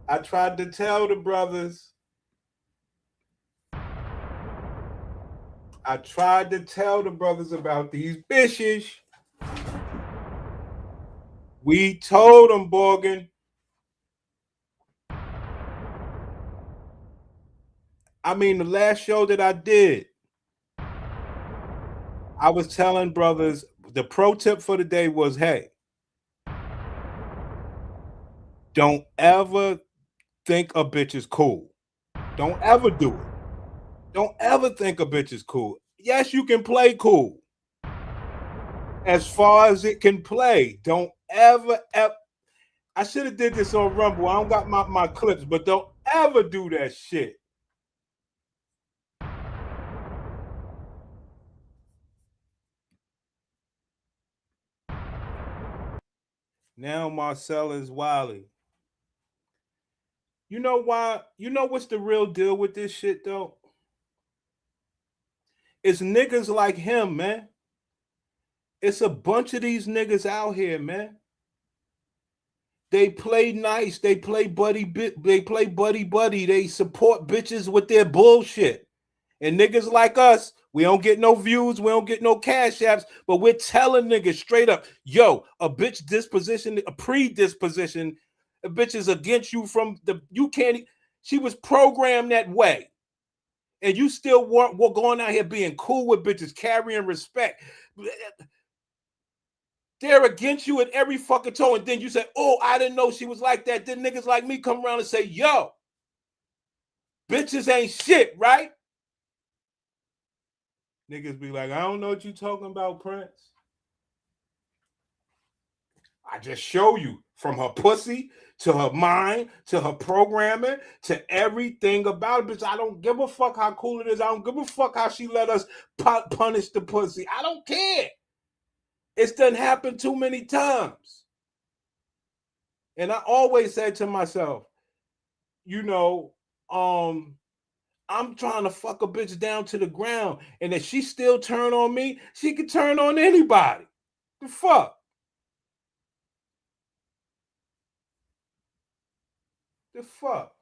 I tried to tell the brothers. I tried to tell the brothers about these Bishes. We told them, Morgan. I mean, the last show that I did, I was telling brothers, the pro tip for the day was, hey, don't ever think a bitch is cool. Don't ever do it. Don't ever think a bitch is cool. Yes, you can play cool. As far as it can play. Don't ever. I should have did this on Rumble. I don't got my clips, but don't ever do that shit. Now Marcellus Wiley. You know why? You know what's the real deal with this shit though? It's niggas like him, man. It's a bunch of these niggas out here, man. They play nice. They play buddy. They play buddy. They support bitches with their bullshit. And niggas like us, we don't get no views. We don't get no cash apps. But we're telling niggas straight up, yo, a bitch disposition, a predisposition, a bitch is against you from the. You can't. She was programmed that way, and you still we're going out here being cool with bitches, carrying respect. They're against you at every fucking toe. And then you say, oh, I didn't know she was like that. Then niggas like me come around and say, yo, bitches ain't shit, right? Niggas be like, I don't know what you talking about, Prince. I just show you from her pussy to her mind to her programming to everything about it. Bitch, I don't give a fuck how cool it is. I don't give a fuck how she let us punish the pussy. I don't care. It's done happened too many times. And I always say to myself, you know, I'm trying to fuck a bitch down to the ground. And if she still turn on me, she can turn on anybody. The fuck? The fuck?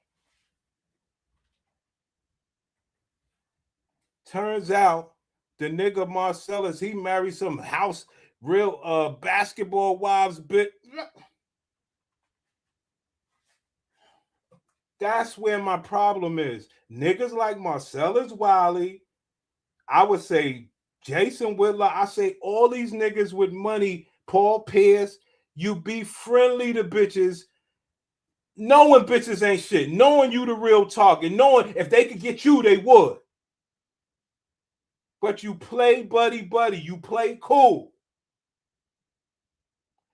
Turns out the nigga Marcellus, he married some house real basketball wives bit. That's where my problem is. Niggas like Marcellus Wiley, I would say Jason Whitlock, I say all these niggas with money, Paul Pierce, you be friendly to bitches, knowing bitches ain't shit, knowing you the real target, knowing if they could get you, they would. But you play buddy, you play cool.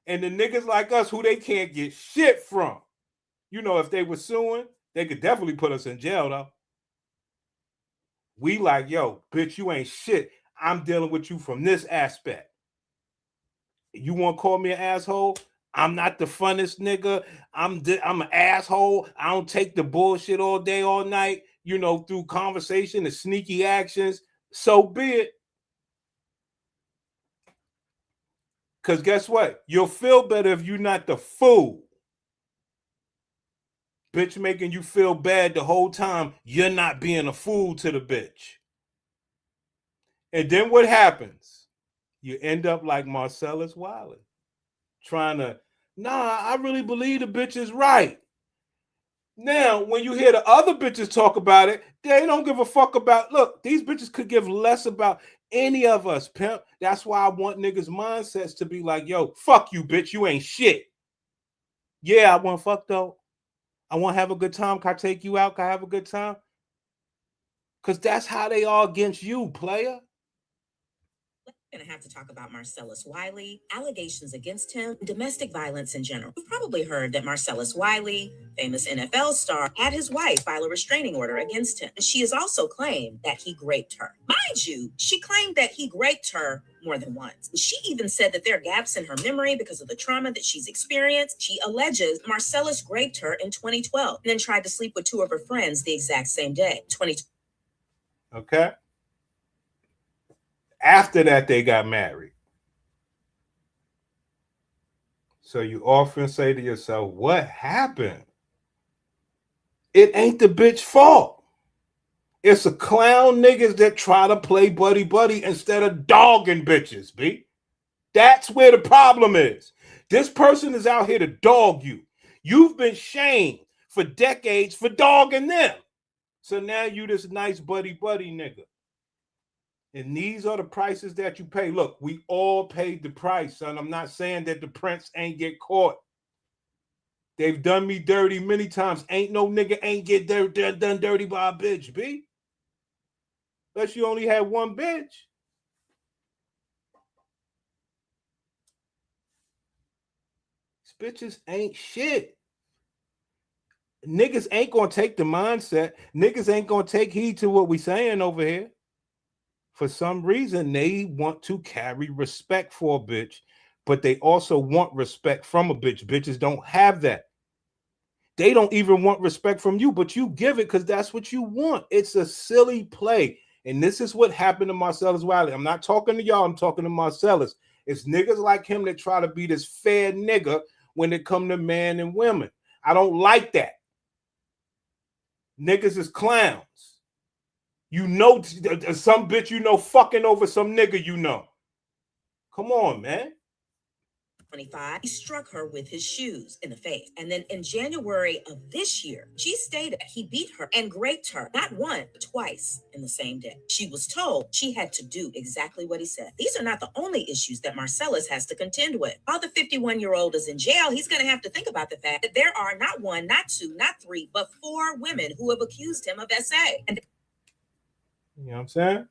And the niggas like us who they can't get shit from, you know, if they were suing, they could definitely put us in jail though. We like, yo, bitch, you ain't shit. I'm dealing with you from this aspect. You want to call me an asshole? I'm not the funnest nigga. I'm an asshole. I don't take the bullshit all day, all night, you know, through conversation and sneaky actions. So be it. Because guess what? You'll feel better if you're not the fool. Bitch making you feel bad the whole time you're not being a fool to the bitch. And then what happens? You end up like Marcellus Wiley. Trying to, I really believe the bitch is right. Now, when you hear the other bitches talk about it, they don't give a fuck about, look, these bitches could give less about any of us, pimp. That's why I want niggas' mindsets to be like, yo, fuck you, bitch. You ain't shit. Yeah, I want to fuck though. I want to have a good time. Can I take you out? Can I have a good time? Because that's how they are against you, player. We're going to have to talk about Marcellus Wiley, allegations against him, domestic violence in general. You've probably heard that Marcellus Wiley, famous NFL star, had his wife file a restraining order against him. She has also claimed that he raped her. Mind you, she claimed that he raped her more than once. She even said that there are gaps in her memory because of the trauma that she's experienced. She alleges Marcellus raped her in 2012 and then tried to sleep with two of her friends the exact same day. Okay. After that, they got married. So you often say to yourself, what happened? It ain't the bitch fault. It's a clown niggas that try to play buddy buddy instead of dogging bitches, B. That's where the problem is. This person is out here to dog you. You've been shamed for decades for dogging them. So now you this nice buddy buddy nigga. And these are the prices that you pay. Look, we all paid the price, son. I'm not saying that the prince ain't get caught. They've done me dirty many times. Ain't no nigga ain't get done dirty by a bitch, B. Unless you only had one bitch. These bitches ain't shit. Niggas ain't gonna take the mindset. Niggas ain't gonna take heed to what we saying over here. For some reason, they want to carry respect for a bitch, but they also want respect from a bitch. Bitches don't have that. They don't even want respect from you, but you give it because that's what you want. It's a silly play. And this is what happened to Marcellus Wiley. I'm not talking to y'all. I'm talking to Marcellus. It's niggas like him that try to be this fair nigga when it come to men and women. I don't like that. Niggas is clowns. You know, some bitch you know fucking over some nigga you know. Come on, man. 25, he struck her with his shoes in the face. And then in January of this year, she stated he beat her and raped her, not once, but twice in the same day. She was told she had to do exactly what he said. These are not the only issues that Marcellus has to contend with. While the 51-year-old is in jail, he's going to have to think about the fact that there are not one, not two, not three, but 4 women who have accused him of SA. And you know what I'm saying?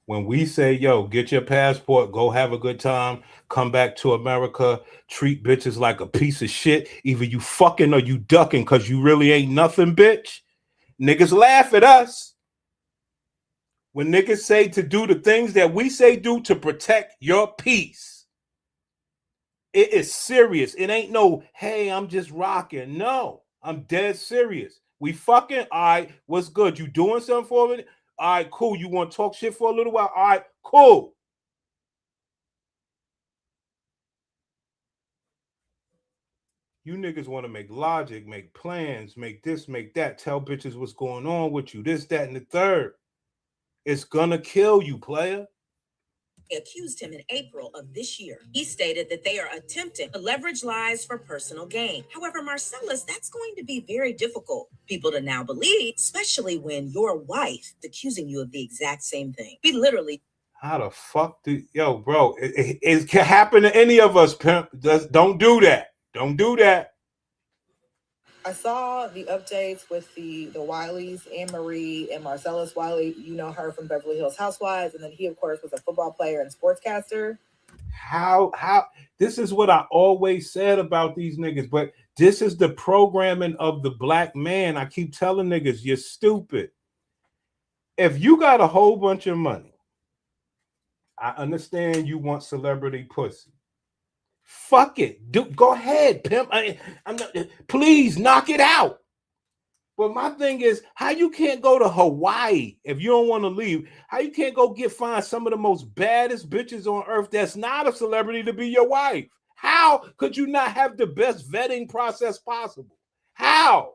When we say, yo, get your passport, go have a good time, come back to America, treat bitches like a piece of shit, either you fucking or you ducking because you really ain't nothing, bitch. Niggas laugh at us. When niggas say to do the things that we say do to protect your peace. It is serious. It ain't no, hey, I'm just rocking. No, I'm dead serious. We fucking, all right, what's good? You doing something for me? All right, cool. You want to talk shit for a little while? All right, cool. You niggas want to make logic, make plans, make this, make that, tell bitches what's going on with you, this, that, and the third. It's gonna kill you, player. Accused him in April of this year. He stated that they are attempting to leverage lies for personal gain. However, Marcellus, that's going to be very difficult people to now believe, especially when your wife is accusing you of the exact same thing. We literally. How the fuck do, yo, bro, it can happen to any of us, pimp. Don't do that. Don't do that. I saw the updates with the Wileys, Anne Marie and Marcellus Wiley. You know her from Beverly Hills Housewives, and then he, of course, was a football player and sportscaster. How this is what I always said about these niggas, but this is the programming of the black man. I keep telling niggas, you're stupid. If you got a whole bunch of money, I understand you want celebrity pussy. Fuck it. Go ahead, pimp. I'm not, please knock it out. But my thing is, how you can't go to Hawaii if you don't want to leave? How you can't go find some of the most baddest bitches on earth that's not a celebrity to be your wife? How could you not have the best vetting process possible? How?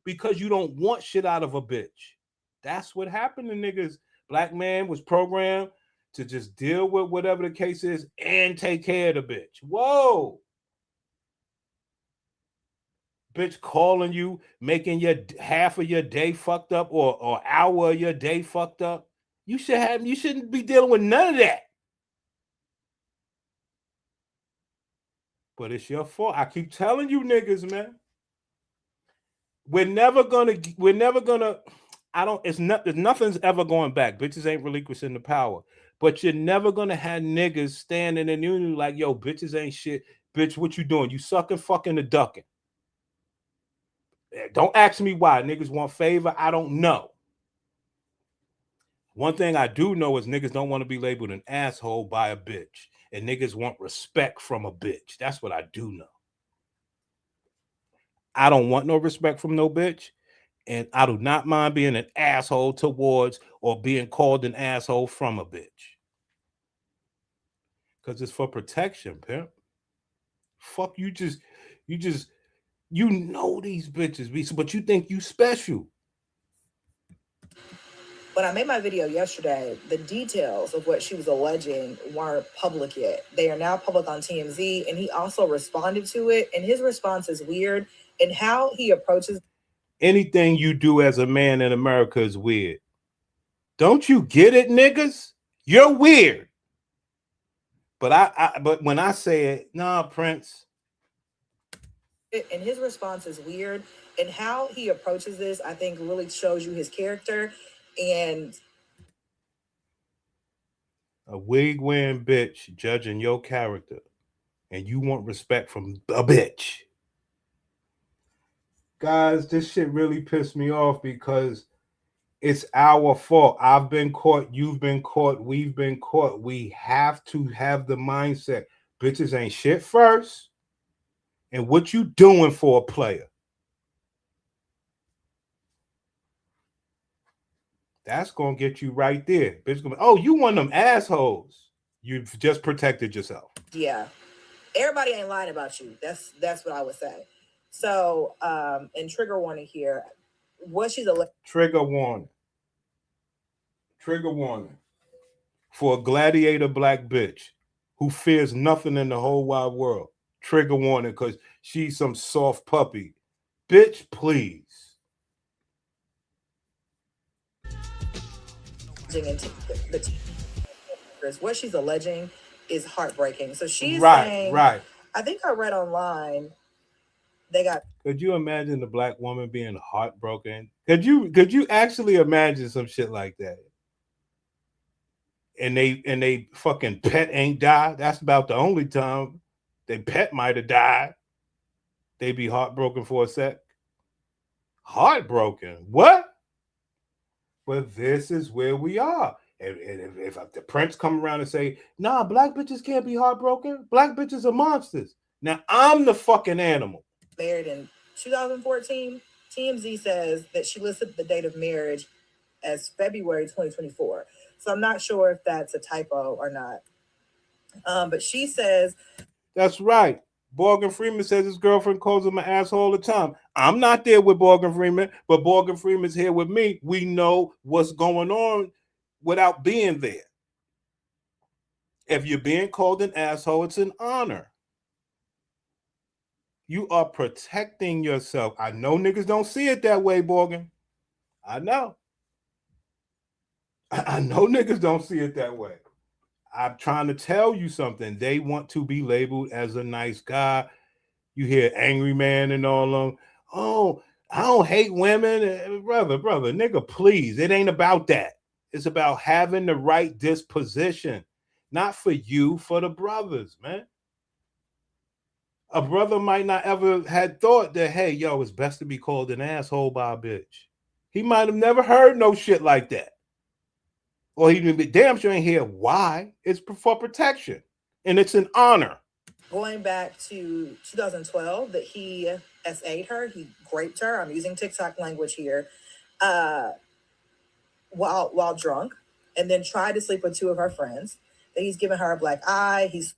Because you don't want shit out of a bitch. That's what happened to niggas. Black man was programmed to just deal with whatever the case is and take care of the bitch. Whoa. Bitch calling you, making your half of your day fucked up or hour of your day fucked up. You shouldn't be dealing with none of that. But it's your fault. I keep telling you niggas, man. We're never gonna, nothing's ever going back. Bitches ain't relinquishing the power. But you're never gonna have niggas standing in you like, yo, bitches ain't shit. Bitch, what you doing? You sucking, fucking, or ducking. Don't ask me why. Niggas want favor. I don't know. One thing I do know is niggas don't want to be labeled an asshole by a bitch. And niggas want respect from a bitch. That's what I do know. I don't want no respect from no bitch. And I do not mind being an asshole towards or being called an asshole from a bitch. Because it's for protection, pimp. Fuck you just, you know these bitches, but you think you special. When I made my video yesterday, the details of what she was alleging weren't public yet. They are now public on TMZ, and he also responded to it, and his response is weird, and how he approaches anything you do as a man in America is weird. Don't you get it, niggas? You're weird. But but when I say it, nah, Prince. And his response is weird, and how he approaches this, I think, really shows you his character. And a wig wearing bitch judging your character, and you want respect from a bitch. Guys, this shit really pissed me off because it's our fault. I've been caught, you've been caught, we've been caught. We have to have the mindset. Bitches ain't shit first. And what you doing for a player? That's going to get you right there. Bitch gonna be, oh, you one of them assholes. You've just protected yourself. Yeah. Everybody ain't lying about you. That's what I would say. So, and trigger warning here. What she's trigger warning. Trigger warning. For a gladiator black bitch who fears nothing in the whole wide world. Trigger warning because she's some soft puppy. Bitch, please. What she's alleging is heartbreaking. So she's saying, right. I think I read online they got. Could you imagine the black woman being heartbroken? Could you actually imagine some shit like that? And they fucking pet ain't died. That's about the only time their pet might have died. They be heartbroken for a sec. Heartbroken? What? But this is where we are. And if the Prince come around and say, nah, black bitches can't be heartbroken. Black bitches are monsters. Now I'm the fucking animal. Married in 2014. TMZ says that she listed the date of marriage as February 2024. So I'm not sure if that's a typo or not. But she says. That's right. Morgan Freeman says his girlfriend calls him an asshole all the time. I'm not there with Morgan Freeman, but Morgan Freeman's here with me. We know what's going on without being there. If you're being called an asshole, it's an honor. You are protecting yourself. I know niggas don't see it that way, Morgan. I know. I know niggas don't see it that way. I'm trying to tell you something. They want to be labeled as a nice guy. You hear angry man and all of them. Oh, I don't hate women. Brother, nigga, please. It ain't about that. It's about having the right disposition. Not for you, for the brothers, man. A brother might not ever had thought that, hey, yo, it's best to be called an asshole by a bitch. He might have never heard no shit like that. Or he be damn sure ain't hear why. It's for protection. And it's an honor. Going back to 2012, that he SA'd her, he raped her. I'm using TikTok language here. While drunk, and then tried to sleep with two of her friends. That he's given her a black eye. He's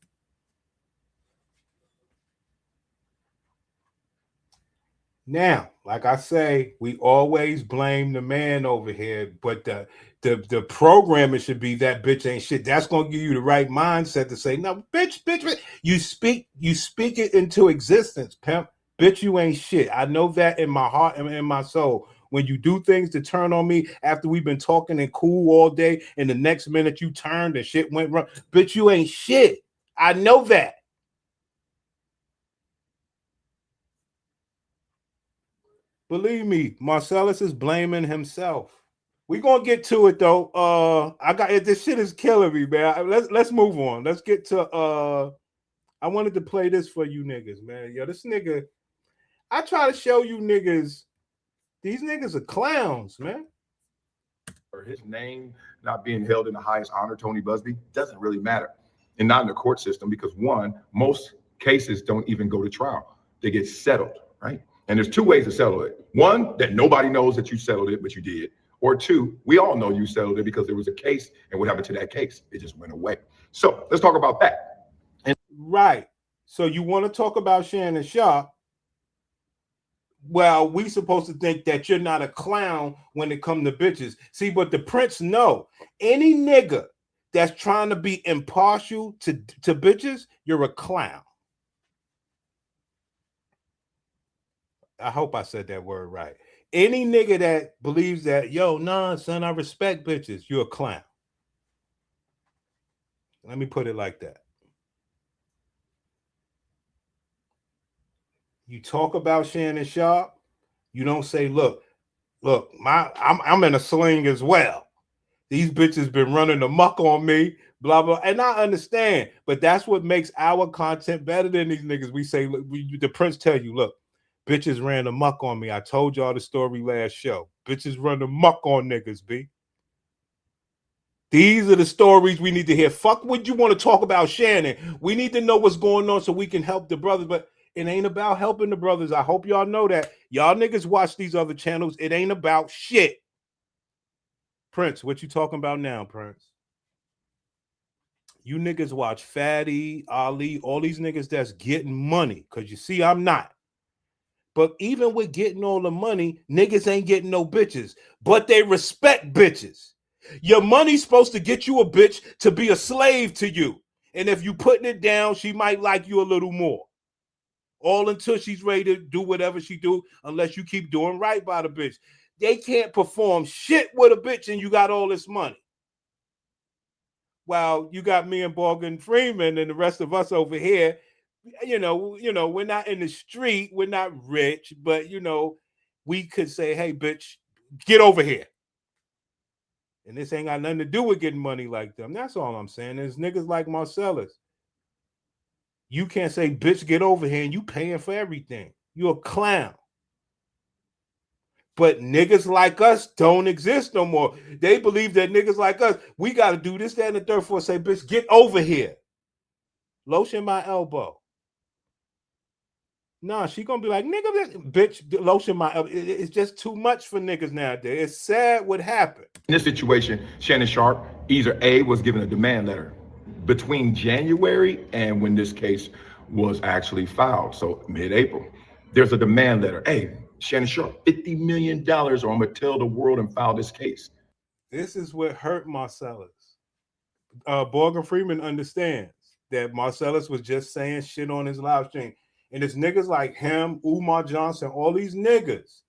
now, like I say, we always blame the man over here, but the programming should be that bitch ain't shit. That's gonna give you the right mindset to say, no, bitch. You speak it into existence, pimp. Bitch, you ain't shit. I know that in my heart and in my soul. When you do things to turn on me after we've been talking and cool all day, and the next minute you turned and shit went wrong, bitch, you ain't shit. I know that. Believe me, Marcellus is blaming himself. We're gonna get to it though. This shit is killing me, man. Let's move on. Let's get to I wanted to play this for you niggas, man. Yo, this nigga, I try to show you niggas, these niggas are clowns, man. Or his name not being held in the highest honor, Tony Busby, doesn't really matter. And not in the court system, because one, most cases don't even go to trial. They get settled, right? And there's two ways to settle it. One, that nobody knows that you settled it, but you did. Or two, we all know you settled it because there was a case, and what happened to that case? It just went away. So let's talk about that. Right. So you want to talk about Shannon Sharp, well, we supposed to think that you're not a clown when it comes to bitches. See, but the Prince know any nigga that's trying to be impartial to bitches, you're a clown. I hope I said that word right. Any nigga that believes that, yo, nah, son, I respect bitches, you're a clown. Let me put it like that. You talk about Shannon Sharp, you don't say, look, I'm in a sling as well. These bitches been running amok on me, blah, blah. And I understand, but that's what makes our content better than these niggas. We say, look, the Prince tell you, look, bitches ran amok on me. I told y'all the story last show. Bitches run amok on niggas, B. These are the stories we need to hear. Fuck what you want to talk about Shannon. We need to know what's going on so we can help the brothers, but it ain't about helping the brothers. I hope y'all know that. Y'all niggas watch these other channels. It ain't about shit. Prince, what you talking about now, Prince? You niggas watch Fatty, Ali, all these niggas that's getting money. Because you see, I'm not. But even with getting all the money, niggas ain't getting no bitches. But they respect bitches. Your money's supposed to get you a bitch to be a slave to you. And if you putting it down, she might like you a little more. All until she's ready to do whatever she do, unless you keep doing right by the bitch. They can't perform shit with a bitch and you got all this money. While you got me and Morgan Freeman and the rest of us over here, you know, we're not in the street, we're not rich, but we could say, hey, bitch, get over here. And this ain't got nothing to do with getting money like them. That's all I'm saying. There's niggas like Marcellus. You can't say, bitch, get over here, and you paying for everything. You're a clown. But niggas like us don't exist no more. They believe that niggas like us, we got to do this, that, and the third, fourth. Say, bitch, get over here. Lotion my elbow. Nah, she gonna be like, nigga, bitch, lotion my elbow. It's just too much for niggas nowadays. It's sad what happened. In this situation, Shannon Sharp, either A, was given a demand letter between January and when this case was actually filed, so mid-April. There's a demand letter. Hey, Shannon Sharp, $50 million, or I'm gonna tell the world and file this case. This is what hurt Marcellus. Morgan Freeman understands that Marcellus was just saying shit on his live stream. And it's niggas like him, Umar Johnson, all these niggas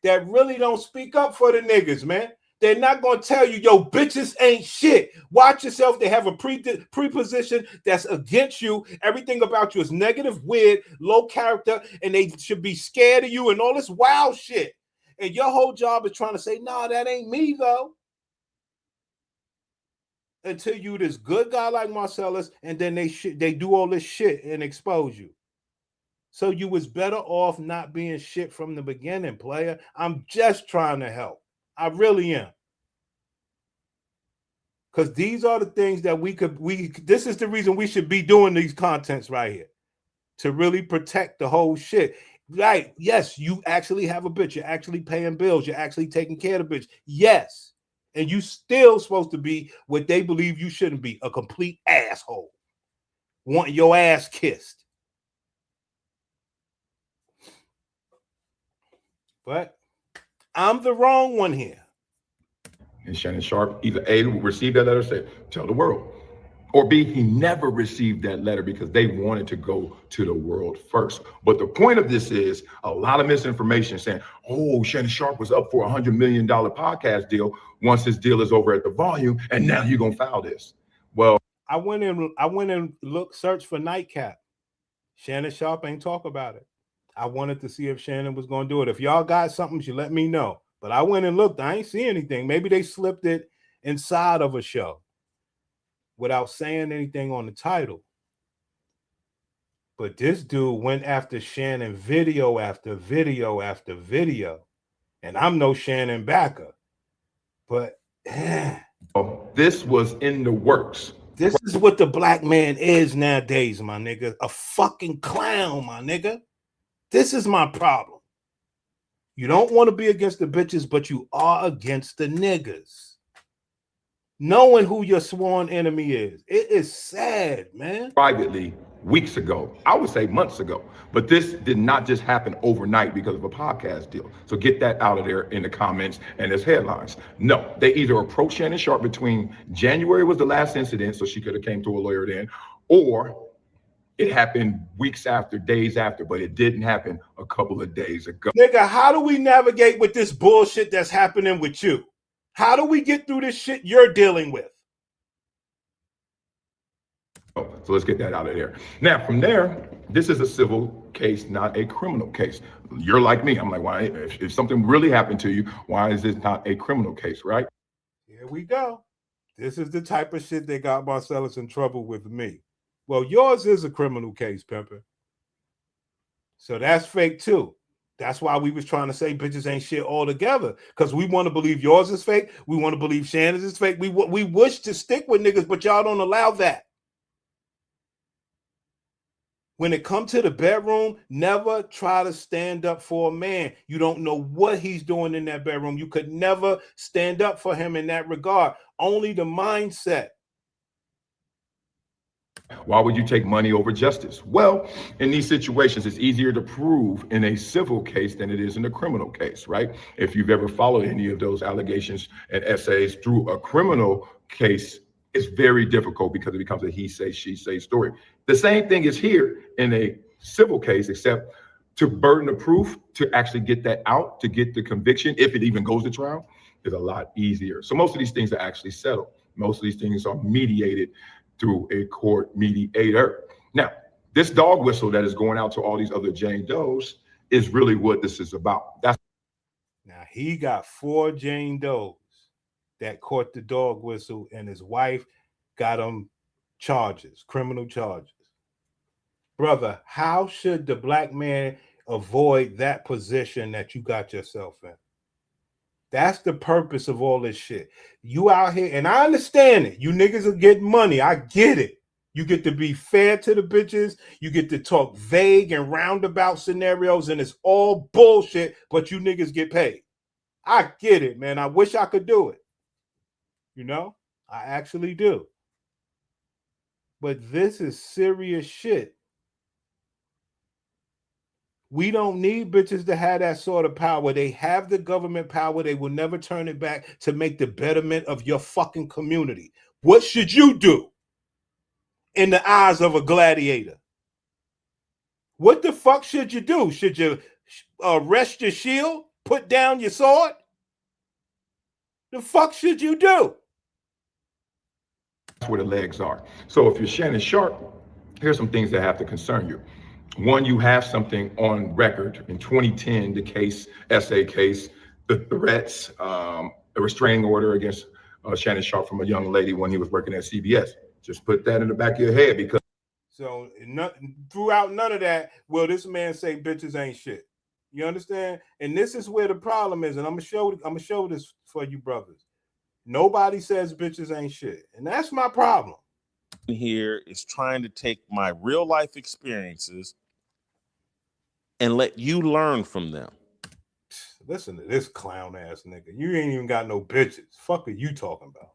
that really don't speak up for the niggas, man. They're not going to tell you, yo, bitches ain't shit. Watch yourself. They have a preposition that's against you. Everything about you is negative, weird, low character, and they should be scared of you and all this wild shit. And your whole job is trying to say, nah, that ain't me, though. Until you this good guy like Marcellus, and then they do all this shit and expose you. So you was better off not being shit from the beginning, player. I'm just trying to help. I really am. Because these are the things that this is the reason we should be doing these contents right here. To really protect the whole shit. Right. Yes, you actually have a bitch. You're actually paying bills. You're actually taking care of the bitch. Yes. And you still supposed to be what they believe you shouldn't be, a complete asshole. Wanting your ass kissed. But I'm the wrong one here. And Shannon Sharp, either A, received that letter, said, tell the world. Or B, he never received that letter because they wanted to go to the world first. But the point of this is a lot of misinformation saying, oh, Shannon Sharp was up for $100 million podcast deal once his deal is over at the volume, and now you're going to file this. Well, I went and searched for Nightcap. Shannon Sharp ain't talk about it. I wanted to see if Shannon was going to do it. If y'all got something, you let me know. But I went and looked. I ain't see anything. Maybe they slipped it inside of a show without saying anything on the title. But this dude went after Shannon video after video after video. And I'm no Shannon backer. But this was in the works. This is what the black man is nowadays, my nigga. A fucking clown, my nigga. This is my problem. You don't want to be against the bitches, but you are against the niggas. Knowing who your sworn enemy is. It is sad, man. Privately weeks ago. I would say months ago. But this did not just happen overnight because of a podcast deal. So get that out of there in the comments and as headlines. No, they either approached Shannon Sharp between January was the last incident, so she could have came to a lawyer then, or it happened weeks after, days after, but it didn't happen a couple of days ago. Nigga, how do we navigate with this bullshit that's happening with you? How do we get through this shit you're dealing with? So let's get that out of there. Now, from there, this is a civil case, not a criminal case. You're like me. I'm like, why? If something really happened to you, why is this not a criminal case, right? Here we go. This is the type of shit that got Marcellus in trouble with me. Well, yours is a criminal case, Pimper. So that's fake too. That's why we was trying to say bitches ain't shit altogether, because we want to believe yours is fake. We want to believe Shannon's is fake. We wish to stick with niggas, but y'all don't allow that. When it comes to the bedroom, never try to stand up for a man. You don't know what he's doing in that bedroom. You could never stand up for him in that regard. Only the mindset. Why would you take money over justice? Well, in these situations, it's easier to prove in a civil case than it is in a criminal case, right? If you've ever followed any of those allegations and essays through a criminal case, it's very difficult because it becomes a he say, she say story. The same thing is here in a civil case, except to burden of proof, to actually get that out, to get the conviction, if it even goes to trial, is a lot easier. So most of these things are actually settled. Most of these things are mediated through a court mediator. Now, this dog whistle that is going out to all these other Jane Does is really what this is about. Now he got 4 Jane Does that caught the dog whistle, and his wife got him charges, criminal charges. Brother, how should the black man avoid that position that you got yourself in? That's the purpose of all this shit. You out here, and I understand it. You niggas are getting money. I get it. You get to be fair to the bitches. You get to talk vague and roundabout scenarios, and it's all bullshit, but you niggas get paid. I get it, man. I wish I could do it. You know? I actually do. But this is serious shit. We don't need bitches to have that sort of power. They have the government power. They will never turn it back to make the betterment of your fucking community. What should you do in the eyes of a gladiator? What the fuck should you do? Should you rest your shield? Put down your sword? The fuck should you do? That's where the legs are. So if you're Shannon Sharp, here's some things that have to concern you. One, you have something on record in 2010, the case, SA case, the threats, a restraining order against Shannon Sharp from a young lady when he was working at CBS. Just put that in the back of your head, because so throughout none of that will this man say bitches ain't shit. You understand? And this is where the problem is, and I'm gonna show this for you brothers. Nobody says bitches ain't shit, and that's my problem. Here is trying to take my real life experiences and let you learn from them. Listen to this clown ass nigga. You ain't even got no bitches. Fuck are you talking about?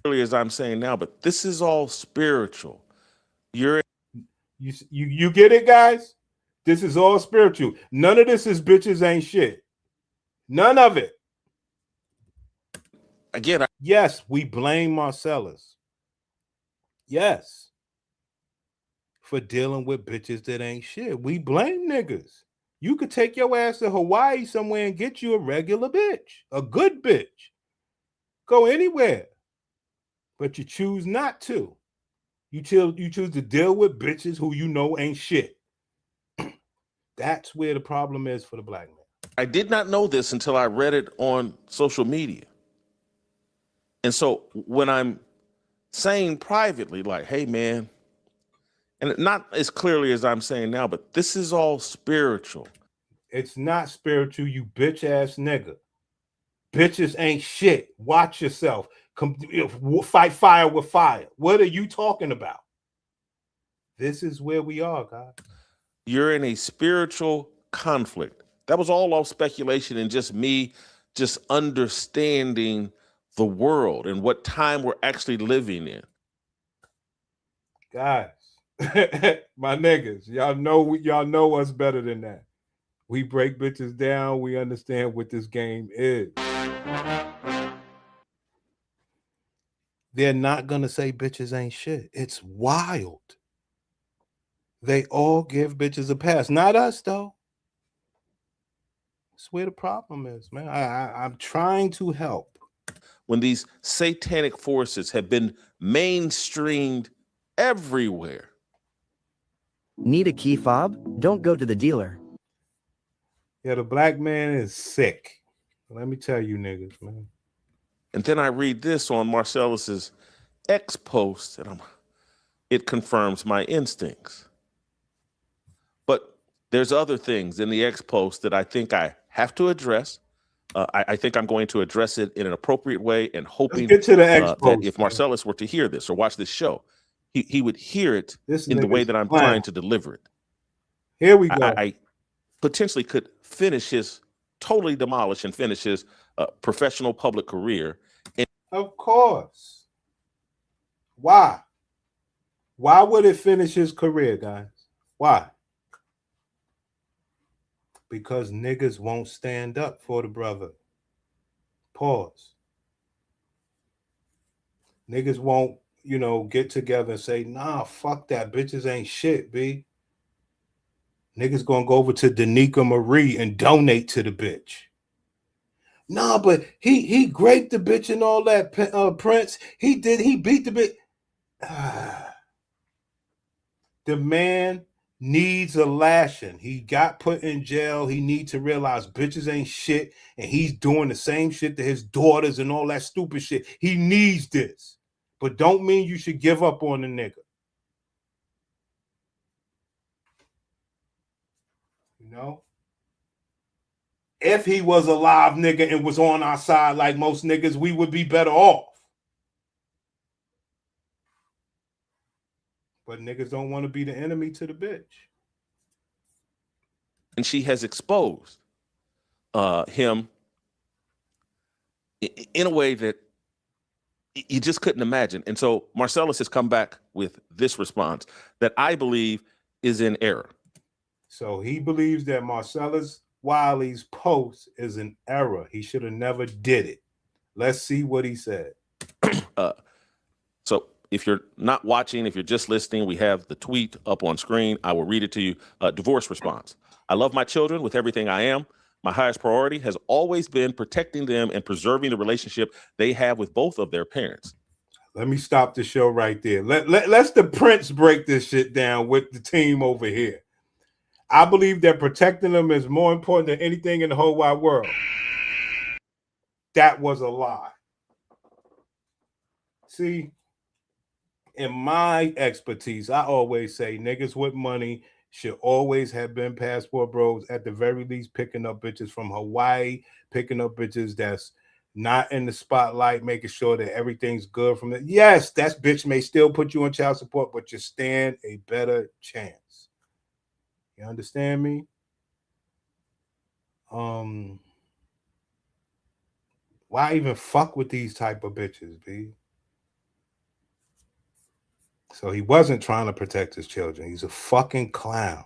Really, as I'm saying now, but this is all spiritual. You get it, guys? This is all spiritual. None of this is bitches ain't shit. None of it. Again, yes, we blame Marcellus. Yes. For dealing with bitches that ain't shit. We blame niggas. You could take your ass to Hawaii somewhere and get you a regular bitch. A good bitch. Go anywhere. But you choose not to. You choose to deal with bitches who you know ain't shit. That's where the problem is for the black man. I did not know this until I read it on social media. And so when I'm saying privately, like, hey, man, and not as clearly as I'm saying now, but this is all spiritual. It's not spiritual, you bitch ass nigga. Bitches ain't shit. Watch yourself. Fight fire with fire. What are you talking about? This is where we are, guys. You're in a spiritual conflict. That was all off speculation and just me just understanding the world and what time we're actually living in. Guys, My niggas, y'all know us better than that. We break bitches down. We understand what this game is. They're not gonna say bitches ain't shit. It's wild. They all give bitches a pass. Not us though. That's where the problem is, man. I'm trying to help. When these satanic forces have been mainstreamed everywhere. Need a key fob? Don't go to the dealer. Yeah, the black man is sick. Let me tell you niggas, man. And then I read this on Marcellus's X post, and it confirms my instincts. But there's other things in the X post that I think I have to address. I think I'm going to address it in an appropriate way, and hoping Let's get to the X that post, if Marcellus were to hear this or watch this show, he would hear it in the way that I'm clown. trying to deliver it. Here we go. I potentially could totally demolish and finish his professional public career. Of course. Why? Why would it finish his career, guys? Why? Because niggas won't stand up for the brother. Pause. Niggas won't, get together and say, nah, fuck that. Bitches ain't shit, B. Niggas gonna go over to Danica Marie and donate to the bitch. Nah, but he raped the bitch and all that, Prince. He beat the bitch. The man needs a lashing. He got put in jail. He needs to realize bitches ain't shit, and he's doing the same shit to his daughters and all that stupid shit. He needs this. But don't mean you should give up on the nigga. If he was a live nigga and was on our side like most niggas, we would be better off. But niggas don't want to be the enemy to the bitch. And she has exposed him in a way that you just couldn't imagine. And so Marcellus has come back with this response that I believe is in error. So he believes that Marcellus Wiley's post is an error. He should have never did it. Let's see what he said. So if you're not watching, if you're just listening, we have the tweet up on screen. I will read it to you. Divorce response. I love my children with everything I am. My highest priority has always been protecting them and preserving the relationship they have with both of their parents. Let me stop the show right there. Let's the Prince break this shit down with the team over here. I believe that protecting them is more important than anything in the whole wide world. That was a lie. See, in my expertise, I always say niggas with money should always have been passport bros, at the very least, picking up bitches from Hawaii, picking up bitches that's not in the spotlight, making sure that everything's good from it. Yes, that bitch may still put you on child support, but you stand a better chance. You understand me? Why even fuck with these type of bitches, B? So he wasn't trying to protect his children. He's a fucking clown.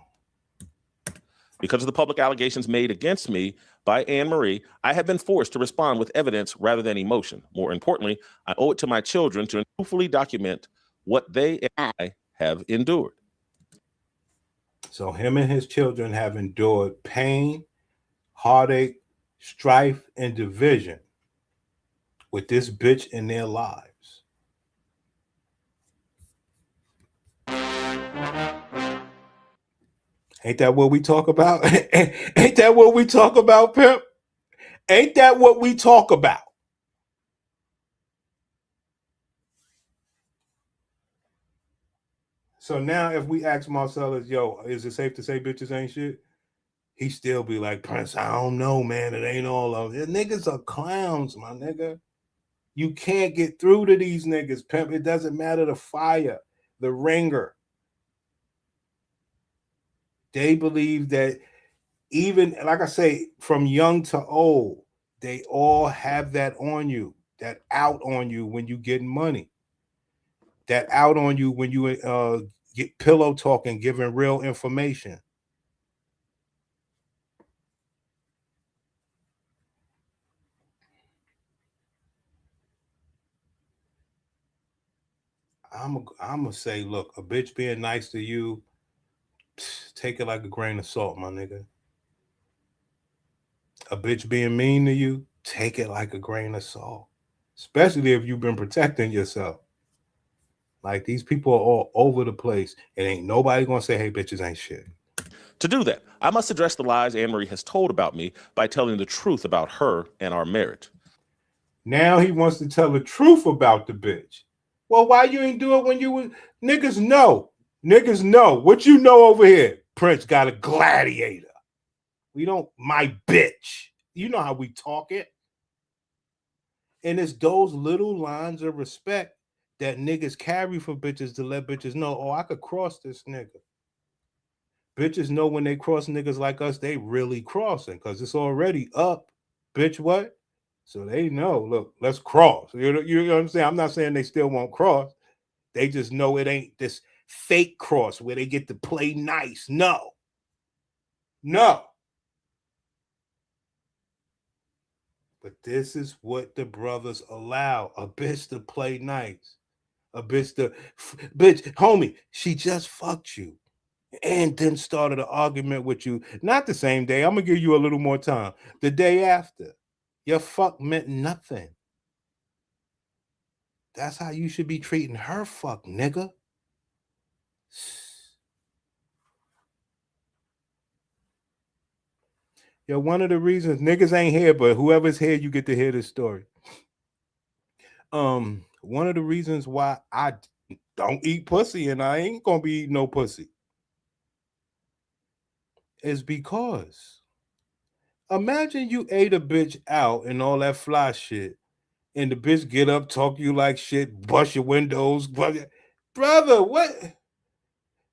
Because of the public allegations made against me by Anne Marie, I have been forced to respond with evidence rather than emotion. More importantly, I owe it to my children to truthfully document what they and I have endured. So him and his children have endured pain, heartache, strife, and division with this bitch in their lives. Ain't that what we talk about? Ain't that what we talk about, pimp? Ain't that what we talk about? So now if we ask Marcellus, yo, is it safe to say bitches ain't shit? He still be like, Prince, I don't know, man. It ain't all of them. Niggas are clowns, my nigga. You can't get through to these niggas, pimp. It doesn't matter the fire, the ringer. They believe that even, like I say, from young to old, they all have that on you, that out on you when you get money, that out on you when you get pillow talking, giving real information. I'm gonna say, look, a bitch being nice to you, take it like a grain of salt, my nigga. A bitch being mean to you, take it like a grain of salt. Especially if you've been protecting yourself. Like, these people are all over the place, and ain't nobody gonna say, hey, bitches ain't shit. To do that, I must address the lies Anne-Marie has told about me by telling the truth about her and our marriage. Now he wants to tell the truth about the bitch. Well, why you ain't do it when you was... Niggas know. Niggas know. What you know over here? Prince got a gladiator. We don't... My bitch. You know how we talk it. And it's those little lines of respect that niggas carry for bitches to let bitches know, oh, I could cross this nigga. Bitches know when they cross niggas like us, they really crossing because it's already up. Bitch, what? So they know, look, let's cross. You know what I'm saying? I'm not saying they still won't cross. They just know it ain't this fake cross where they get to play nice. No. No. But this is what the brothers allow. A bitch to play nice. A bitch to... Bitch, homie, she just fucked you. And then started an argument with you. Not the same day. I'm going to give you a little more time. The day after. Your fuck meant nothing. That's how you should be treating her, fuck, nigga. Yo, one of the reasons niggas ain't here, but whoever's here, you get to hear this story. One of the reasons why I don't eat pussy and I ain't gonna be eating no pussy is because imagine you ate a bitch out and all that fly shit, and the bitch get up, talk you like shit, bust your windows, brother, what?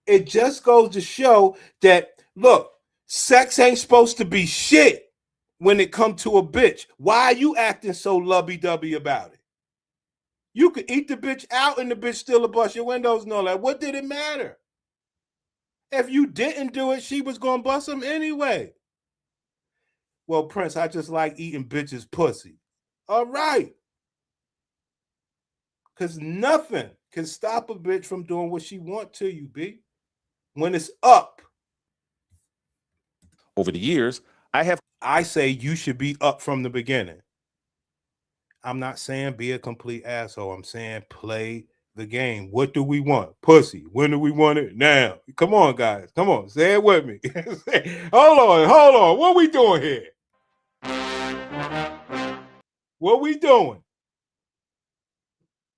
It just goes to show that, look, sex ain't supposed to be shit when it comes to a bitch. Why are you acting so lovey-dovey about it? You could eat the bitch out and the bitch still bust your windows and all that. What did it matter? If you didn't do it, she was going to bust them anyway. Well, Prince, I just like eating bitches' pussy. All right. Because nothing can stop a bitch from doing what she want to you, B. When it's up. Over the years, I say you should be up from the beginning. I'm not saying be a complete asshole. I'm saying play the game. What do we want? Pussy. When do we want it? Now. Come on, guys. Come on. Say it with me. Hold on. What we doing here? What we doing?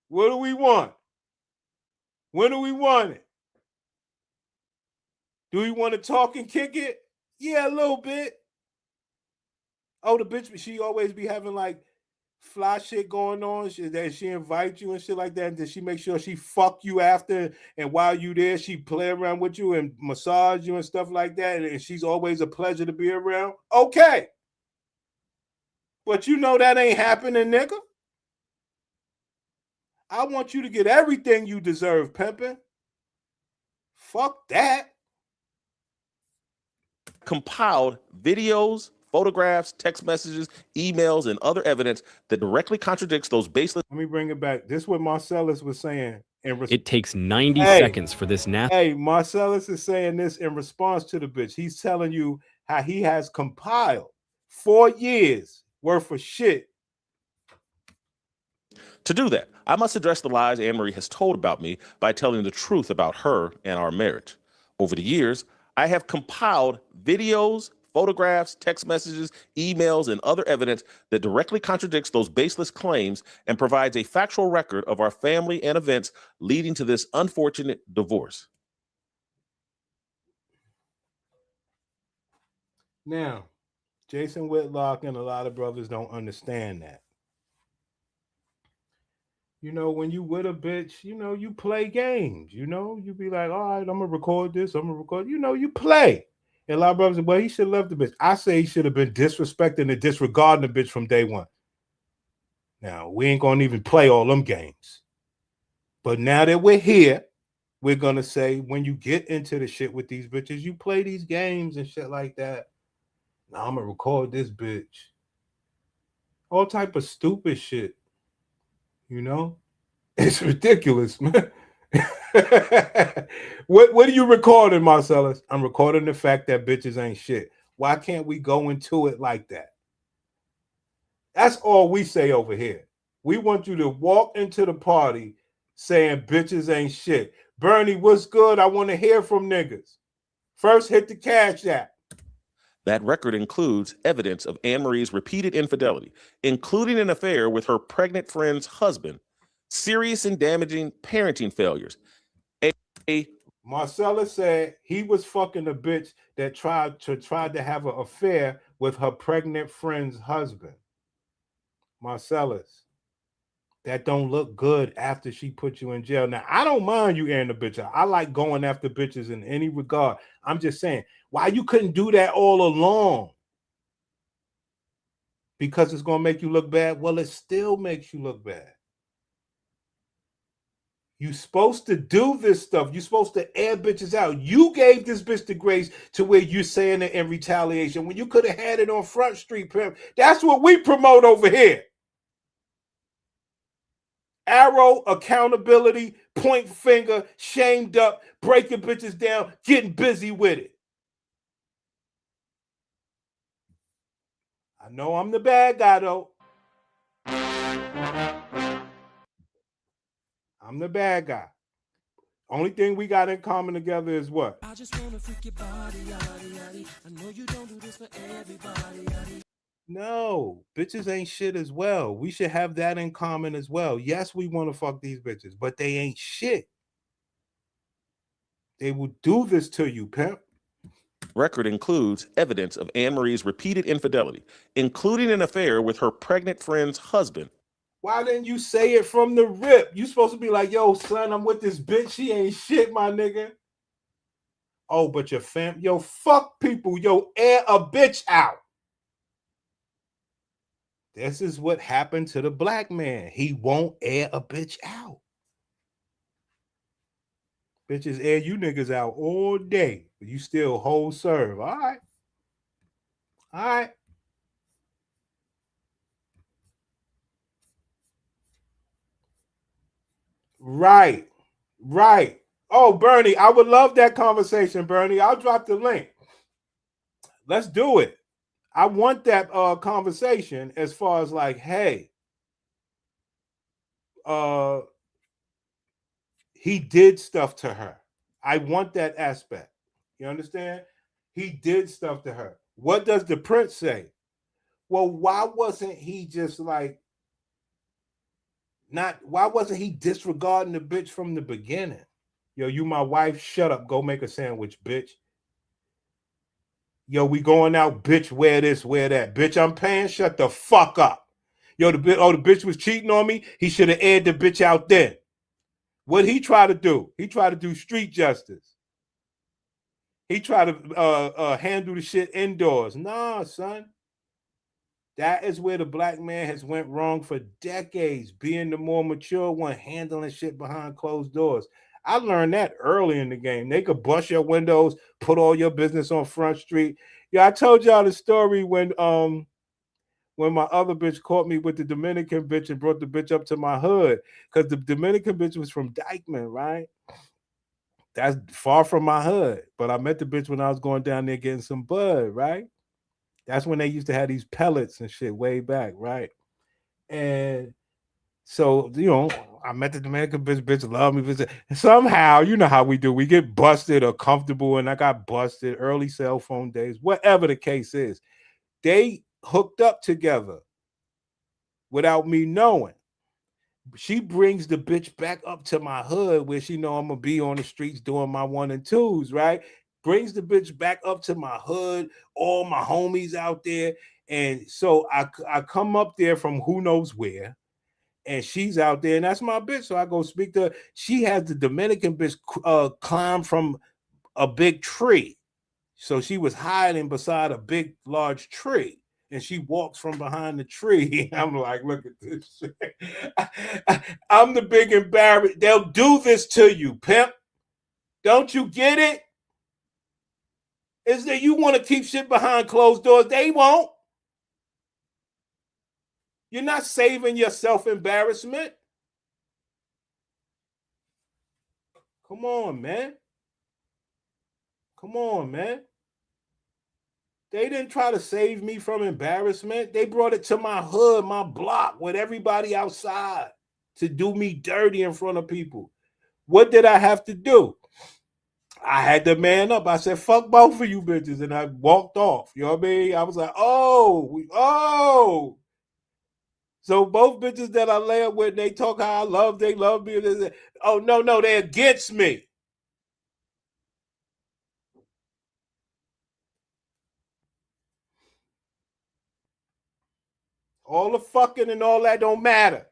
What do we want? When do we want it? Do we want to talk and kick it? Yeah, a little bit. Oh, the bitch, she always be having like fly shit going on. She invite you and shit like that. And then she make sure she fuck you after. And while you there, she play around with you and massage you and stuff like that. And she's always a pleasure to be around. Okay. But you know that ain't happening, nigga. I want you to get everything you deserve, pimpin'. Fuck that. compiled videos, photographs, text messages, emails, and other evidence that directly contradicts those baseless. Let me bring it back. This is what Marcellus was saying. It takes 90 seconds for this Hey, Marcellus is saying this in response to the bitch. He's telling you how he has compiled 4 years worth of shit. To do that, I must address the lies Anne-Marie has told about me by telling the truth about her and our marriage. Over the years, I have compiled videos, photographs, text messages, emails, and other evidence that directly contradicts those baseless claims and provides a factual record of our family and events leading to this unfortunate divorce. Now, Jason Whitlock and a lot of brothers don't understand that. You know, when you with a bitch, you know, you play games, you know, you be like, all right, I'm gonna record this, I'm gonna record, you know, you play. And a lot of brothers say, well, he should have left the bitch. I say he should have been disrespecting and disregarding the bitch from day one. Now, we ain't gonna even play all them games. But now that we're here, we're gonna say when you get into the shit with these bitches, you play these games and shit like that. Now I'm gonna record this bitch. All type of stupid shit. You know? It's ridiculous, man. What are you recording, Marcellus? I'm recording the fact that bitches ain't shit. Why can't we go into it like that? That's all we say over here. We want you to walk into the party saying bitches ain't shit. Bernie, what's good? I want to hear from niggas. First, hit the Cash App. That record includes evidence of Anne Marie's repeated infidelity, including an affair with her pregnant friend's husband, serious and damaging parenting failures. Marcellus said he was fucking a bitch that tried to have an affair with her pregnant friend's husband. Marcellus, that don't look good after she put you in jail. Now, I don't mind you airing the bitch out. I like going after bitches in any regard. I'm just saying, why you couldn't do that all along? Because it's going to make you look bad? Well, it still makes you look bad. You're supposed to do this stuff. You're supposed to air bitches out. You gave this bitch the grace to where you're saying it in retaliation when you could have had it on Front Street, pimp. That's what we promote over here. Arrow, accountability, point finger, shamed up, breaking bitches down, getting busy with it. I know I'm the bad guy, though. I'm the bad guy. Only thing we got in common together is what? I just wanna freak your body, yaddy, yaddy. I know you don't do this for everybody, yaddy. No, bitches ain't shit as well. We should have that in common as well. Yes, we want to fuck these bitches, but they ain't shit. They will do this to you, pimp. Record includes evidence of Anne Marie's repeated infidelity, including an affair with her pregnant friend's husband. Why didn't you say it from the rip? You supposed to be like, yo, son, I'm with this bitch. She ain't shit, my nigga. Oh, but your fam, yo, fuck people. Yo, air a bitch out. This is what happened to the black man. He won't air a bitch out. Bitches air you niggas out all day, but you still hold serve. All right. All right. Right. Right. Oh, Bernie, I would love that conversation, Bernie. I'll drop the link. Let's do it. I want that conversation as far as like, hey, he did stuff to her. I want that aspect. You understand? He did stuff to her. What does the prince say? Well, why wasn't he just like why wasn't he disregarding the bitch from the beginning? Yo, you my wife, shut up, go make a sandwich, bitch. Yo, we going out, bitch, wear this, wear that. Bitch, I'm paying, shut the fuck up. Yo, the bitch was cheating on me. He should have aired the bitch out then. What he tried to do? He tried to do street justice. He tried to handle the shit indoors. Nah, son. That is where the black man has went wrong for decades, being the more mature one, handling shit behind closed doors. I learned that early in the game. They could bust your windows, put all your business on Front Street. Yeah, I told y'all the story when my other bitch caught me with the Dominican bitch and brought the bitch up to my hood because the Dominican bitch was from Dykeman, right? That's far from my hood. But I met the bitch when I was going down there getting some bud, right? That's when they used to have these pellets and shit way back, right? And so, you know, I met the Dominican bitch loved me. Somehow, you know how we do. We get busted or comfortable, and I got busted, early cell phone days, whatever the case is. They hooked up together without me knowing. She brings the bitch back up to my hood where she know I'm going to be on the streets doing my 1 and 2s, right? Brings the bitch back up to my hood, all my homies out there. And so I come up there from who knows where, and she's out there, and that's my bitch. So I go speak to her. She has the Dominican bitch climb from a big tree. So she was hiding beside a big, large tree. And she walks from behind the tree. I'm like, look at this shit. I'm the big embarrassed. They'll do this to you, pimp. Don't you get it? Is that you want to keep shit behind closed doors? They won't. You're not saving your self-embarrassment. Come on, man. Come on, man. They didn't try to save me from embarrassment. They brought it to my hood, my block, with everybody outside to do me dirty in front of people. What did I have to do? I had to man up. I said, fuck both of you bitches. And I walked off. You know what I mean? I was like, oh. So both bitches that I lay up with, they talk how I love, they love me. They say, oh, no, they're against me. All the fucking and all that don't matter.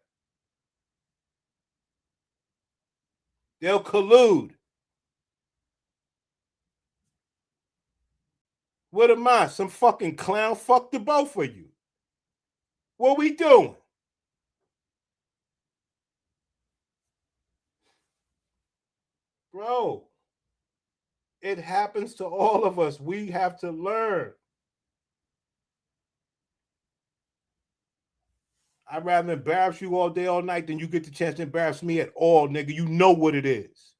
They'll collude. What am I? Some fucking clown? Fuck the both of you. What we doing? Bro, it happens to all of us. We have to learn. I'd rather embarrass you all day, all night than you get the chance to embarrass me at all, nigga. You know what it is.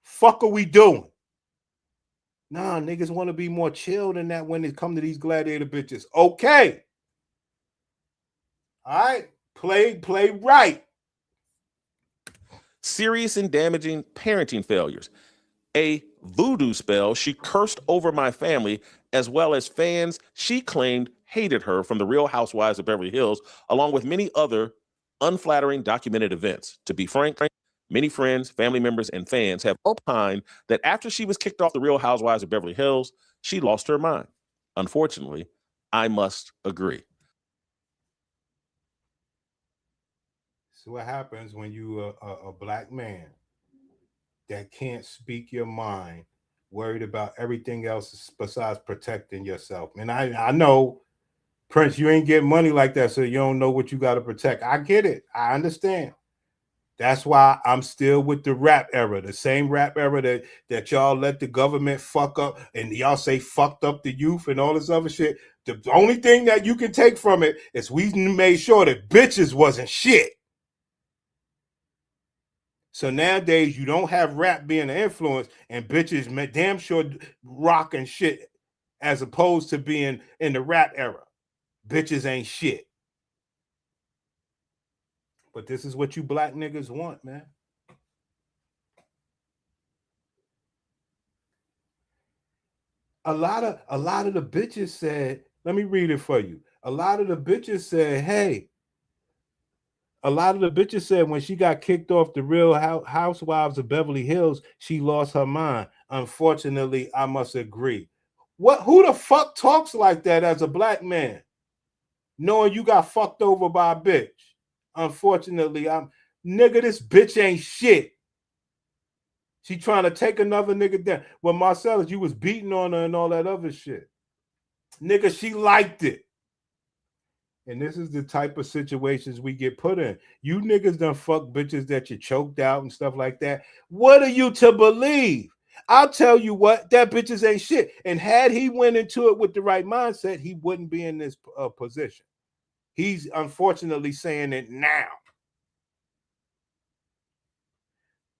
Fuck are we doing? Nah, niggas want to be more chill than that when it come to these gladiator bitches. Okay. All right. Play right. Serious and damaging parenting failures. A voodoo spell she cursed over my family, as well as fans she claimed hated her from the Real Housewives of Beverly Hills, along with many other unflattering documented events. To be frank, many friends, family members, and fans have opined that after she was kicked off the Real Housewives of Beverly Hills, she lost her mind. Unfortunately, I must agree. So what happens when you a black man that can't speak your mind, worried about everything else besides protecting yourself? And I know, Prince, you ain't getting money like that, so you don't know what you got to protect. I get it. I understand. That's why I'm still with the rap era, the same rap era that y'all let the government fuck up, and y'all say fucked up the youth and all this other shit. The only thing that you can take from it is we made sure that bitches wasn't shit. So nowadays, you don't have rap being an influence, and bitches damn sure rocking shit as opposed to being in the rap era. Bitches ain't shit. But this is what you black niggas want, man. A lot of the bitches said, let me read it for you. A lot of the bitches said, hey, a lot of the bitches said when she got kicked off the Real Housewives of Beverly Hills, she lost her mind. Unfortunately, I must agree. Who the fuck talks like that as a black man, knowing you got fucked over by a bitch? Unfortunately, nigga, this bitch ain't shit. She trying to take another nigga down. Well, Marcellus, you was beating on her and all that other shit. Nigga, she liked it. And this is the type of situations we get put in. You niggas done fuck bitches that you choked out and stuff like that. What are you to believe? I'll tell you what, that bitches ain't shit. And had he went into it with the right mindset, he wouldn't be in this position. He's unfortunately saying it now.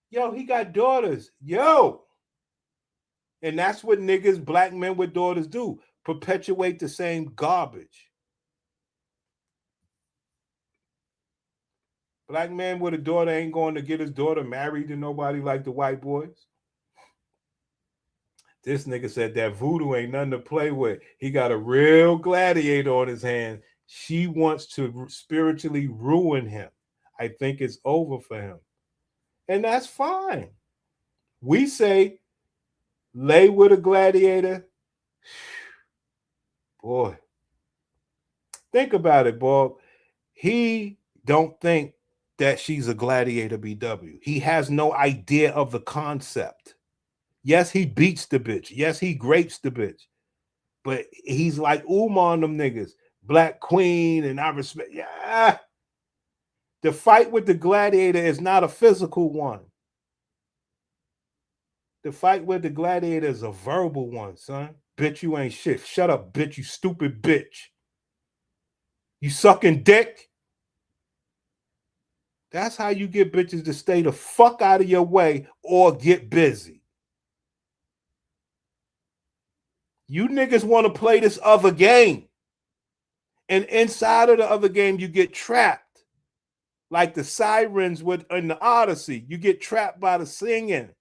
Yo, he got daughters. Yo. And that's what niggas, black men with daughters do. Perpetuate the same garbage. Black man with a daughter ain't going to get his daughter married to nobody like the white boys. This nigga said that voodoo ain't nothing to play with. He got a real gladiator on his hand. She wants to spiritually ruin him. I think it's over for him. And that's fine. We say, lay with a gladiator. Boy. Think about it, boy. He don't think that she's a gladiator BW. He has no idea of the concept. Yes, he beats the bitch. Yes, he grapes the bitch. But he's like Uma on them niggas. Black Queen, and I respect. Yeah. The fight with the gladiator is not a physical one. The fight with the gladiator is a verbal one, son. Bitch, you ain't shit. Shut up, bitch, you stupid bitch. You sucking dick? That's how you get bitches to stay the fuck out of your way or get busy. You niggas want to play this other game. And inside of the other game, you get trapped. Like the sirens in the Odyssey. You get trapped by the singing.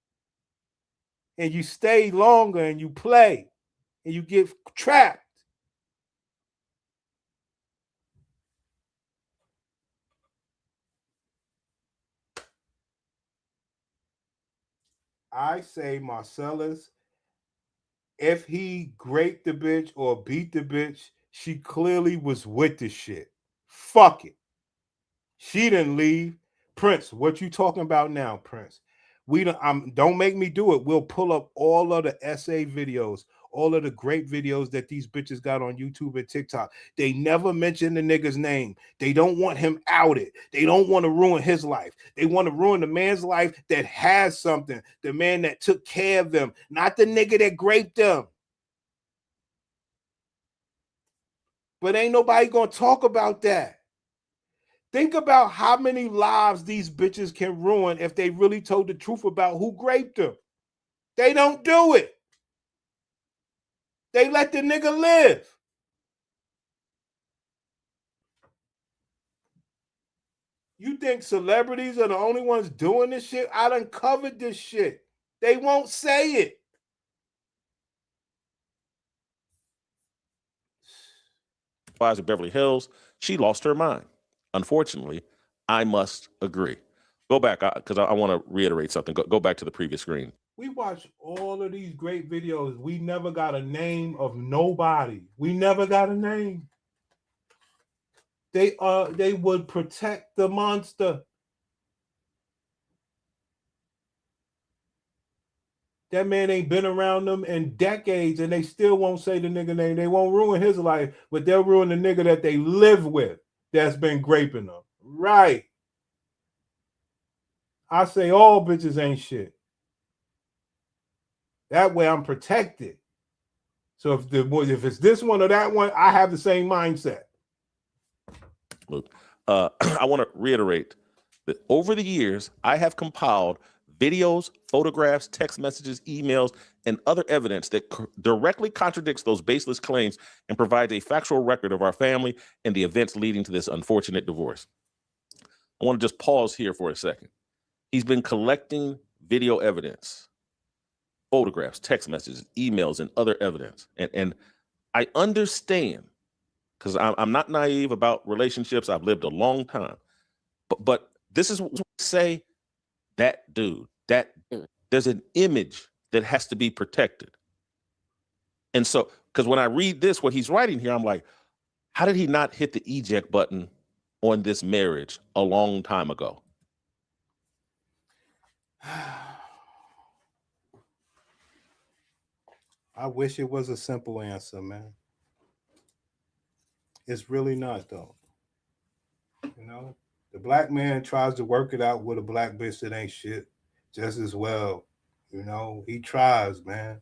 And you stay longer and you play. And you get trapped. I say Marcellus, if he raped the bitch or beat the bitch, she clearly was with the shit. Fuck it. She didn't leave. Prince, what you talking about now, Prince? Don't make me do it. We'll pull up all of the essay videos, all of the great videos that these bitches got on YouTube and TikTok. They never mention the nigga's name. They don't want him outed. They don't want to ruin his life. They want to ruin the man's life that has something, the man that took care of them, not the nigga that raped them. But ain't nobody gonna talk about that. Think about how many lives these bitches can ruin if they really told the truth about who raped them. They don't do it. They let the nigga live. You think celebrities are the only ones doing this shit? I done covered this shit. They won't say it. In Beverly Hills, she lost her mind. Unfortunately, I must agree. Go back, because I want to reiterate something. Go back to the previous screen. We watched all of these great videos. We never got a name of nobody. We never got a name. They would protect the monster. That man ain't been around them in decades, and they still won't say the nigga name. They won't ruin his life, but they'll ruin the nigga that they live with that's been raping them. Right. I say all bitches ain't shit. That way I'm protected. So if it's this one or that one, I have the same mindset. Luke, I want to reiterate that over the years, I have compiled videos, photographs, text messages, emails, and other evidence that directly contradicts those baseless claims and provides a factual record of our family and the events leading to this unfortunate divorce. I want to just pause here for a second. He's been collecting video evidence, photographs, text messages, emails, and other evidence. And I understand, because I'm not naive about relationships. I've lived a long time. But this is what we say, that dude, there's an image that has to be protected. And so, because when I read this, what he's writing here, I'm like, how did he not hit the eject button on this marriage a long time ago? I wish it was a simple answer, man. It's really not, though. You know, the black man tries to work it out with a black bitch that ain't shit just as well. You know, he tries, man.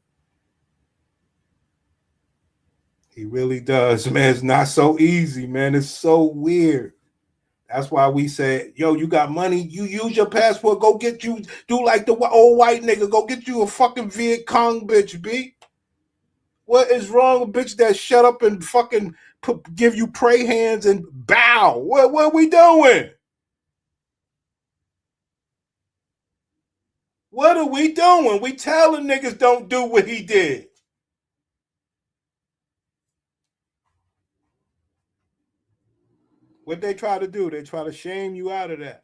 He really does, man. It's not so easy, man. It's so weird. That's why we say, yo, you got money, you use your passport, go get you, do like the old white nigga, go get you a fucking Viet Cong bitch, B. What is wrong with bitch that shut up and fucking give you pray hands and bow? What are we doing? What are we doing? We telling niggas don't do what he did. What they try to do, they try to shame you out of that.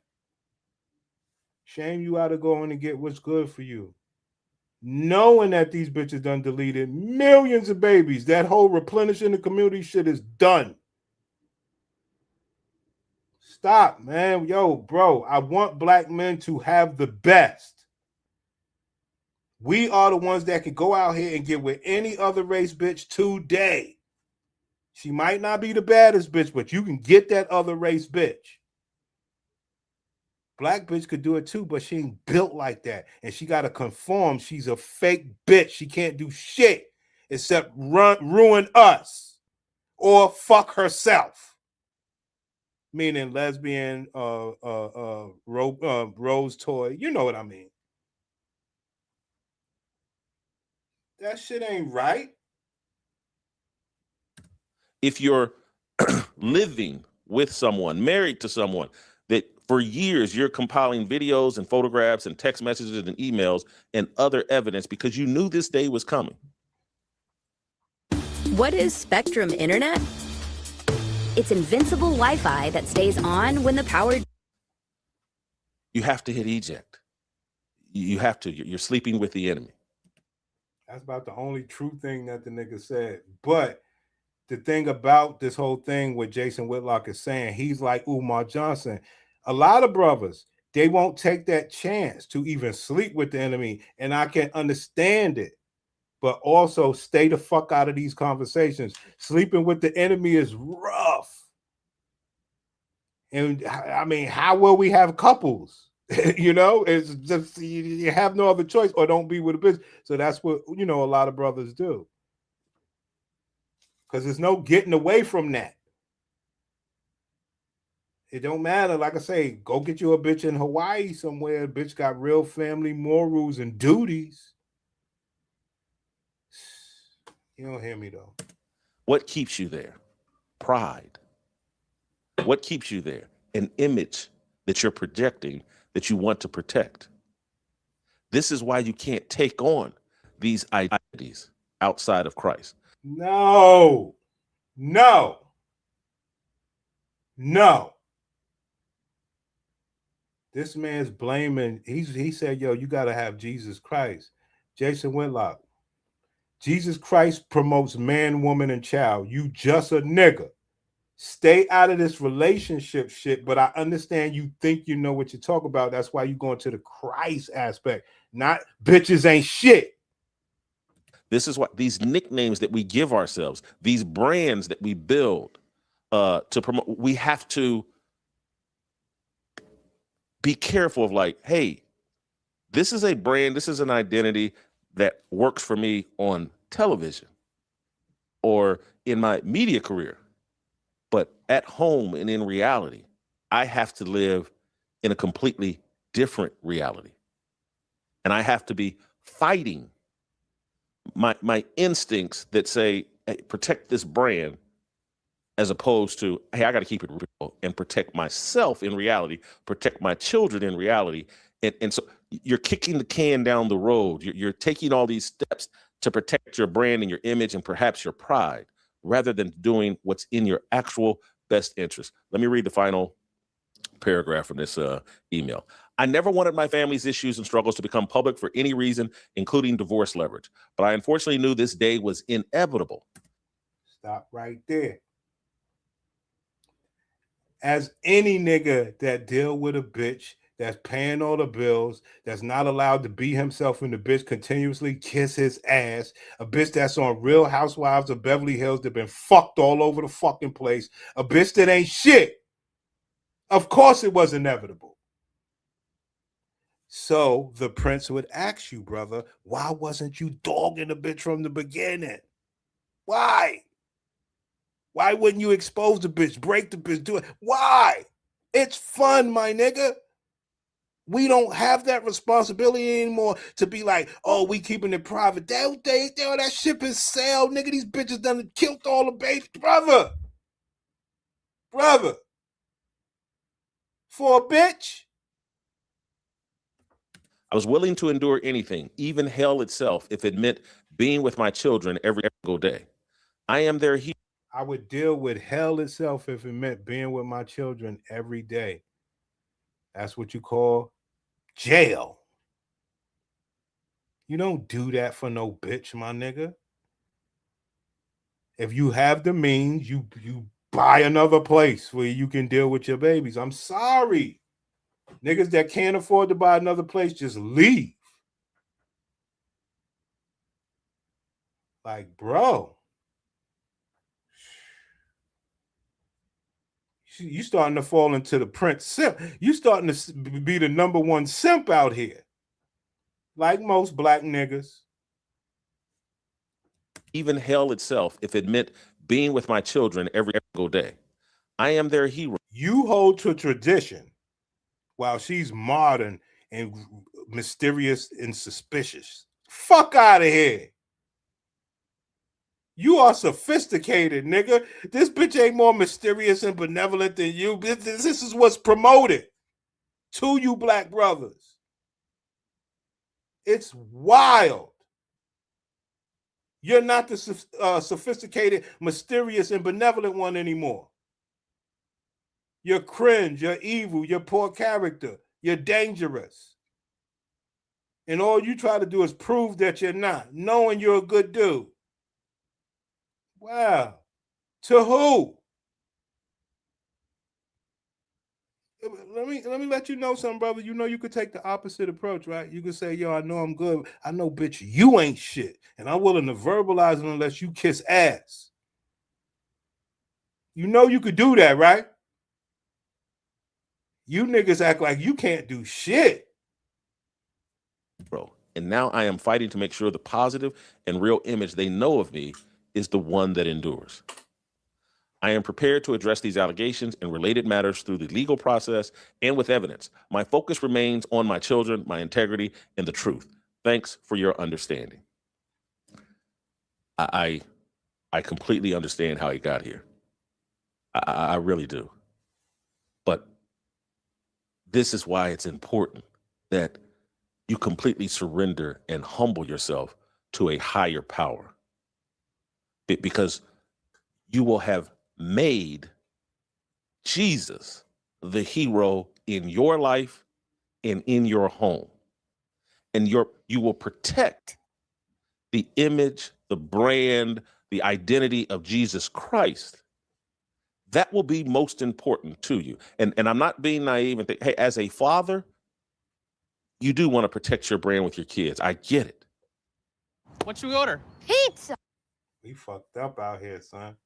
Shame you out of going and get what's good for you. Knowing that these bitches done deleted millions of babies, that whole replenishing the community shit is done. Stop, man. Yo, bro, I want black men to have the best. We are the ones that can go out here and get with any other race bitch today. She might not be the baddest bitch, but you can get that other race bitch. Black bitch could do it too, but she ain't built like that. And she got to conform. She's a fake bitch. She can't do shit except ruin us or fuck herself. Meaning lesbian, rose toy. You know what I mean. That shit ain't right. If you're living with someone, married to someone, that for years you're compiling videos and photographs and text messages and emails and other evidence because you knew this day was coming. What is Spectrum Internet? It's invincible Wi-Fi that stays on when the power... You have to hit eject. You have to. You're sleeping with the enemy. That's about the only true thing that the nigga said. But the thing about this whole thing, what Jason Whitlock is saying, he's like Umar Johnson. A lot of brothers, they won't take that chance to even sleep with the enemy. And I can understand it. But also stay the fuck out of these conversations. Sleeping with the enemy is rough. And I mean, how will we have couples? You know, it's just you have no other choice, or don't be with a bitch. So that's what, you know, a lot of brothers do. Because there's no getting away from that. It don't matter. Like I say, go get you a bitch in Hawaii somewhere. A bitch got real family morals and duties. You don't hear me though. What keeps you there? Pride. What keeps you there? An image that you're projecting that you want to protect. This is why you can't take on these identities outside of Christ. No. This man's blaming. He said, yo, you got to have Jesus Christ. Jason Whitlock. Jesus Christ promotes man, woman, and child. You just a nigga. Stay out of this relationship shit, but I understand you think you know what you talk about. That's why you're going to the Christ aspect. Not bitches ain't shit. This is what these nicknames that we give ourselves, these brands that we build to promote, we have to be careful of like, hey, this is a brand, this is an identity that works for me on television or in my media career. But at home and in reality, I have to live in a completely different reality. And I have to be fighting my instincts that say, hey, protect this brand, as opposed to, hey, I got to keep it real and protect myself in reality, protect my children in reality. And so you're kicking the can down the road. You're taking all these steps to protect your brand and your image and perhaps your pride, rather than doing what's in your actual best interest. Let me read the final paragraph from this email. I never wanted my family's issues and struggles to become public for any reason, including divorce leverage. But I unfortunately knew this day was inevitable. Stop right there. As any nigga that deal with a bitch that's paying all the bills, that's not allowed to be himself and the bitch continuously kiss his ass, a bitch that's on Real Housewives of Beverly Hills that been fucked all over the fucking place, a bitch that ain't shit. Of course it was inevitable. So the prince would ask you, brother, why wasn't you dogging the bitch from the beginning? Why? Why wouldn't you expose the bitch, break the bitch, do it? Why? It's fun, my nigga. We don't have that responsibility anymore to be like, oh, we keeping it private. That ship is sailed, nigga. These bitches done killed all the babies. Brother. For a bitch. I was willing to endure anything, even hell itself, if it meant being with my children every single day. I am their hero. I would deal with hell itself if it meant being with my children every day. That's what you call jail. You don't do that for no bitch, my nigga. If you have the means, you buy another place where you can deal with your babies. I'm sorry. Niggas that can't afford to buy another place, just leave. Like, bro. You starting to fall into the Prince simp. You starting to be the number one simp out here. Like most black niggas. Even hell itself, if it meant being with my children every single day. I am their hero. You hold to tradition while she's modern and mysterious and suspicious. Fuck out of here. You are sophisticated, nigga. This bitch ain't more mysterious and benevolent than you. This is what's promoted to you black brothers. It's wild. You're not the sophisticated, mysterious, and benevolent one anymore. You're cringe, you're evil, you're poor character, you're dangerous. And all you try to do is prove that you're not, knowing you're a good dude. Wow. To who? Let me let you know something, brother. You know you could take the opposite approach, right? You could say, yo, I know I'm good. I know, bitch, you ain't shit. And I'm willing to verbalize it unless you kiss ass. You know you could do that, right? You niggas act like you can't do shit. Bro. And now I am fighting to make sure the positive and real image they know of me is the one that endures. I am prepared to address these allegations and related matters through the legal process and with evidence. My focus remains on my children, my integrity, and the truth. Thanks for your understanding. I completely understand how he got here. I really do. But this is why it's important that you completely surrender and humble yourself to a higher power. Because you will have made Jesus the hero in your life and in your home. And you will protect the image, the brand, the identity of Jesus Christ. That will be most important to you. And I'm not being naive and think, hey, as a father, you do want to protect your brand with your kids. I get it. What should we order? Pizza. We fucked up out here, son.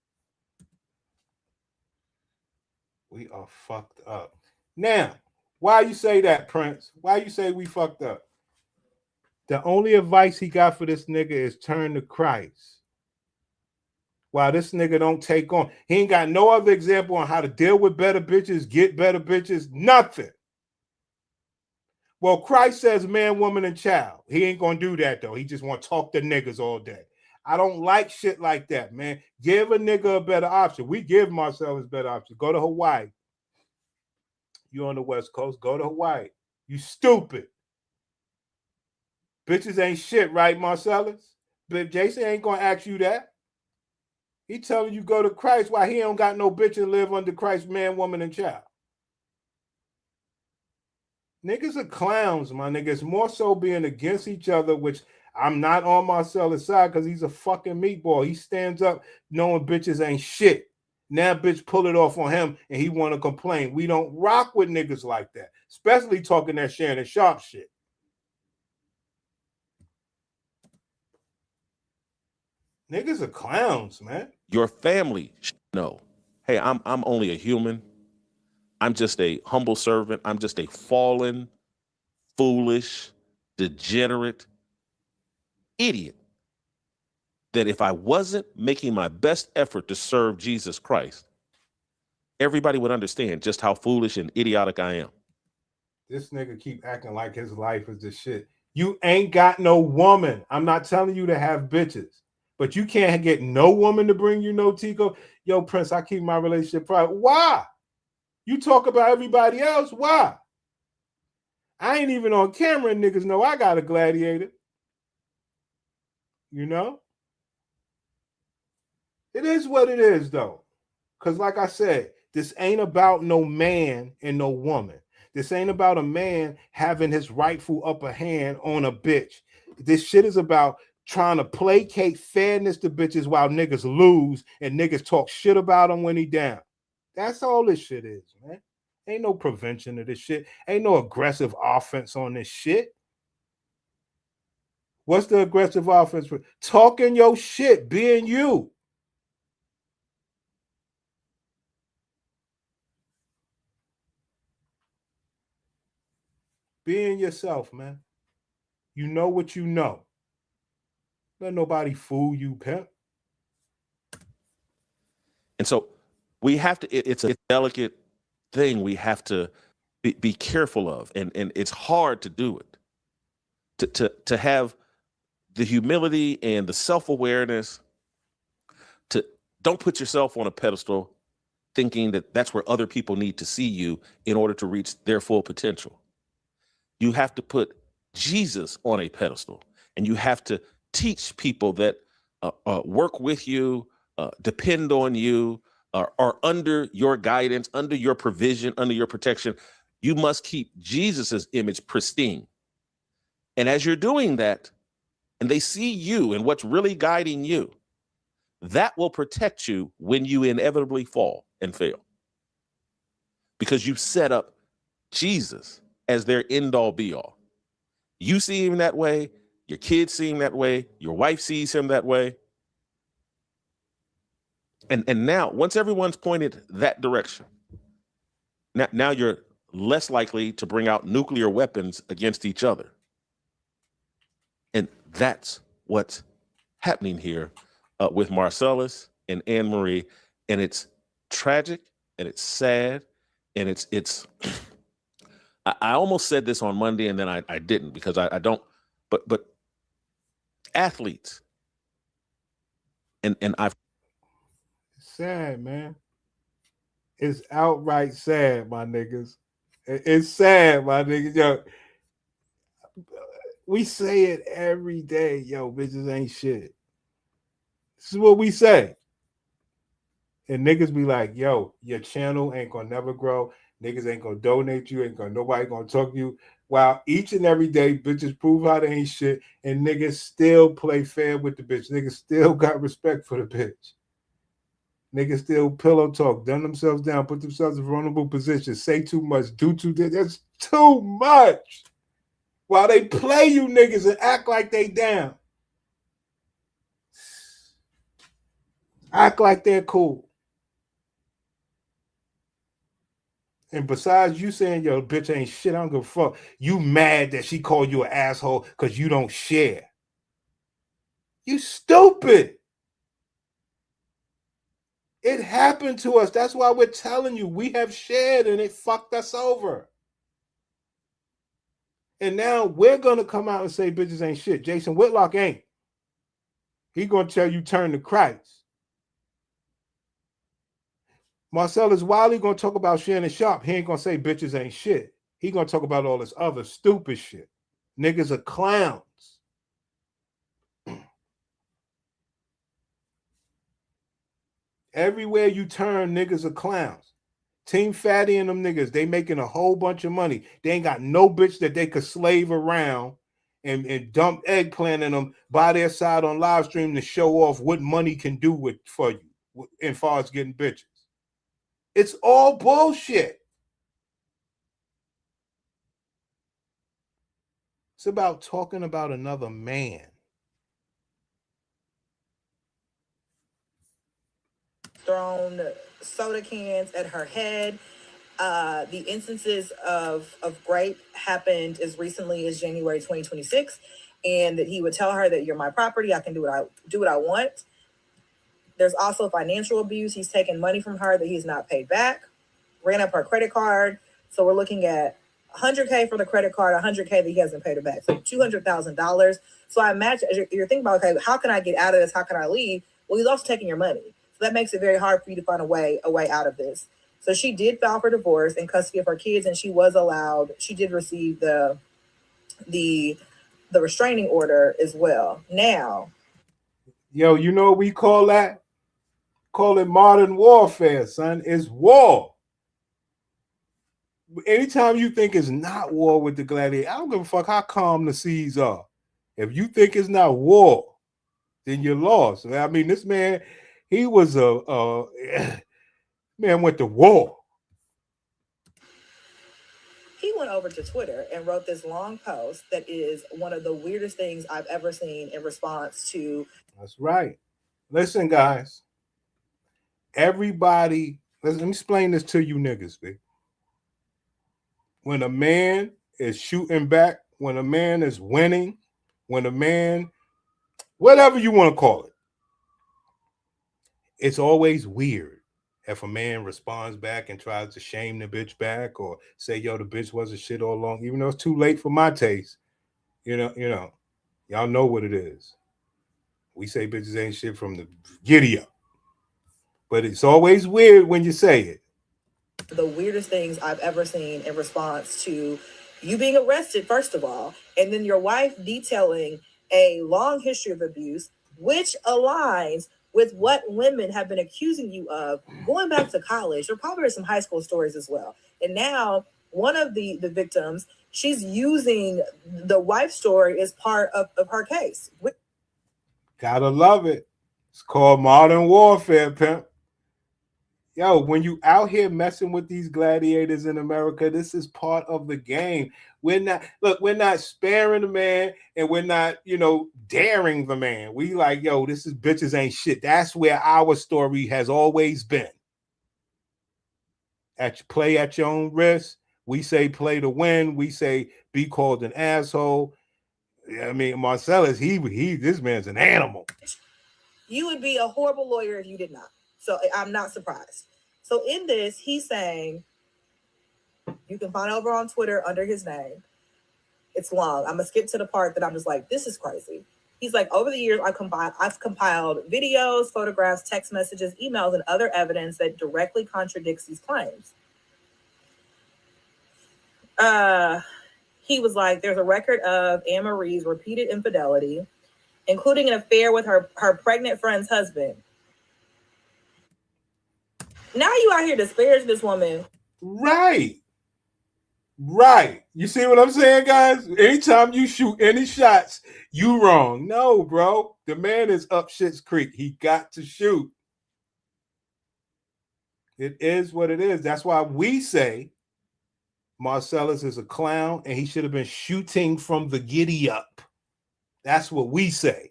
We are fucked up. Now, why you say that, Prince? Why you say we fucked up? The only advice he got for this nigga is turn to Christ. While this nigga don't take on. He ain't got no other example on how to deal with better bitches, get better bitches, nothing. Well, Christ says man, woman, and child. He ain't gonna do that, though. He just want to talk to niggas all day. I don't like shit like that, man. Give a nigga a better option. We give Marcellus better option. Go to Hawaii. You on the West Coast, go to Hawaii. You stupid. Bitches ain't shit, right, Marcellus? But Jason ain't gonna ask you that. He telling you go to Christ while he don't got no bitch and live under Christ, man, woman, and child. Niggas are clowns, my niggas. More so being against each other, which I'm not on Marcellus' side because he's a fucking meatball. He stands up knowing bitches ain't shit. Now bitch pull it off on him and he want to complain. We don't rock with niggas like that, especially talking that Shannon Sharp shit. Niggas are clowns, man. Your family should know, hey, I'm only a human. I'm just a humble servant. I'm just a fallen, foolish, degenerate idiot. That if I wasn't making my best effort to serve Jesus Christ, everybody would understand just how foolish and idiotic I am. This nigga keep acting like his life is the shit. You ain't got no woman. I'm not telling you to have bitches, but you can't get no woman to bring you no Tico. Yo, Prince, I keep my relationship private. Why? You talk about everybody else. Why? I ain't even on camera and niggas know I got a gladiator. You know? It is what it is, though. Because like I said, this ain't about no man and no woman. This ain't about a man having his rightful upper hand on a bitch. This shit is about trying to placate fairness to bitches while niggas lose and niggas talk shit about him when he down. That's all this shit is, man. Ain't no prevention of this shit. Ain't no aggressive offense on this shit. What's the aggressive offense for? Talking your shit, being you. Being yourself, man. You know what you know. Let nobody fool you, pimp. And so we have to, it's a delicate thing we have to be careful of. And it's hard to do it. To have the humility and the self-awareness to don't put yourself on a pedestal thinking that that's where other people need to see you in order to reach their full potential. You have to put Jesus on a pedestal, and you have to teach people that work with you, depend on you, are under your guidance, under your provision, under your protection. You must keep Jesus's image pristine. And as you're doing that, and they see you and what's really guiding you, that will protect you when you inevitably fall and fail. Because you set up Jesus as their end all be all. You see him that way, your kids see him that way, your wife sees him that way. And now, once everyone's pointed that direction, now you're less likely to bring out nuclear weapons against each other. And that's what's happening here with Marcellus and Anne Marie. And it's tragic and it's sad. And it's I almost said this on Monday and then I didn't because I don't, but athletes and I've. Sad, man. It's outright sad, my niggas. It's sad, my niggas. Yo, we say it every day. Yo, bitches ain't shit. This is what we say. And niggas be like, yo, your channel ain't gonna never grow. Niggas ain't gonna donate you. Nobody gonna talk to you. While each and every day, bitches prove how they ain't shit. And niggas still play fair with the bitch. Niggas still got respect for the bitch. Niggas still pillow talk, dumb themselves down, put themselves in vulnerable positions, say too much, do too much. That's too much. While they play you niggas and act like they down. Act like they're cool. And besides you saying, yo, bitch ain't shit, I don't give a fuck. You mad that she called you an asshole because you don't share. You stupid. It happened to us. That's why we're telling you we have shared and it fucked us over. And now we're going to come out and say bitches ain't shit. Jason Whitlock ain't. He going to tell you turn to Christ. Marcellus Wiley going to talk about Shannon Sharp. He ain't going to say bitches ain't shit. He going to talk about all this other stupid shit. Niggas are clowns. Everywhere you turn, niggas are clowns. Team Fatty and them niggas, they making a whole bunch of money. They ain't got no bitch that they could slave around and dump eggplant in them by their side on live stream to show off what money can do for you as far as getting bitches. It's all bullshit. It's about talking about another man. Thrown soda cans at her head. The instances of rape happened as recently as January 2026, and that he would tell her that you're my property, I can do what I want. There's also financial abuse. He's taken money from her that he's not paid back, ran up her credit card. So we're looking at $100K for the credit card, $100K that he hasn't paid her back. So $200,000. So I imagine you're thinking about, okay, how can I get out of this? How can I leave? Well, he's also taking your money. So that makes it very hard for you to find a way out of this. So she did file for divorce in custody of her kids, and she did receive the restraining order as well. Now, yo, you know what we call that? Call it modern warfare, son. It's war. Anytime you think it's not war with the gladiator, I don't give a fuck how calm the seas are. If you think it's not war, then you're lost. I mean, this man, he was man went to war. he went over to Twitter and wrote this long post that is one of the weirdest things I've ever seen in response to. That's right. Listen, guys. Everybody, let me explain this to you niggas, big. When a man is shooting back, when a man is winning, when a man, whatever you want to call it, it's always weird if a man responds back and tries to shame the bitch back or say, yo, the bitch wasn't shit all along, even though it's too late for my taste. Y'all know what it is. We say bitches ain't shit from the giddy up. But it's always weird when you say it. The weirdest things I've ever seen in response to you being arrested, first of all, and then your wife detailing a long history of abuse, which aligns with what women have been accusing you of going back to college. There probably are some high school stories as well. And now one of the victims, she's using the wife story as part of her case. Gotta love it. It's called modern warfare, pimp. Yo, when you out here messing with these gladiators in America, this is part of the game. We're not sparing the man, and we're not, daring the man. We like, yo, this is bitches ain't shit. That's where our story has always been. Play at your own risk. We say play to win. We say be called an asshole. I mean, Marcellus, this man's an animal. You would be a horrible lawyer if you did not. So I'm not surprised. So in this, he's saying, you can find over on Twitter under his name. It's long. I'm going to skip to the part that I'm just like, this is crazy. He's like, over the years, I've compiled videos, photographs, text messages, emails, and other evidence that directly contradicts these claims. He was like, there's a record of Anne Marie's repeated infidelity, including an affair with her pregnant friend's husband. Now you out here disparaging this woman. Right. You see what I'm saying, guys? Anytime you shoot any shots, you wrong. No, bro. The man is up shit's creek. He got to shoot. It is what it is. That's why we say Marcellus is a clown and he should have been shooting from the giddy up. That's what we say.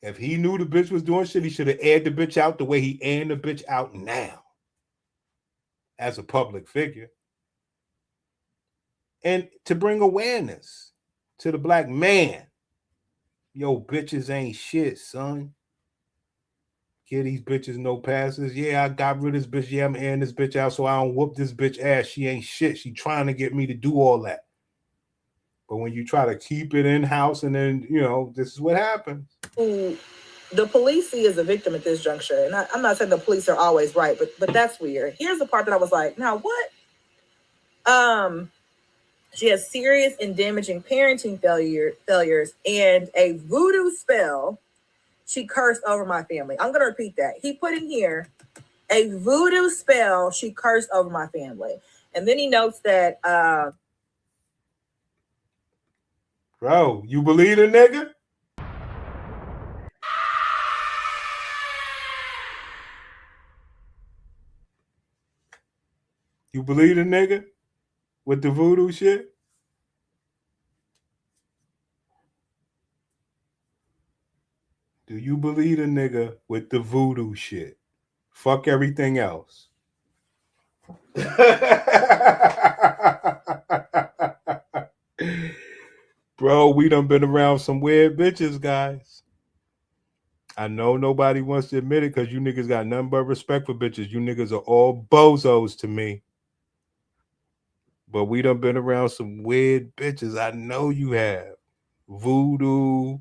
If he knew the bitch was doing shit, he should have aired the bitch out the way he aired the bitch out now as a public figure. And to bring awareness to the black man. Yo, bitches ain't shit, son. Give these bitches no passes. Yeah, I got rid of this bitch. Yeah, I'm airing this bitch out so I don't whoop this bitch ass. She ain't shit. She trying to get me to do all that. But when you try to keep it in-house and then, this is what happens. Who the police see as a victim at this juncture. And I'm not saying the police are always right, but that's weird. Here's the part that I was like, now what? She has serious and damaging parenting failures and a voodoo spell she cursed over my family. I'm going to repeat that. He put in here a voodoo spell she cursed over my family. And then he notes that... Bro, you believe the nigga? You believe the nigga with the voodoo shit? Do you believe the nigga with the voodoo shit? Fuck everything else. Bro, we done been around some weird bitches, guys. I know nobody wants to admit it because you niggas got nothing but respect for bitches. You niggas are all bozos to me. But we done been around some weird bitches. I know you have. Voodoo,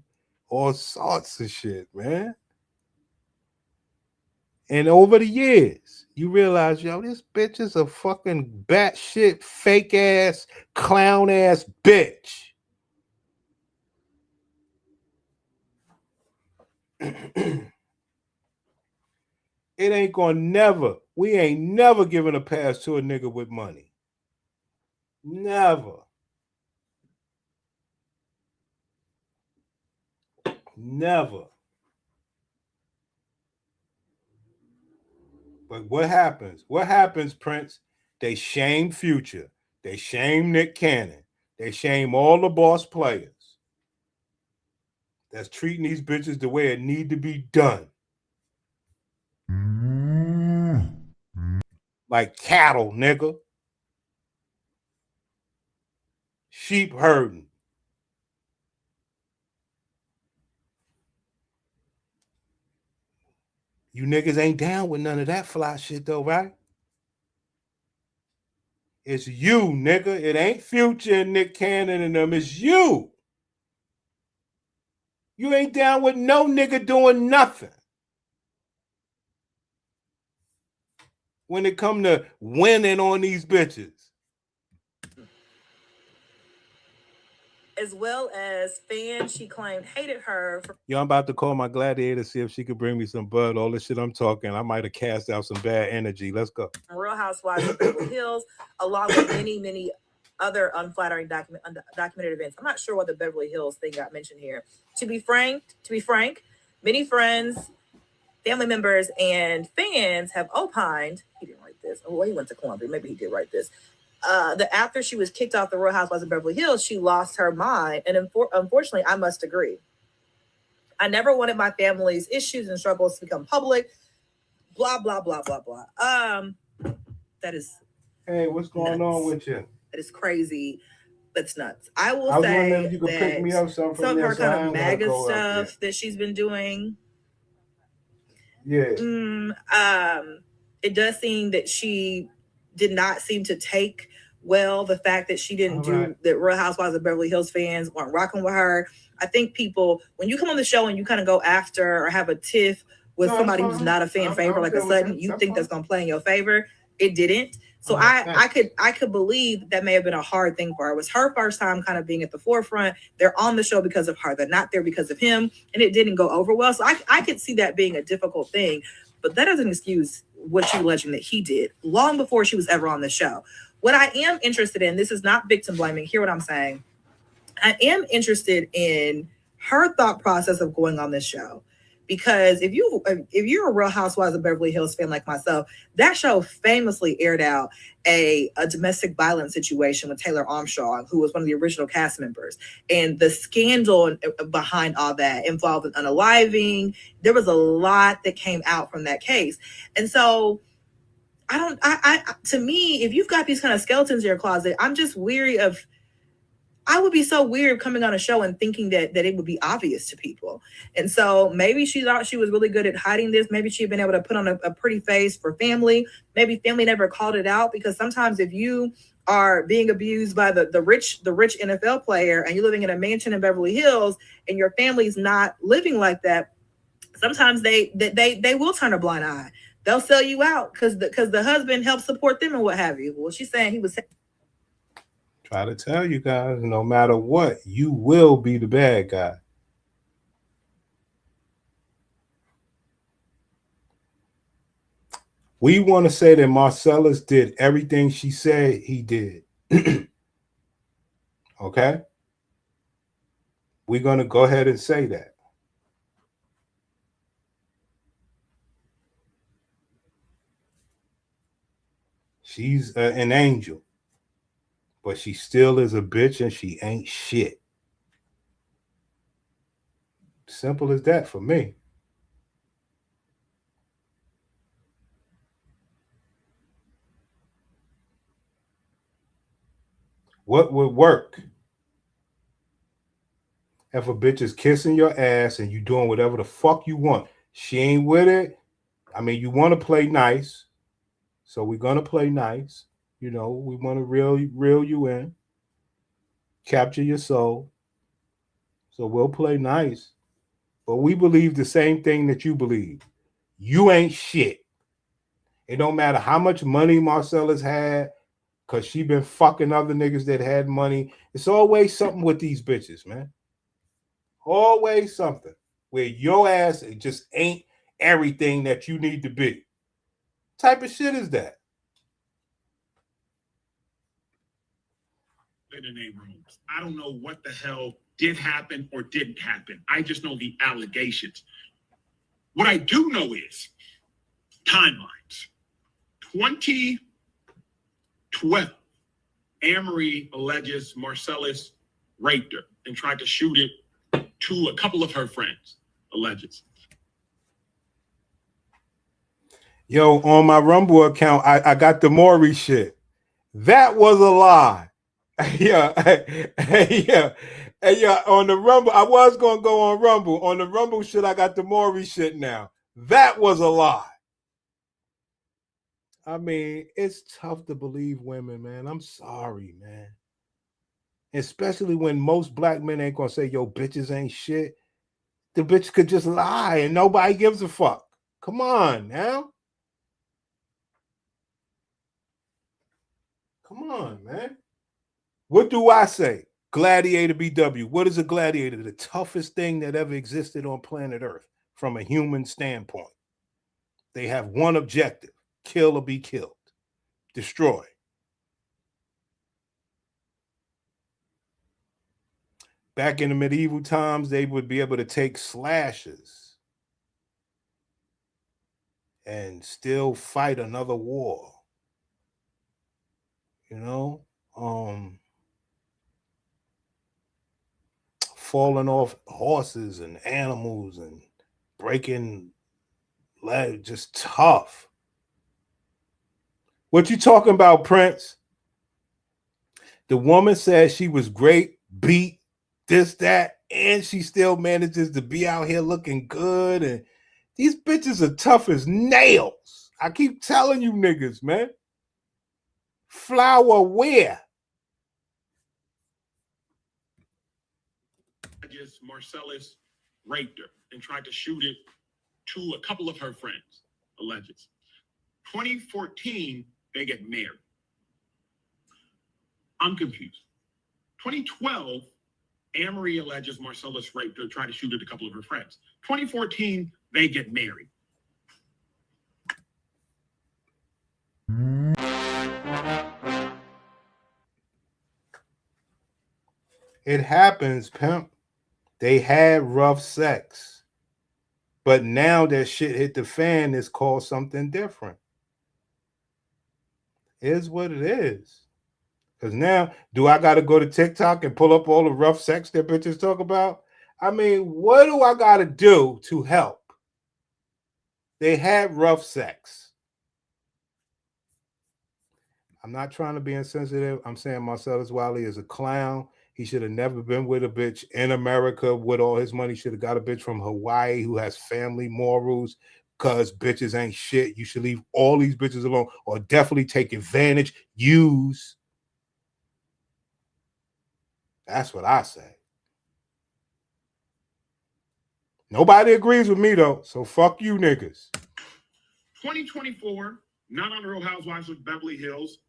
all sorts of shit, man. And over the years, you realize, yo, this bitch is a fucking batshit, fake ass, clown ass bitch. It ain't gonna we ain't never giving a pass to a nigga with money. Never. Never. But what happens? What happens, Prince? They shame Future. They shame Nick Cannon. They shame all the boss players that's treating these bitches the way it need to be done. Like cattle, nigga. sheep herding. You niggas ain't down with none of that fly shit though, right? It's you, nigga. It ain't Future and Nick Cannon and them. It's you. You ain't down with no nigga doing nothing. When it come to winning on these bitches. As well as fans she claimed hated her for. Yo, I'm about to call my gladiator, see if she could bring me some bud. All this shit I'm talking, I might have cast out some bad energy. Let's go. Real Housewives of Beverly Hills, along with many other unflattering documented events. I'm not sure what the Beverly Hills thing got mentioned here. To be frank, many friends, family members, and fans have opined. He didn't write this. Oh, he went to Columbia. Maybe he did write this. That after she was kicked off the Real Housewives of Beverly Hills, she lost her mind. And unfortunately, I must agree. I never wanted my family's issues and struggles to become public. Blah, blah, blah, blah, blah. That is. Hey, what's going on with you? That is crazy. That's nuts. I will I was say wondering if you could pick me up some of her kind of MAGA stuff that she's been doing. Yeah. It does seem that she did not seem to take well the fact that she didn't that Real Housewives of Beverly Hills fans weren't rocking with her. I think people, when you come on the show and you kind of go after or have a tiff with somebody who's not a fan favorite, like a sudden you think that's gonna play in your favor. It didn't. So I could believe that may have been a hard thing for her. It was her first time kind of being at the forefront. They're on the show because of her. They're not there because of him, and it didn't go over well. So I could see that being a difficult thing, but that doesn't excuse what she alleging that he did long before she was ever on the show. What I am interested in, this is not victim blaming. Hear what I'm saying? I am interested in her thought process of going on this show. Because if you're a Real Housewives of Beverly Hills fan like myself, that show famously aired out a domestic violence situation with Taylor Armstrong, who was one of the original cast members. And the scandal behind all that involved an unaliving. There was a lot that came out from that case. And so to me, if you've got these kind of skeletons in your closet, I'm just weary of. I would be so weird coming on a show and thinking that it would be obvious to people. And so maybe she thought she was really good at hiding this. Maybe she'd been able to put on a pretty face for family. Maybe family never called it out, because sometimes if you are being abused by the rich NFL player and you're living in a mansion in Beverly Hills and your family's not living like that, sometimes they will turn a blind eye. They'll sell you out because the husband helps support them and what have you. Well, she's saying he was. Try to tell you guys, no matter what, you will be the bad guy. We want to say that Marcellus did everything she said he did. Okay? We're going to go ahead and say that. She's an angel. But she still is a bitch and she ain't shit. Simple as that for me. What would work? If a bitch is kissing your ass and you doing whatever the fuck you want. She ain't with it. I mean, you want to play nice. So we're going to play nice. You know, we want to reel you in, capture your soul. So we'll play nice. But we believe the same thing that you believe. You ain't shit. It don't matter how much money Marcellus had, because she been fucking other niggas that had money. It's always something with these bitches, man. Always something where your ass just ain't everything that you need to be. What type of shit is that? In their rooms. I don't know what the hell did happen or didn't happen. I just know the allegations. What I do know is timelines. 2012, Amory alleges Marcellus raped her and tried to shoot it to a couple of her friends, alleges. Yo, on my Rumble account, I got the Maury shit. That was a lie. Yeah, yeah, yeah. On the Rumble, I was gonna go on Rumble. On the Rumble shit, I got the Maury shit now. That was a lie. I mean, it's tough to believe women, man. I'm sorry, man. Especially when most black men ain't gonna say, yo, bitches ain't shit. The bitch could just lie and nobody gives a fuck. Come on now. Come on, man. What do I say? Gladiator BW. What is a gladiator? The toughest thing that ever existed on planet Earth from a human standpoint. They have one objective: kill or be killed, destroy. Back in the medieval times, they would be able to take slashes and still fight another war. You know, falling off horses and animals and breaking legs, just tough. What you talking about, Prince? The woman said she was great, beat, this, that, and she still manages to be out here looking good. And these bitches are tough as nails. I keep telling you niggas, man. Flower where? Just Marcellus raped her and tried to shoot it to a couple of her friends, alleges. 2014, they get married. I'm confused. 2012, Amory alleges Marcellus raped her, tried to shoot at a couple of her friends. 2014, they get married. It happens, pimp. They had rough sex. But now that shit hit the fan, it's called something different. It is what it is. Because now, do I got to go to TikTok and pull up all the rough sex that bitches talk about? I mean, what do I got to do to help? They had rough sex. I'm not trying to be insensitive. I'm saying Marcellus Wiley is a clown. He should have never been with a bitch in America with all his money. Should have got a bitch from Hawaii who has family morals, because bitches ain't shit. You should leave all these bitches alone, or definitely take advantage, use. That's what I say. Nobody agrees with me, though, so fuck you niggas. 2024, not on the Real Housewives of Beverly Hills,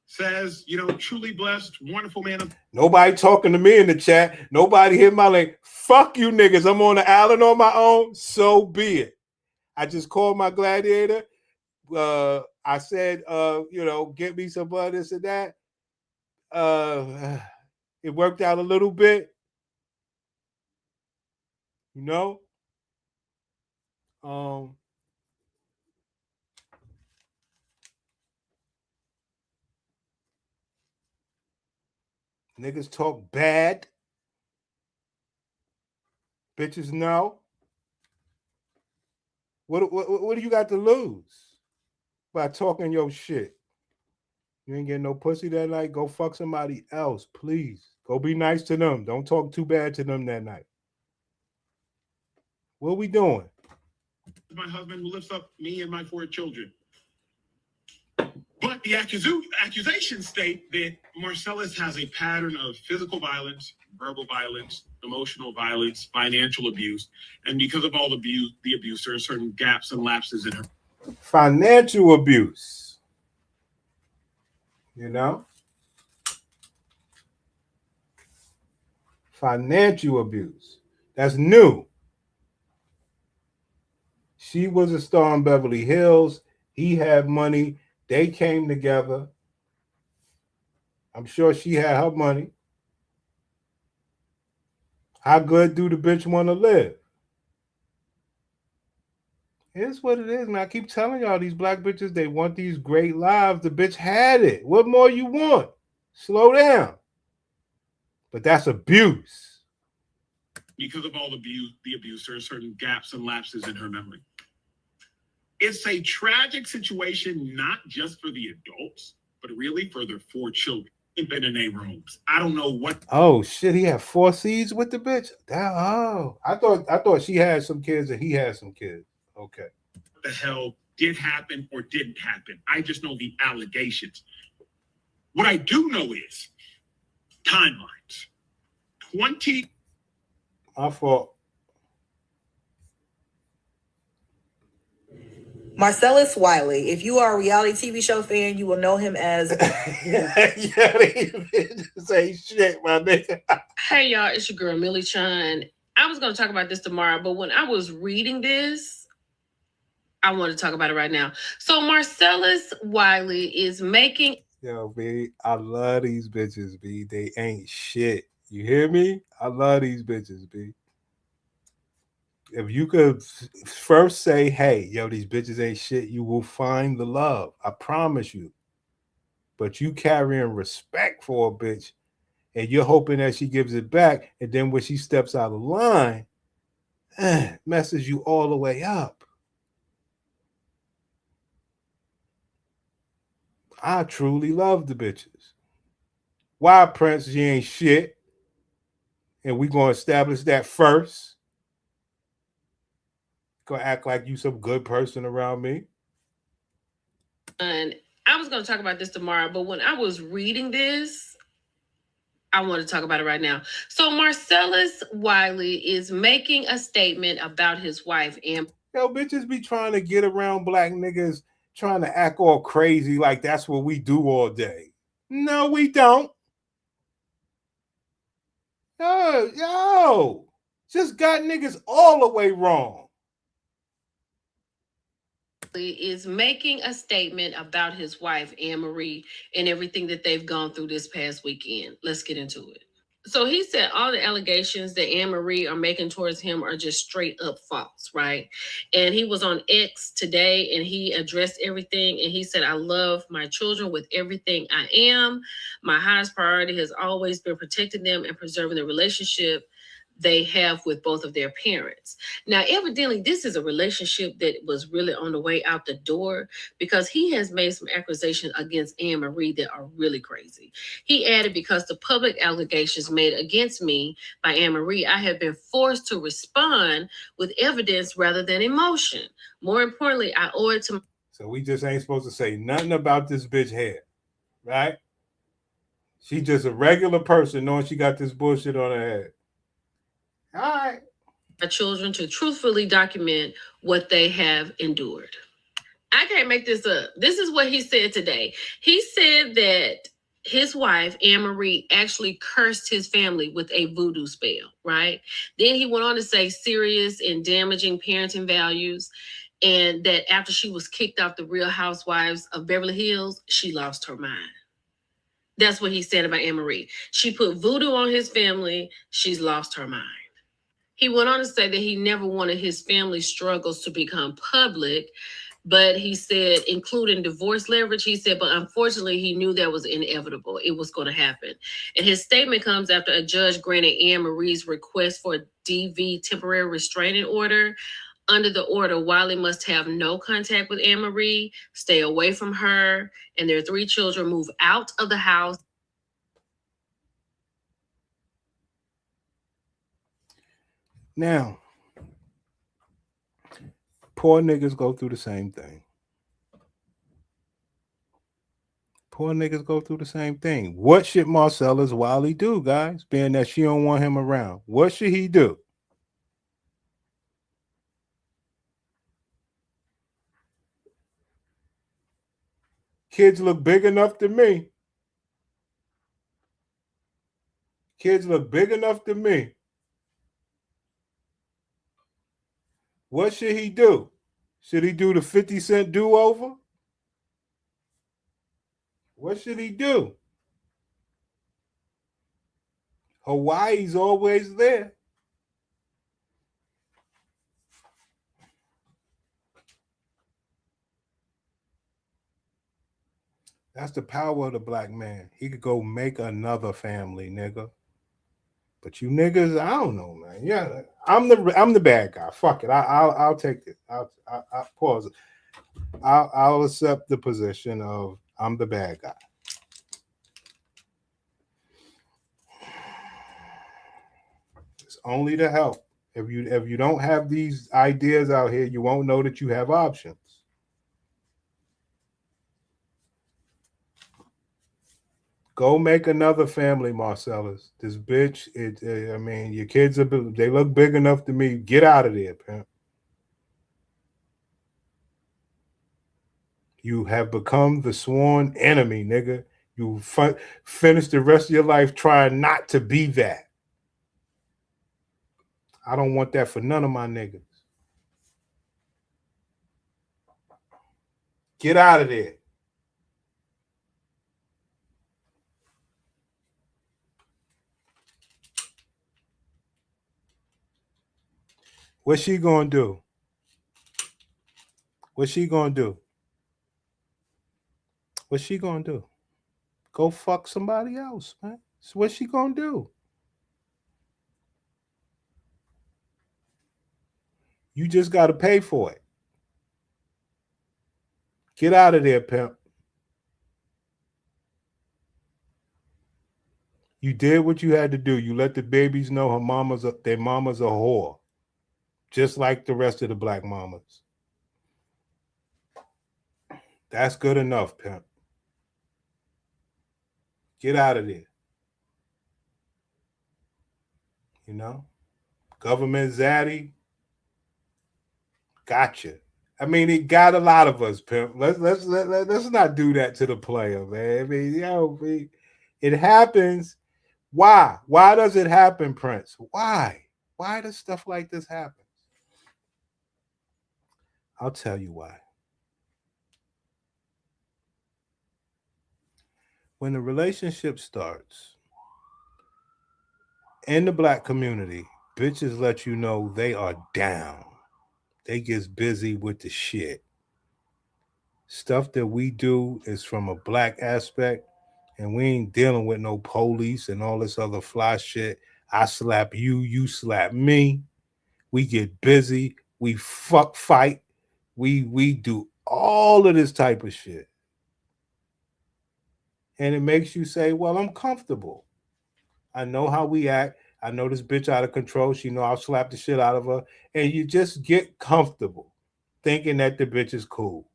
says, truly blessed, wonderful man. Nobody talking to me in the chat. Nobody hit my link. Fuck you niggas. I'm on the island on my own. So be it. I just called my gladiator. I said, get me some of this and that. It worked out a little bit. Niggas talk bad. Bitches know. What do you got to lose by talking your shit? You ain't getting no pussy that night. Go fuck somebody else, please. Go be nice to them. Don't talk too bad to them that night. What are we doing? My husband who lifts up me and my 4 children. But the accusations state that Marcellus has a pattern of physical violence, verbal violence, emotional violence, financial abuse, and because of all the abuse, there are certain gaps and lapses in her. Financial abuse. Financial abuse. That's new. She was a star in Beverly Hills. He had money. They came together. I'm sure she had her money. How good do the bitch want to live? It's what it is, man. I keep telling y'all, these black bitches, they want these great lives. The bitch had it. What more you want? Slow down. But that's abuse. Because of all the abuse, there are certain gaps and lapses in her memory. It's a tragic situation, not just for the adults, but really for their 4 children. been in their rooms. I don't know what. Oh shit, he had 4 seeds with the bitch. I thought she had some kids and he had some kids. Okay. What the hell did happen or didn't happen? I just know the allegations. What I do know is timelines. 20. My fault. Marcellus Wiley. If you are a reality TV show fan, you will know him as. They say shit, my nigga. Hey y'all, it's your girl Millie Chun. I was going to talk about this tomorrow, but when I was reading this, I want to talk about it right now. So Marcellus Wiley is making. Yo, B, I love these bitches, B. They ain't shit. You hear me? I love these bitches, B. If you could first say, hey, yo, these bitches ain't shit, you will find the love. I promise you. But you carrying respect for a bitch and you're hoping that she gives it back. And then when she steps out of line, messes you all the way up. I truly love the bitches. Why, Prince? She ain't shit. And we gonna establish that first. Gonna act like you some good person around me. And I was going to talk about this tomorrow, but when I was reading this, I want to talk about it right now. So Marcellus Wiley is making a statement about his wife. And yo, bitches be trying to get around black niggas, trying to act all crazy like that's what we do all day. No, we don't. Yo, just got niggas all the way wrong. Is making a statement about his wife, Anne-Marie, and everything that they've gone through this past weekend. Let's get into it. So he said all the allegations that Anne-Marie are making towards him are just straight up false, right? And he was on X today and he addressed everything. And he said, I love my children with everything I am. My highest priority has always been protecting them and preserving the relationship they have with both of their parents. Now, evidently, this is a relationship that was really on the way out the door because he has made some accusations against Anne-Marie that are really crazy. He added, because the public allegations made against me by Anne-Marie, I have been forced to respond with evidence rather than emotion. More importantly, I owe it to. So we just ain't supposed to say nothing about this bitch hair, right? She just a regular person knowing she got this bullshit on her head. All right. My children to truthfully document what they have endured. I can't make this up. This is what he said today. He said that his wife, Anne-Marie, actually cursed his family with a voodoo spell, right? Then he went on to say serious and damaging parenting values, and that after she was kicked off the Real Housewives of Beverly Hills, she lost her mind. That's what he said about Anne-Marie. She put voodoo on his family. She's lost her mind. He went on to say that he never wanted his family struggles to become public, but he said, including divorce leverage, he said, but unfortunately, he knew that was inevitable. It was going to happen. And his statement comes after a judge granted Anne-Marie's request for a DV temporary restraining order. Under the order, Wiley must have no contact with Anne-Marie, stay away from her, and their 3 children move out of the house. Now, poor niggas go through the same thing. Poor niggas go through the same thing. What should Marcellus Wiley do, guys? Being that she don't want him around. What should he do? Kids look big enough to me. Kids look big enough to me. What should he do? Should he do the 50 Cent do-over? What should he do? Hawaii's always there. That's the power of the black man. He could go make another family, nigga. But you niggas, I don't know, man. Yeah, I'm the bad guy. Fuck it. I'll take it. I'll pause it. I'll accept the position of I'm the bad guy. It's only to help. If you don't have these ideas out here, you won't know that you have options. Go make another family, Marcellus. This bitch, I mean, your kids they look big enough to me. Get out of there, pimp. You have become the sworn enemy, nigga. You finish the rest of your life trying not to be that. I don't want that for none of my niggas. Get out of there. What's she gonna do? What's she gonna do? What's she gonna do? Go fuck somebody else, man. So what's she gonna do? You just gotta pay for it. Get out of there, pimp. You did what you had to do. You let the babies know their mama's a whore. Just like the rest of the black mamas. That's good enough, pimp. Get out of there. You know? Government zaddy. Gotcha. I mean, it got a lot of us, pimp. Let's not do that to the player, man. I mean, it happens. Why? Why does it happen, Prince? Why? Why does stuff like this happen? I'll tell you why. When the relationship starts in the black community, bitches let you know they are down. They get busy with the shit. Stuff that we do is from a black aspect, and we ain't dealing with no police and all this other fly shit. I slap you, you slap me. We get busy. We fight. We do all of this type of shit. And it makes you say, well, I'm comfortable. I know how we act. I know this bitch out of control. She know I'll slap the shit out of her. And you just get comfortable thinking that the bitch is cool.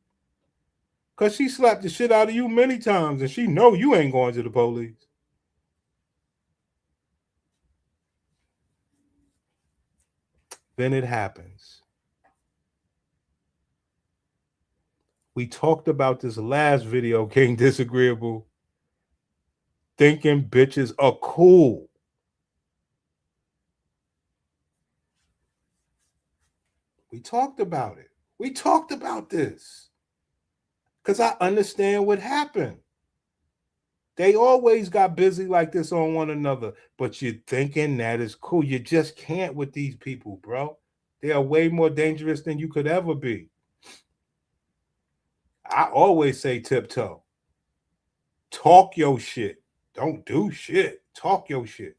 Because she slapped the shit out of you many times and she know you ain't going to the police. Then it happens. We talked about this last video, King Disagreeable, thinking bitches are cool. We talked about it. We talked about this. Because I understand what happened. They always got busy like this on one another, but you're thinking that is cool. You just can't with these people, bro. They are way more dangerous than you could ever be. I always say tiptoe. Talk your shit. Don't do shit. Talk your shit.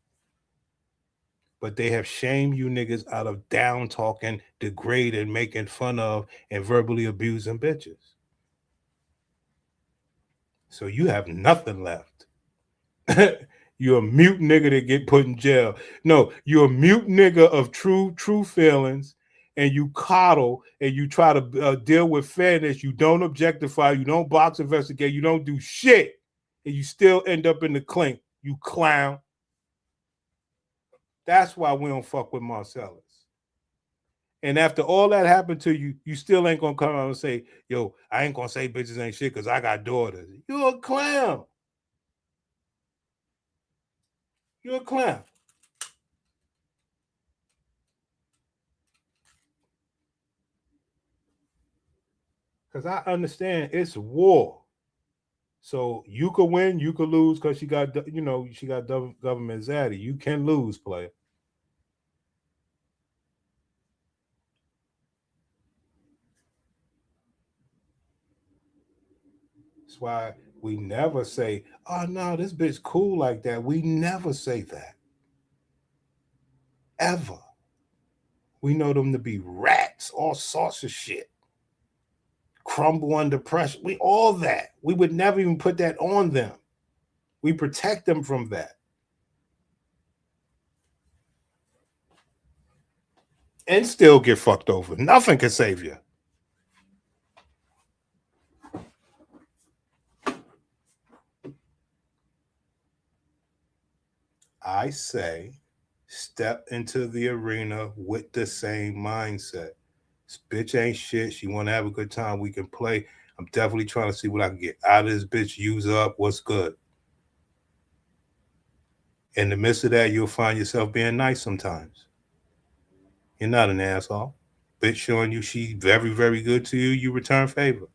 But they have shamed you niggas out of down talking, degrading, making fun of, and verbally abusing bitches. So you have nothing left. You're a mute nigga that get put in jail. No, you're a mute nigga of true feelings, and you coddle and you try to deal with fairness. You don't objectify. You don't box investigate. You don't do shit, and you still end up in the clink. You clown. That's why we don't fuck with Marcellus. And after all that happened to you, you still ain't gonna come out and say, yo, I ain't gonna say bitches ain't shit because I got daughters. You're a clown. You're a clown. Because I understand it's war. So you could win, you could lose because she got government zaddy. You can lose, player. That's why we never say, oh, no, this bitch cool like that. We never say that. Ever. We know them to be rats, all sorts of shit. Crumble under pressure. We all that. We would never even put that on them. We protect them from that. and still get fucked over. Nothing can save you. I say step into the arena with the same mindset. This bitch ain't shit. She want to have a good time. We can play. I'm definitely trying to see what I can get out of this bitch. Use up what's good. In the midst of that, you'll find yourself being nice sometimes. You're not an asshole. Bitch showing you she very, very good to you, you return favor.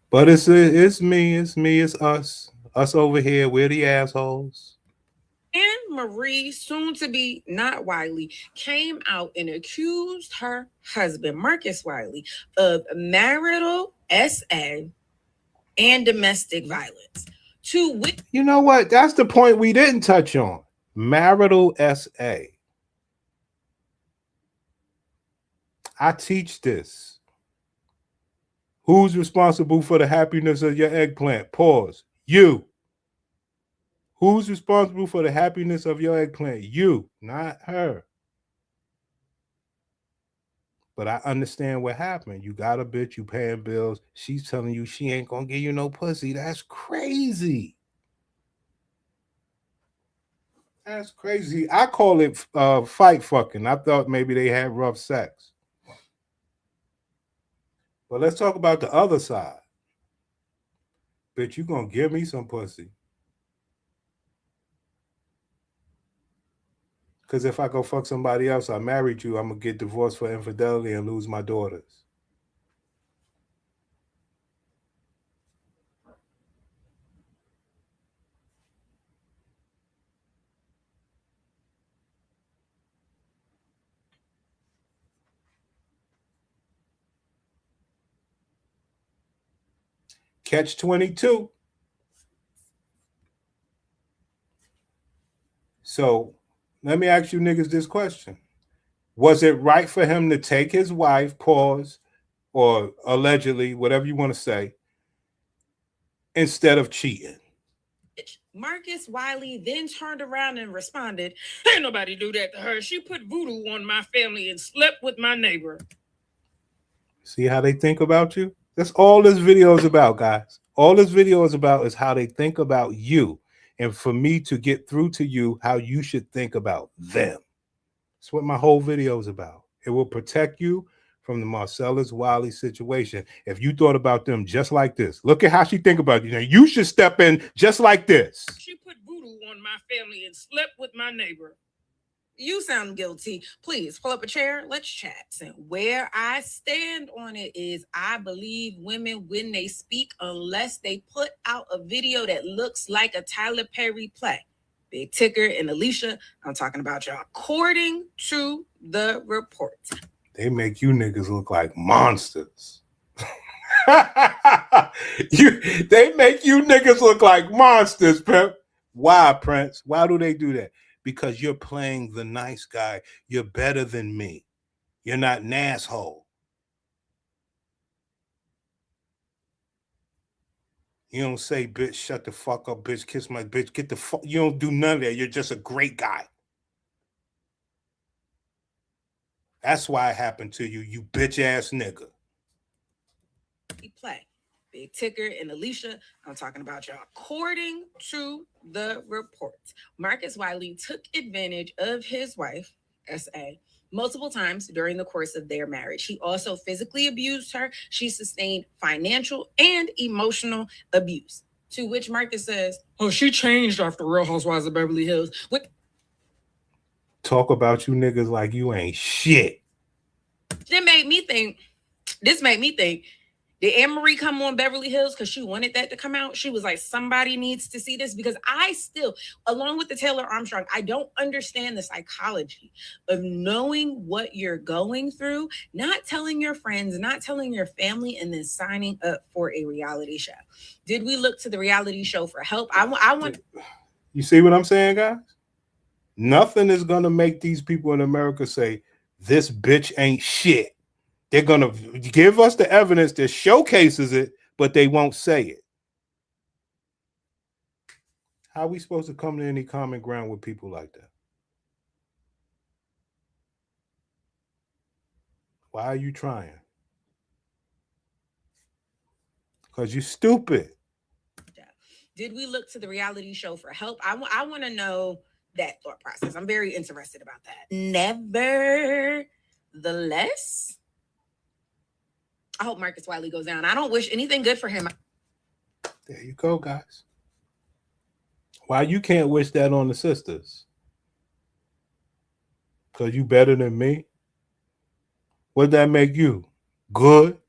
But it's me, it's us. Us over here, we're the assholes. And Marie, soon to be not Wiley, came out and accused her husband, Marcus Wiley, of marital SA and domestic violence. To which, you know what? That's the point we didn't touch on. Marital SA. I teach this. Who's responsible for the happiness of your eggplant? Pause. You. Who's responsible for the happiness of your eggplant? You, not her. But I understand what happened. You got a bitch, you paying bills. She's telling you she ain't gonna give you no pussy. That's crazy. That's crazy. I call it fight fucking. I thought maybe they had rough sex. But let's talk about the other side. Bitch, you gonna give me some pussy. Because if I go fuck somebody else, I married you, I'm going to get divorced for infidelity and lose my daughters. Catch 22. So let me ask you niggas this question. Was it right for him to take his wife, pause, or allegedly, whatever you want to say, instead of cheating? Marcus Wiley then turned around and responded, "Ain't nobody do that to her. She put voodoo on my family and slept with my neighbor." See how they think about you? That's all this video is about, guys. All this video is about is how they think about you. And for me to get through to you how you should think about them. That's what my whole video is about. It will protect you from the Marcellus Wiley situation. If you thought about them just like this, look at how she think about you. Now, you should step in just like this. She put voodoo on my family and slept with my neighbor. You sound guilty. Please pull up a chair. Let's chat. And where I stand on it is I believe women when they speak, unless they put out a video that looks like a Tyler Perry play. Big Ticker and Alicia, I'm talking about y'all. According to the report, they make you niggas look like monsters. They make you niggas look like monsters, Pimp. Why, Prince? Why do they do that? Because you're playing the nice guy. You're better than me. You're not an asshole. You don't say, bitch, shut the fuck up, bitch, kiss my bitch, get the fuck. You don't do none of that. You're just a great guy. That's why it happened to you, you bitch ass nigga. Play. Big Ticker and Alicia, I'm talking about y'all. According to the reports, Marcus Wiley took advantage of his wife, SA, multiple times during the course of their marriage. He also physically abused her. She sustained financial and emotional abuse. To which Marcus says, "Oh, she changed after Real Housewives of Beverly Hills." Talk about you niggas like you ain't shit. This made me think, did Anne-Marie come on Beverly Hills because she wanted that to come out? She was like, somebody needs to see this, because I still, along with the Taylor Armstrong, I don't understand the psychology of knowing what you're going through, not telling your friends, not telling your family, and then signing up for a reality show. Did we look to the reality show for help? I want. You see what I'm saying, guys? Nothing is going to make these people in America say, this bitch ain't shit. They're going to give us the evidence that showcases it, but they won't say it. How are we supposed to come to any common ground with people like that? Why are you trying? Because you're stupid. Did we look to the reality show for help? I want to know that thought process. I'm very interested about that. Nevertheless, I hope Marcus Wiley goes down. I don't wish anything good for him. There you go, guys. Why you can't wish that on the sisters? Because you better than me? What'd that make you? Good?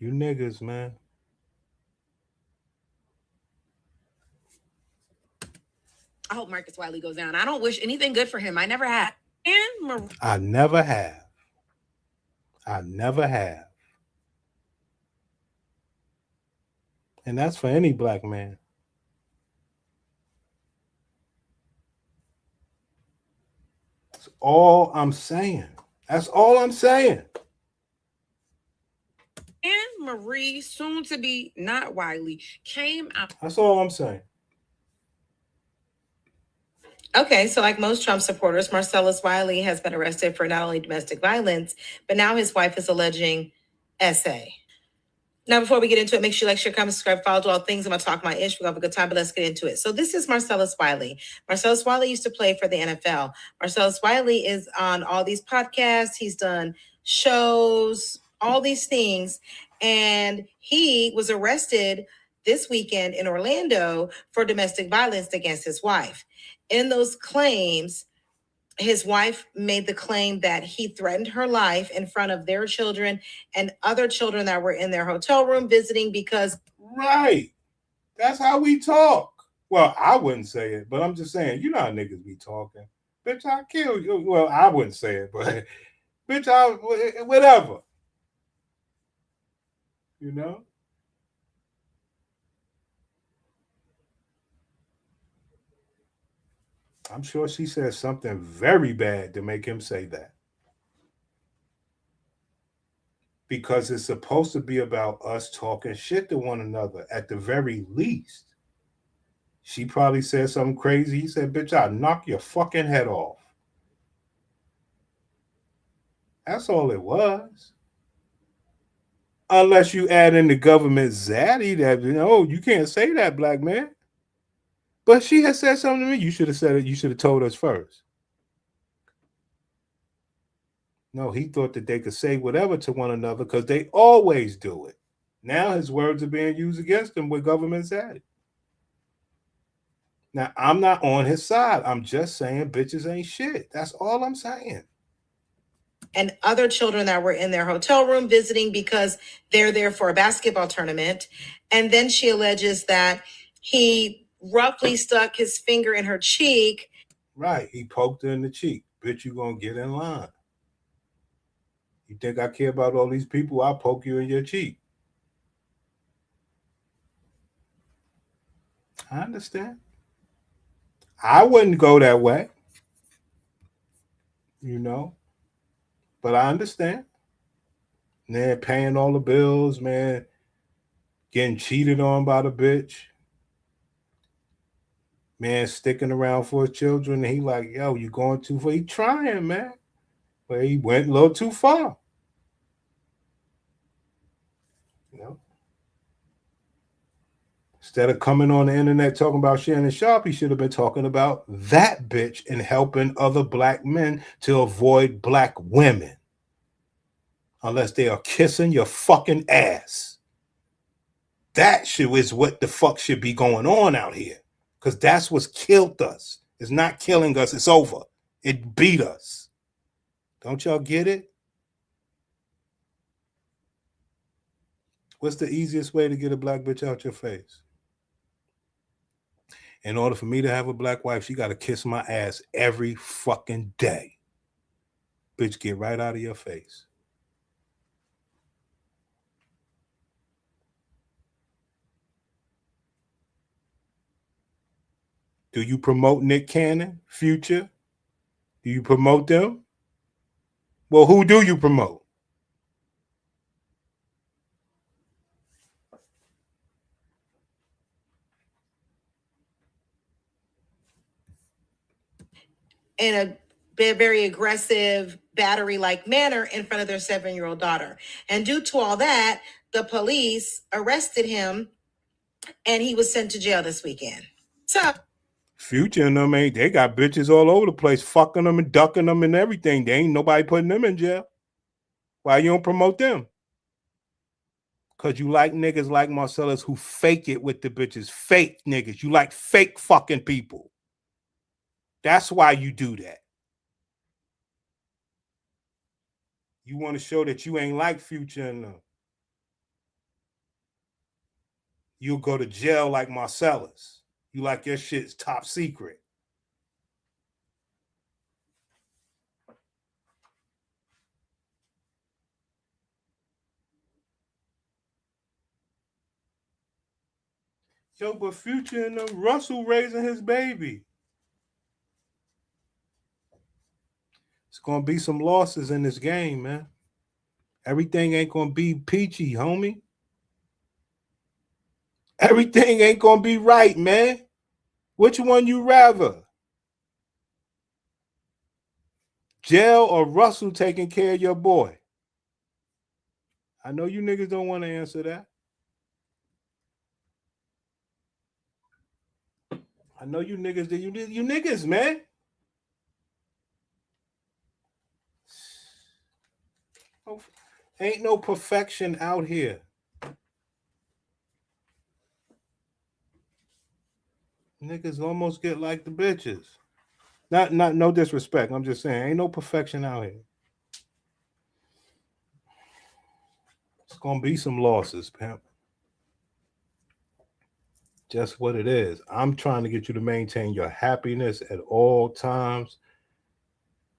You niggas, man. I hope Marcus Wiley goes down. I don't wish anything good for him. I never had. I never have. I never have. And that's for any black man. That's all I'm saying. That's all I'm saying. And Marie, soon to be not Wiley, came out. That's all I'm saying. Okay, so like most Trump supporters, Marcellus Wiley has been arrested for not only domestic violence, but now his wife is alleging SA. Now, before we get into it, make sure you like, share, comment, subscribe, follow, do all things. I'm going to talk my ish. We're going to have a good time, but let's get into it. So this is Marcellus Wiley. Marcellus Wiley used to play for the NFL. Marcellus Wiley is on all these podcasts. He's done shows, all these things. And he was arrested this weekend in Orlando for domestic violence against his wife. In those claims, his wife made the claim that he threatened her life in front of their children and other children that were in their hotel room visiting because... Right. That's how we talk. Well, I wouldn't say it, but I'm just saying, you know how niggas be talking. Bitch, I'll kill you. Well, I wouldn't say it, but bitch, whatever. You know? I'm sure she said something very bad to make him say that. Because it's supposed to be about us talking shit to one another at the very least. She probably said something crazy. He said, bitch, I'll knock your fucking head off. That's all it was. Unless you add in the government zaddy that, you know, you can't say that, black man. But she had said something to me. You should have said it. You should have told us first. No, he thought that they could say whatever to one another because they always do it. Now his words are being used against him with government's at it. Now, I'm not on his side. I'm just saying bitches ain't shit. That's all I'm saying. And other children that were in their hotel room visiting because they're there for a basketball tournament. And then she alleges that he roughly stuck his finger in her cheek. Right. He poked her in the cheek. Bitch, you gonna get in line. You think I care about all these people? I'll poke you in your cheek. I understand. I wouldn't go that way. You know? But I understand. Man, paying all the bills, man. Getting cheated on by the bitch. Man, sticking around for his children. And he like, yo, you going too far. He trying, man. But he went a little too far. You know? Instead of coming on the internet talking about Shannon Sharp, he should have been talking about that bitch and helping other black men to avoid black women. Unless they are kissing your fucking ass. That shit is what the fuck should be going on out here. Because that's what's killed us. It's not killing us. It's over. It beat us. Don't y'all get it? What's the easiest way to get a black bitch out your face? In order for me to have a black wife, she got to kiss my ass every fucking day. Bitch, get right out of your face. Do you promote Nick Cannon, Future? Do you promote them? Well, who do you promote? in a very aggressive battery-like manner in front of their 7-year-old daughter. And due to all that, the police arrested him and he was sent to jail this weekend. So Future and them they got bitches all over the place, fucking them and ducking them and everything. They ain't nobody putting them in jail. Why you don't promote them? Because you like niggas like Marcellus who fake it with the bitches. Fake niggas. You like fake fucking people. That's why you do that. You want to show that you ain't like Future and them. You'll go to jail like Marcellus. You like your shit's top secret. Yo, but Future and Russell raising his baby. It's going to be some losses in this game, man. Everything ain't going to be peachy, homie. Everything ain't going to be right, man. Which one you rather? Jail or Russell taking care of your boy? I know you niggas don't want to answer that. I know you niggas, you niggas, man. Ain't no perfection out here. Niggas almost get like the bitches. Not no disrespect. I'm just saying, ain't no perfection out here. It's gonna be some losses, pimp. Just what it is. I'm trying to get you to maintain your happiness at all times.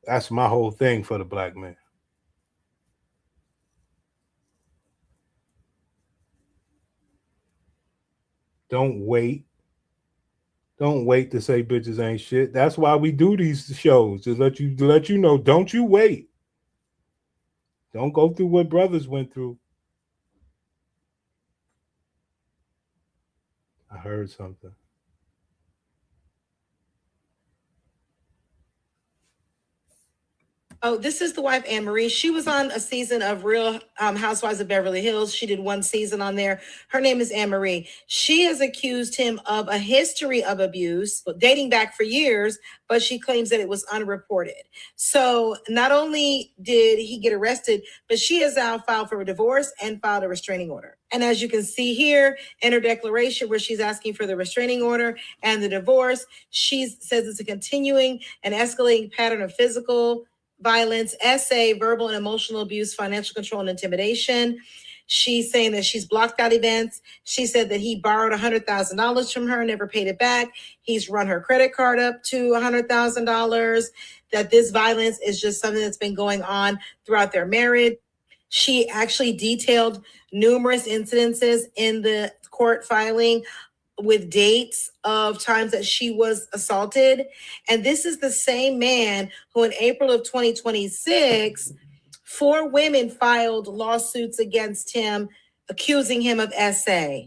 That's my whole thing for the black man. Don't wait. Don't wait to say bitches ain't shit. That's why we do these shows, to let you know, don't you wait. Don't go through what brothers went through. I heard something. Oh, this is the wife, Anne Marie. She was on a season of Real Housewives of Beverly Hills. She did one season on there. Her name is Anne Marie. She has accused him of a history of abuse dating back for years, but she claims that it was unreported. So not only did he get arrested, but she has now filed for a divorce and filed a restraining order. And as you can see here in her declaration where she's asking for the restraining order and the divorce, she says it's a continuing and escalating pattern of physical violence, SA, verbal and emotional abuse, financial control and intimidation. She's saying that she's blocked out events. She said that he borrowed $100,000 from her, never paid it back. He's run her credit card up to $100,000, that this violence is just something that's been going on throughout their marriage. She actually detailed numerous incidences in the court filing with dates of times that she was assaulted. And this is the same man who in April of 2026, 4 women filed lawsuits against him, accusing him of SA.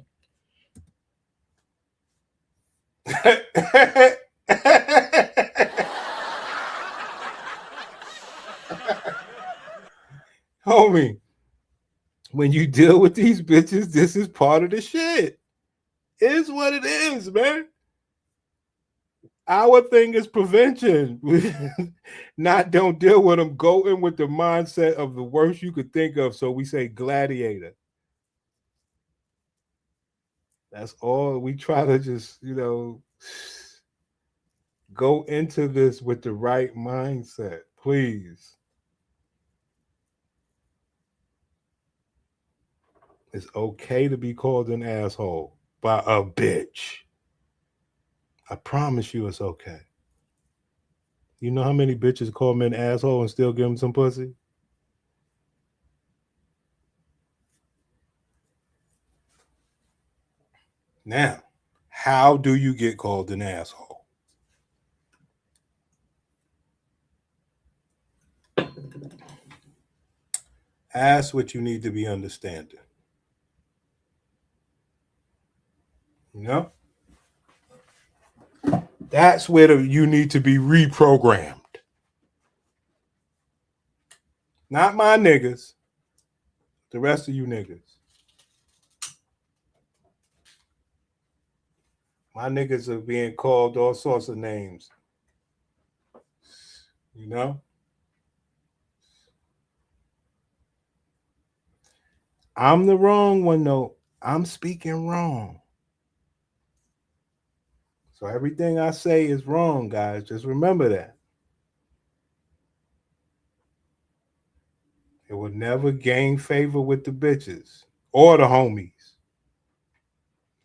Homie, when you deal with these bitches, this is part of the shit. Is what it is, man. Our thing is prevention. Not don't deal with them. Go in with the mindset of the worst you could think of. So we say gladiator. That's all. We try to just, go into this with the right mindset, please. It's okay to be called an asshole by a bitch. I promise you it's okay. You know how many bitches call men asshole and still give them some pussy? Now, how do you get called an asshole? Ask what you need to be understanding. That's where you need to be reprogrammed. Not my niggas. The rest of you niggas. My niggas are being called all sorts of names. You know? I'm the wrong one, though. I'm speaking wrong. So everything I say is wrong, guys. Just remember that. It will never gain favor with the bitches or the homies.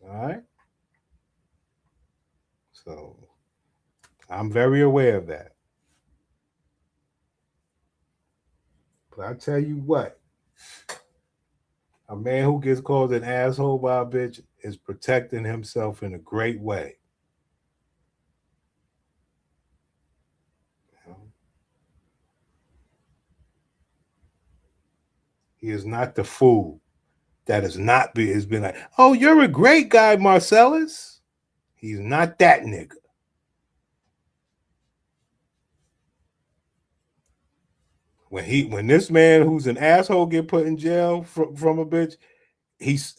All right? So I'm very aware of that. But I tell you what, a man who gets called an asshole by a bitch is protecting himself in a great way. You know? He is not the fool that has been like, oh, you're a great guy, Marcellus. He's not that nigga. When this man who's an asshole get put in jail from a bitch,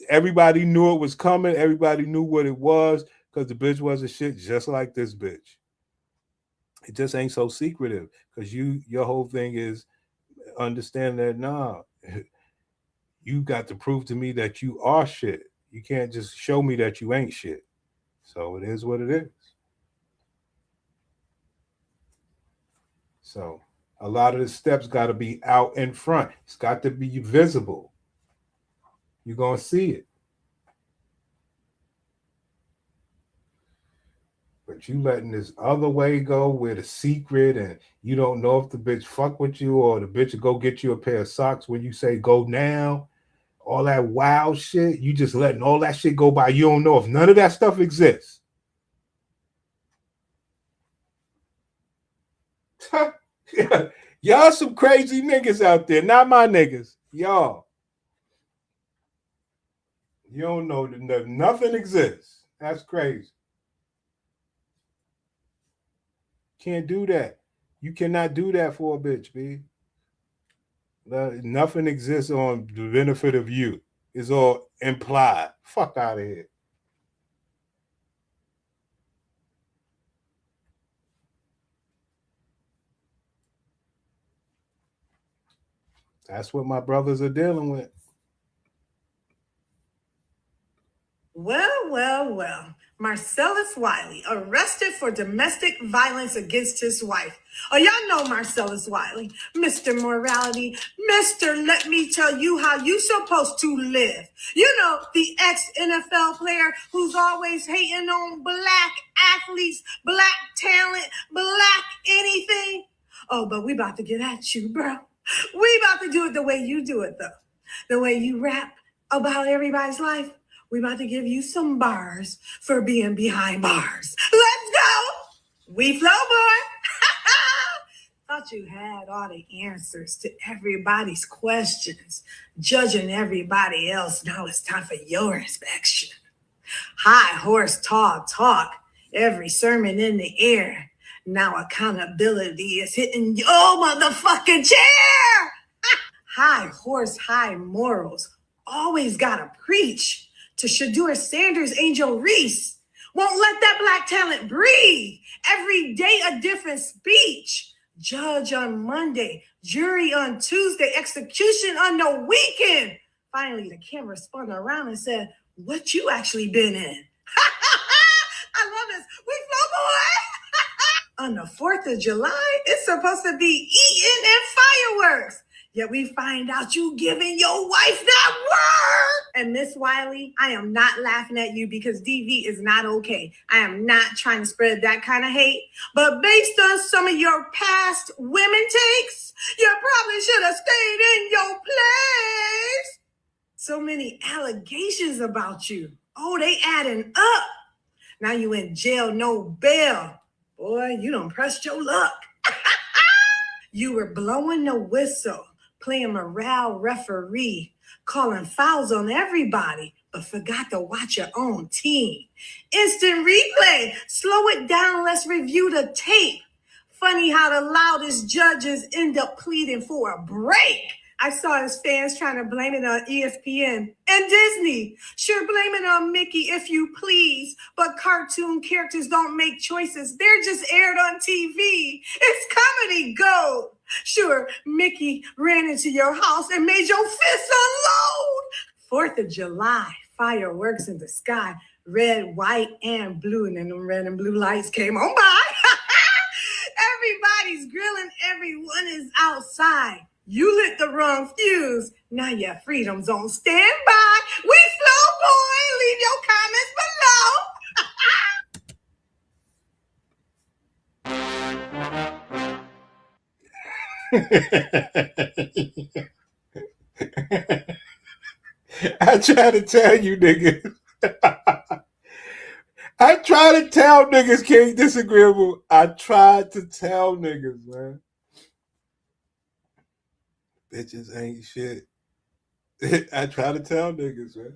everybody knew it was coming. Everybody knew what it was because the bitch was a shit just like this bitch. It just ain't so secretive because your whole thing is understand that nah, you got to prove to me that you are shit. You can't just show me that you ain't shit. So it is what it is. So a lot of the steps got to be out in front. It's got to be visible. You're going to see it. But you letting this other way go with a secret and you don't know if the bitch fuck with you or the bitch will go get you a pair of socks when you say go now. All that wild shit. You just letting all that shit go by. You don't know if none of that stuff exists. Y'all some crazy niggas out there. Not my niggas. Y'all. You don't know that nothing exists. That's crazy. Can't do that. You cannot do that for a bitch, B. Nothing exists on the benefit of you. It's all implied. Fuck out of here. That's what my brothers are dealing with. Well. Marcellus Wiley arrested for domestic violence against his wife. Oh, y'all know Marcellus Wiley, Mr. Morality, Mr. Let me tell you how you supposed to live. You know, the ex-NFL player who's always hating on black athletes, black talent, black anything. Oh, but we about to get at you, bro. We about to do it the way you do it, though. The way you rap about everybody's life. We about to give you some bars for being behind bars. Let's go. We flow, boy. Thought you had all the answers to everybody's questions. Judging everybody else, now it's time for your inspection. High horse talk. Every sermon in the air. Now accountability is hitting your motherfucking chair. High horse, high morals. Always gotta preach. To Shadur Sanders, Angel Reese. Won't let that black talent breathe. Every day a different speech. Judge on Monday, jury on Tuesday, execution on the weekend. Finally, the camera spun around and said, what you actually been in? I love this. We flow, boy. On the 4th of July, it's supposed to be eating and fireworks. Yet we find out you giving your wife that word. And Miss Wiley, I am not laughing at you because DV is not okay. I am not trying to spread that kind of hate. But based on some of your past women takes, you probably should have stayed in your place. So many allegations about you. Oh, they adding up. Now you in jail, no bail. Boy, you done pressed your luck. You were blowing the whistle, playing morale referee, calling fouls on everybody, but forgot to watch your own team. Instant replay, slow it down, let's review the tape. Funny how the loudest judges end up pleading for a break. I saw his fans trying to blame it on ESPN and Disney. Sure, blame it on Mickey if you please, but cartoon characters don't make choices. They're just aired on TV. It's comedy gold. Sure, Mickey ran into your house and made your fists unload. 4th of July, fireworks in the sky, red, white, and blue, and then the red and blue lights came on by. Everybody's grilling, everyone is outside. You lit the wrong fuse. Now your freedom's on standby. We slow, boy. Leave your comments below. I try to tell you niggas. I try to tell niggas King Disagreeable. I tried to tell niggas, man. Bitches ain't shit. I try to tell niggas, man.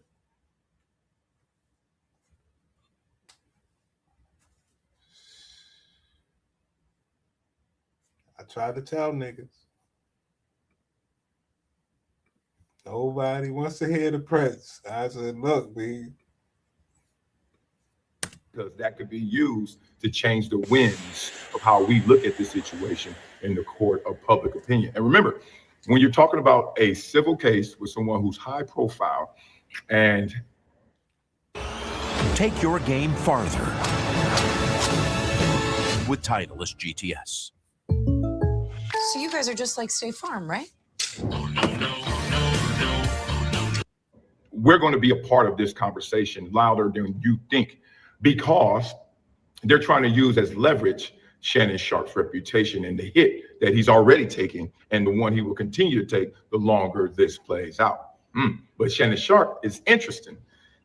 I try to tell niggas. Nobody wants to hear the press. I said, look, B. Because that could be used to change the winds of how we look at this situation in the court of public opinion. And remember, when you're talking about a civil case with someone who's high profile and take your game farther with Titleist GTS. So you guys are just like State Farm, right? we're going to be a part of this conversation louder than you think, because they're trying to use as leverage Shannon Sharpe's reputation and the hit that he's already taking and the one he will continue to take the longer this plays out. But Shannon Sharpe is interesting.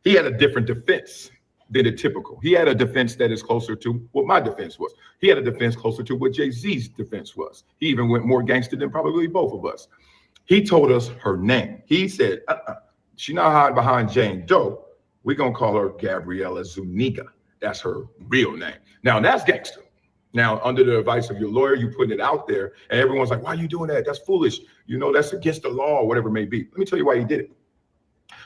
He had a different defense than the typical. He had a defense that is closer to what my defense was. He had a defense closer to what Jay-Z's defense was. He even went more gangster than probably both of us. He told us her name. He said, she's not hiding behind Jane Doe. We're going to call her Gabriella Zuniga. That's her real name. Now, that's gangster. Now, under the advice of your lawyer, you putting it out there, and everyone's like, why are you doing that? That's foolish. You know, that's against the law, whatever it may be. Let me tell you why he did it.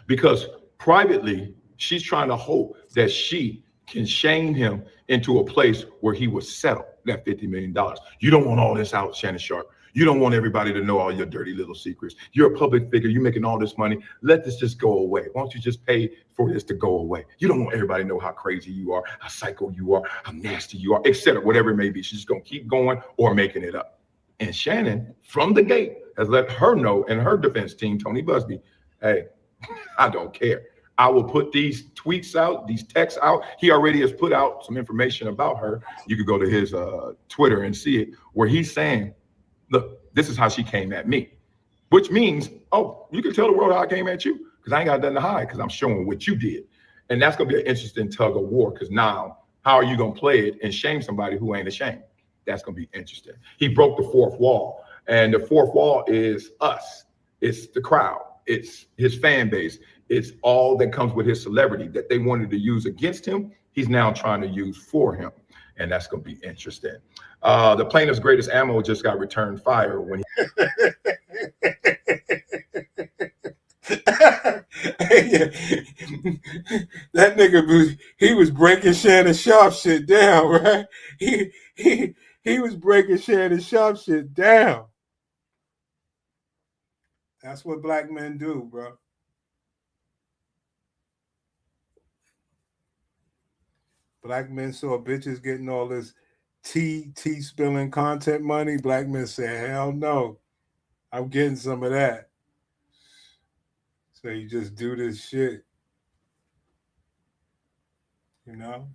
Because privately, she's trying to hope that she can shame him into a place where he will settle that $50 million. You don't want all this out, Shannon Sharpe. You don't want everybody to know all your dirty little secrets. You're a public figure. You're making all this money. Let this just go away. Why don't you just pay for this to go away? You don't want everybody to know how crazy you are, how psycho you are, how nasty you are, etc. Whatever it may be. She's just going to keep going or making it up. And Shannon, from the gate, has let her know, and her defense team, Tony Busby, hey, I don't care. I will put these tweets out, these texts out. He already has put out some information about her. You could go to his Twitter and see it, where he's saying, look, this is how she came at me, which means, oh, you can tell the world how I came at you, because I ain't got nothing to hide, because I'm showing what you did. And that's going to be an interesting tug of war, because now, how are you going to play it and shame somebody who ain't ashamed? That's going to be interesting. He broke the fourth wall, and the fourth wall is us. It's the crowd. It's his fan base. It's all that comes with his celebrity that they wanted to use against him. He's now trying to use for him. And that's going to be interesting. The plaintiff's greatest ammo just got returned fire when he... That nigga, he was breaking Shannon Sharpe shit down, right? He was breaking Shannon Sharpe shit down. That's what black men do, bro. Black men saw bitches getting all this tea spilling content money. Black men say, hell no, I'm getting some of that. So you just do this shit, you know?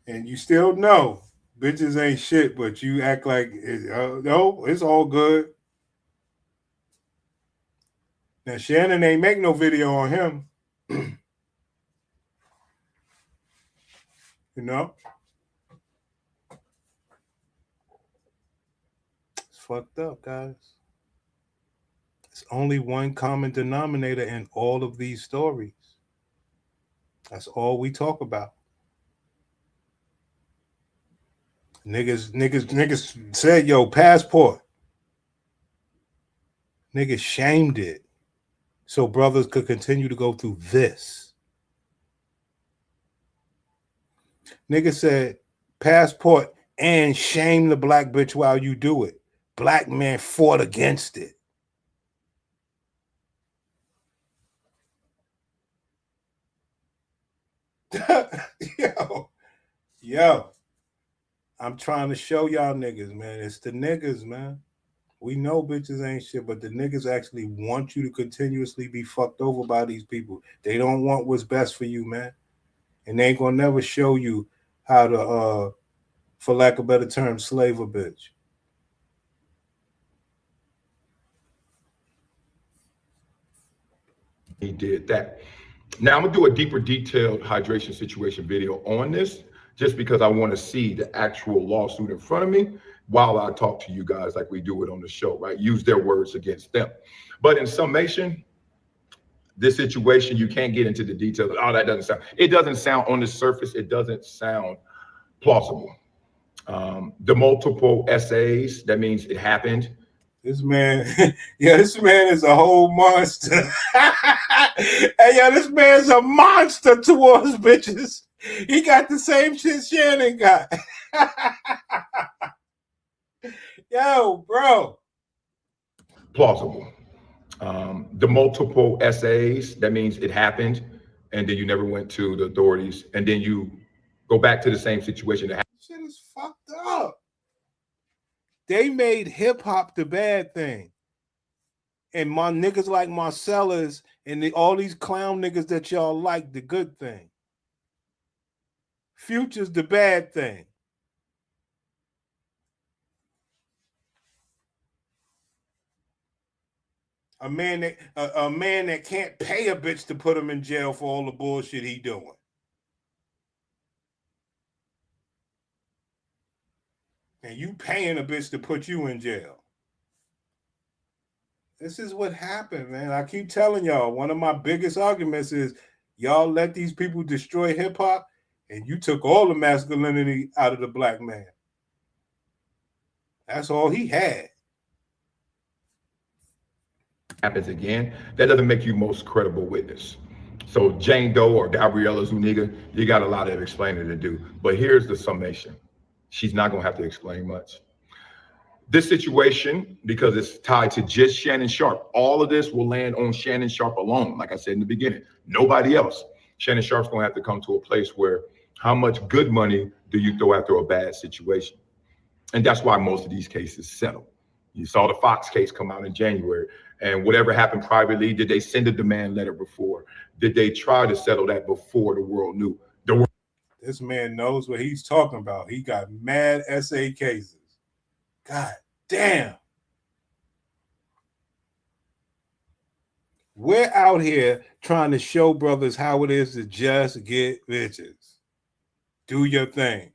And you still know bitches ain't shit, but you act like, no, it's all good. Now, Shannon ain't make no video on him. You know? It's fucked up, guys. There's only one common denominator in all of these stories. That's all we talk about. Niggas said, yo, passport. Niggas shamed it so brothers could continue to go through this. Niggas said, passport and shame the black bitch while you do it. Black man fought against it. Yo, I'm trying to show y'all niggas, man. It's the niggas, man. We know bitches ain't shit, but the niggas actually want you to continuously be fucked over by these people. They don't want what's best for you, man. And they ain't gonna never show you how to, for lack of a better term, slave a bitch. He did that. Now I'm gonna do a deeper detailed hydration situation video on this, just because I want to see the actual lawsuit in front of me while I talk to you guys like we do it on the show, right? Use their words against them. But in summation, this situation, you can't get into the details. Oh, that doesn't sound, it doesn't sound on the surface, it doesn't sound plausible. The multiple essays, that means it happened. This man, yeah, this man is a whole monster. Hey, yo, this man's a monster towards bitches. He got the same shit Shannon got. Yo, bro. Plausible. The multiple essays, that means it happened, and then you never went to the authorities, and then you go back to the same situation that happened. Shit is fucked up. They made hip hop the bad thing. And my niggas like Marcellus and all these clown niggas that y'all like, the good thing. Future's the bad thing. A man that can't pay a bitch to put him in jail for all the bullshit he doing. And you paying a bitch to put you in jail. This is what happened, man. I keep telling y'all, one of my biggest arguments is y'all let these people destroy hip hop and you took all the masculinity out of the black man. That's all he had. Happens again, that doesn't make you most credible witness. So Jane Doe or Gabriella Zuniga, you got a lot of explaining to do. But here's the summation. She's not gonna have to explain much. This situation, because it's tied to just Shannon Sharpe, all of this will land on Shannon Sharpe alone. Like I said in the beginning, nobody else. Shannon Sharpe's gonna have to come to a place where how much good money do you throw after a bad situation? And that's why most of these cases settle. You saw the Fox case come out in January, and whatever happened privately, did they send a demand letter before? Did they try to settle that before the world knew? This man knows what he's talking about. He got mad SA cases. God damn. We're out here trying to show brothers how it is to just get bitches. Do your thing.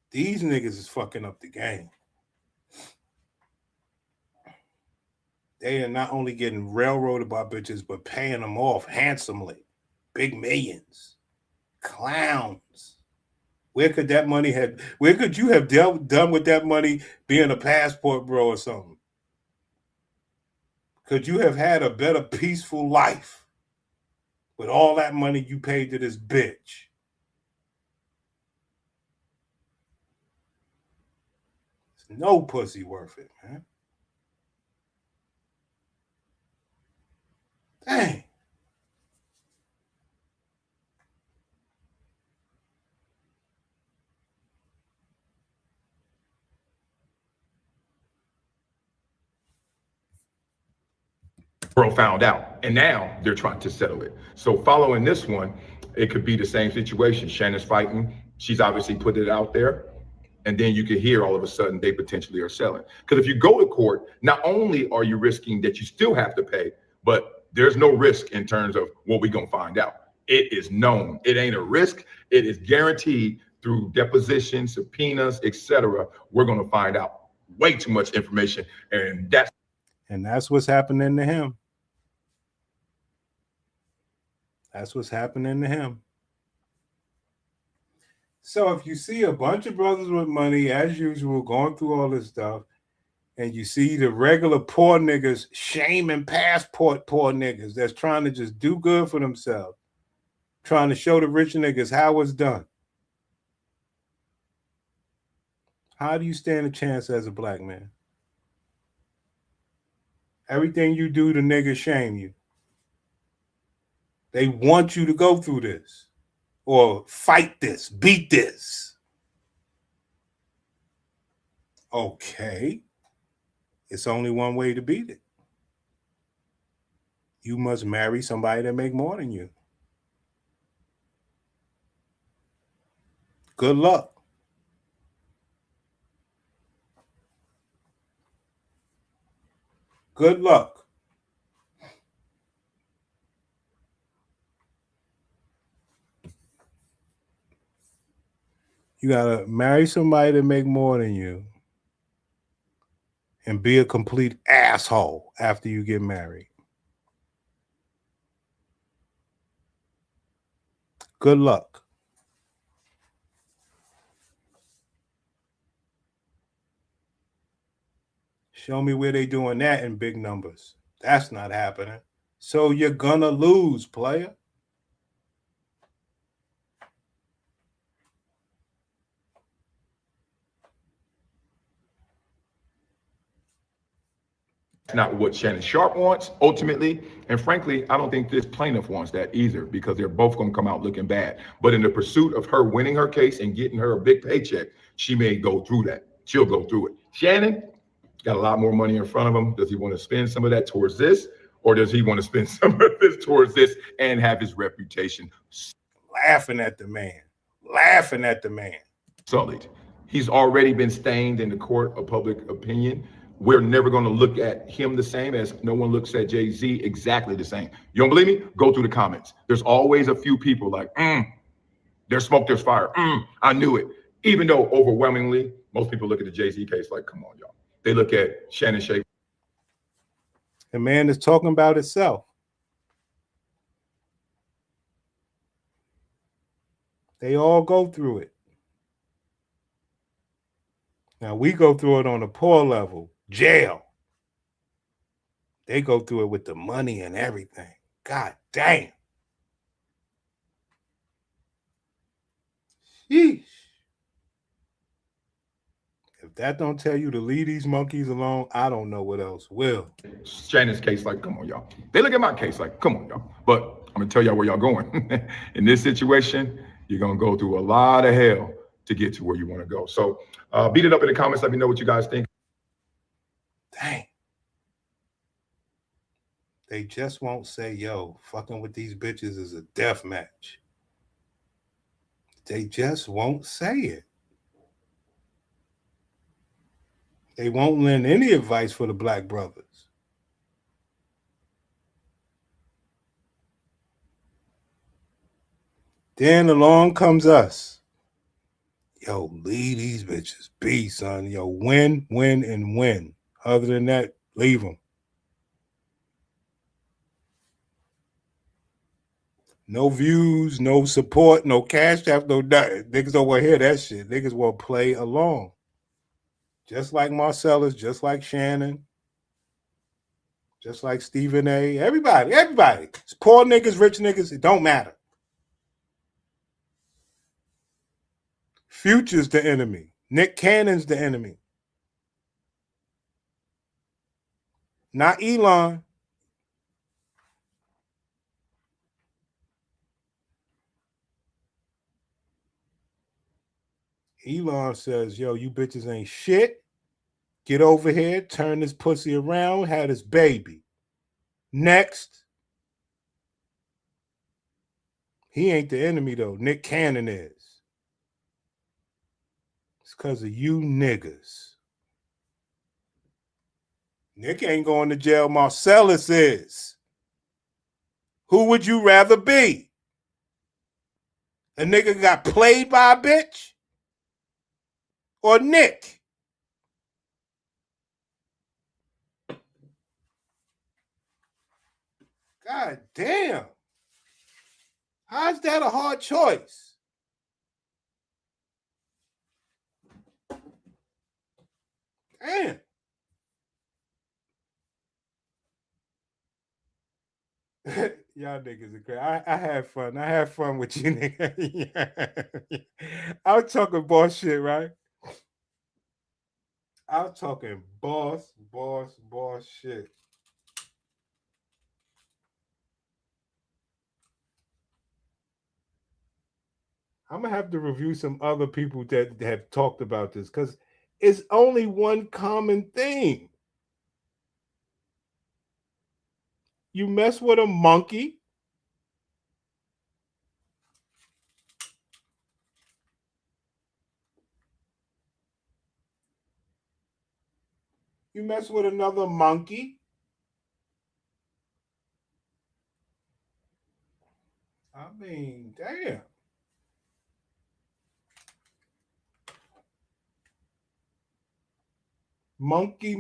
These niggas is fucking up the game. They are not only getting railroaded by bitches, but paying them off handsomely. Big millions. Clowns. Where could that money have, where could you have done with that money being a passport bro or something? Could you have had a better peaceful life with all that money you paid to this bitch? There's no pussy worth it, man. Dang. World found out, and now they're trying to settle it. So following this one, it could be the same situation. Shannon's fighting. She's obviously put it out there. And then you can hear all of a sudden they potentially are selling. Because if you go to court, not only are you risking that you still have to pay, but there's no risk in terms of what we're going to find out. It is known. It ain't a risk. It is guaranteed through depositions, subpoenas, etc. We're going to find out way too much information. And that's what's happening to him. That's what's happening to him. So if you see a bunch of brothers with money, as usual, going through all this stuff, and you see the regular poor niggas shaming passport poor niggas that's trying to just do good for themselves, trying to show the rich niggas how it's done, how do you stand a chance as a black man? Everything you do, the niggas shame you. They want you to go through this or fight this, beat this. Okay. It's only one way to beat it. You must marry somebody that make more than you. Good luck. Good luck. You gotta marry somebody that make more than you and be a complete asshole after you get married. Good luck. Show me where they doing that in big numbers. That's not happening. So you're gonna lose, player. Not what Shannon Sharp wants ultimately. And frankly, I don't think this plaintiff wants that either, because they're both going to come out looking bad. But in the pursuit of her winning her case and getting her a big paycheck, she may go through that. She'll go through it. Shannon got a lot more money in front of him. Does he want to spend some of that towards this, or does he want to spend some of this towards this and have his reputation laughing at the man? Laughing at the man. Sullied. He's already been stained in the court of public opinion. We're never going to look at him the same as no one looks at Jay-Z exactly the same. You don't believe me? Go through the comments. There's always a few people like, there's smoke, there's fire. I knew it. Even though overwhelmingly, most people look at the Jay-Z case like, come on, y'all. They look at Shannon Shea. The man is talking about itself. They all go through it. Now we go through it on a poor level. Jail. They go through it with the money and everything. God damn. Sheesh. If that don't tell you to leave these monkeys alone, I don't know what else will. Shannon's case like, come on, y'all. They look at my case like, come on, y'all. But I'm going to tell y'all where y'all going. In this situation, you're going to go through a lot of hell to get to where you want to go. So beat it up in the comments. Let me know what you guys think. Dang. They just won't say, yo, fucking with these bitches is a death match. They just won't say it. They won't lend any advice for the black brothers. Then along comes us. Yo, leave these bitches be, son. Yo, win, win, and win. Other than that, leave them. No views, no support, no cash app, no nothing. Niggas don't want to hear that shit. Niggas will play along. Just like Marcellus, just like Shannon, just like Stephen A. Everybody. It's poor niggas, rich niggas, it don't matter. Future's the enemy. Nick Cannon's the enemy. Not Elon. Elon says, yo, you bitches ain't shit. Get over here, turn this pussy around, have this baby. Next. He ain't the enemy, though. Nick Cannon is. It's because of you niggas. Nick ain't going to jail. Marcellus is. Who would you rather be? A nigga got played by a bitch? Or Nick? God damn. How's that a hard choice? Damn. Y'all niggas are crazy. I had fun. I had fun with you niggas. I was talking boss shit, right? I was talking boss shit. I'm gonna have to review some other people that have talked about this because it's only one common thing. You mess with a monkey, you mess with another monkey. I mean, damn. Monkey,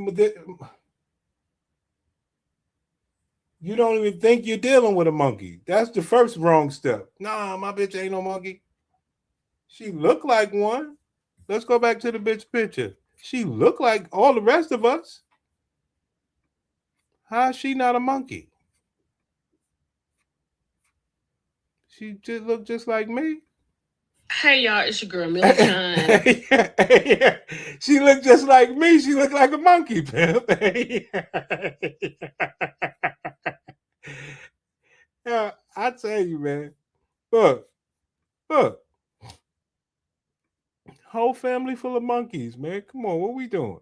you don't even think you're dealing with a monkey. That's the first wrong step. Nah, my bitch ain't no monkey. She looked like one. Let's go back to the bitch picture. She looked like all the rest of us. How is she not a monkey? She just looked just like me. Hey y'all, it's your girl Millie Chine. She looked just like me. She looked like a monkey, pimp. Yeah, I tell you, man. Look. Whole family full of monkeys, man. Come on, what we doing?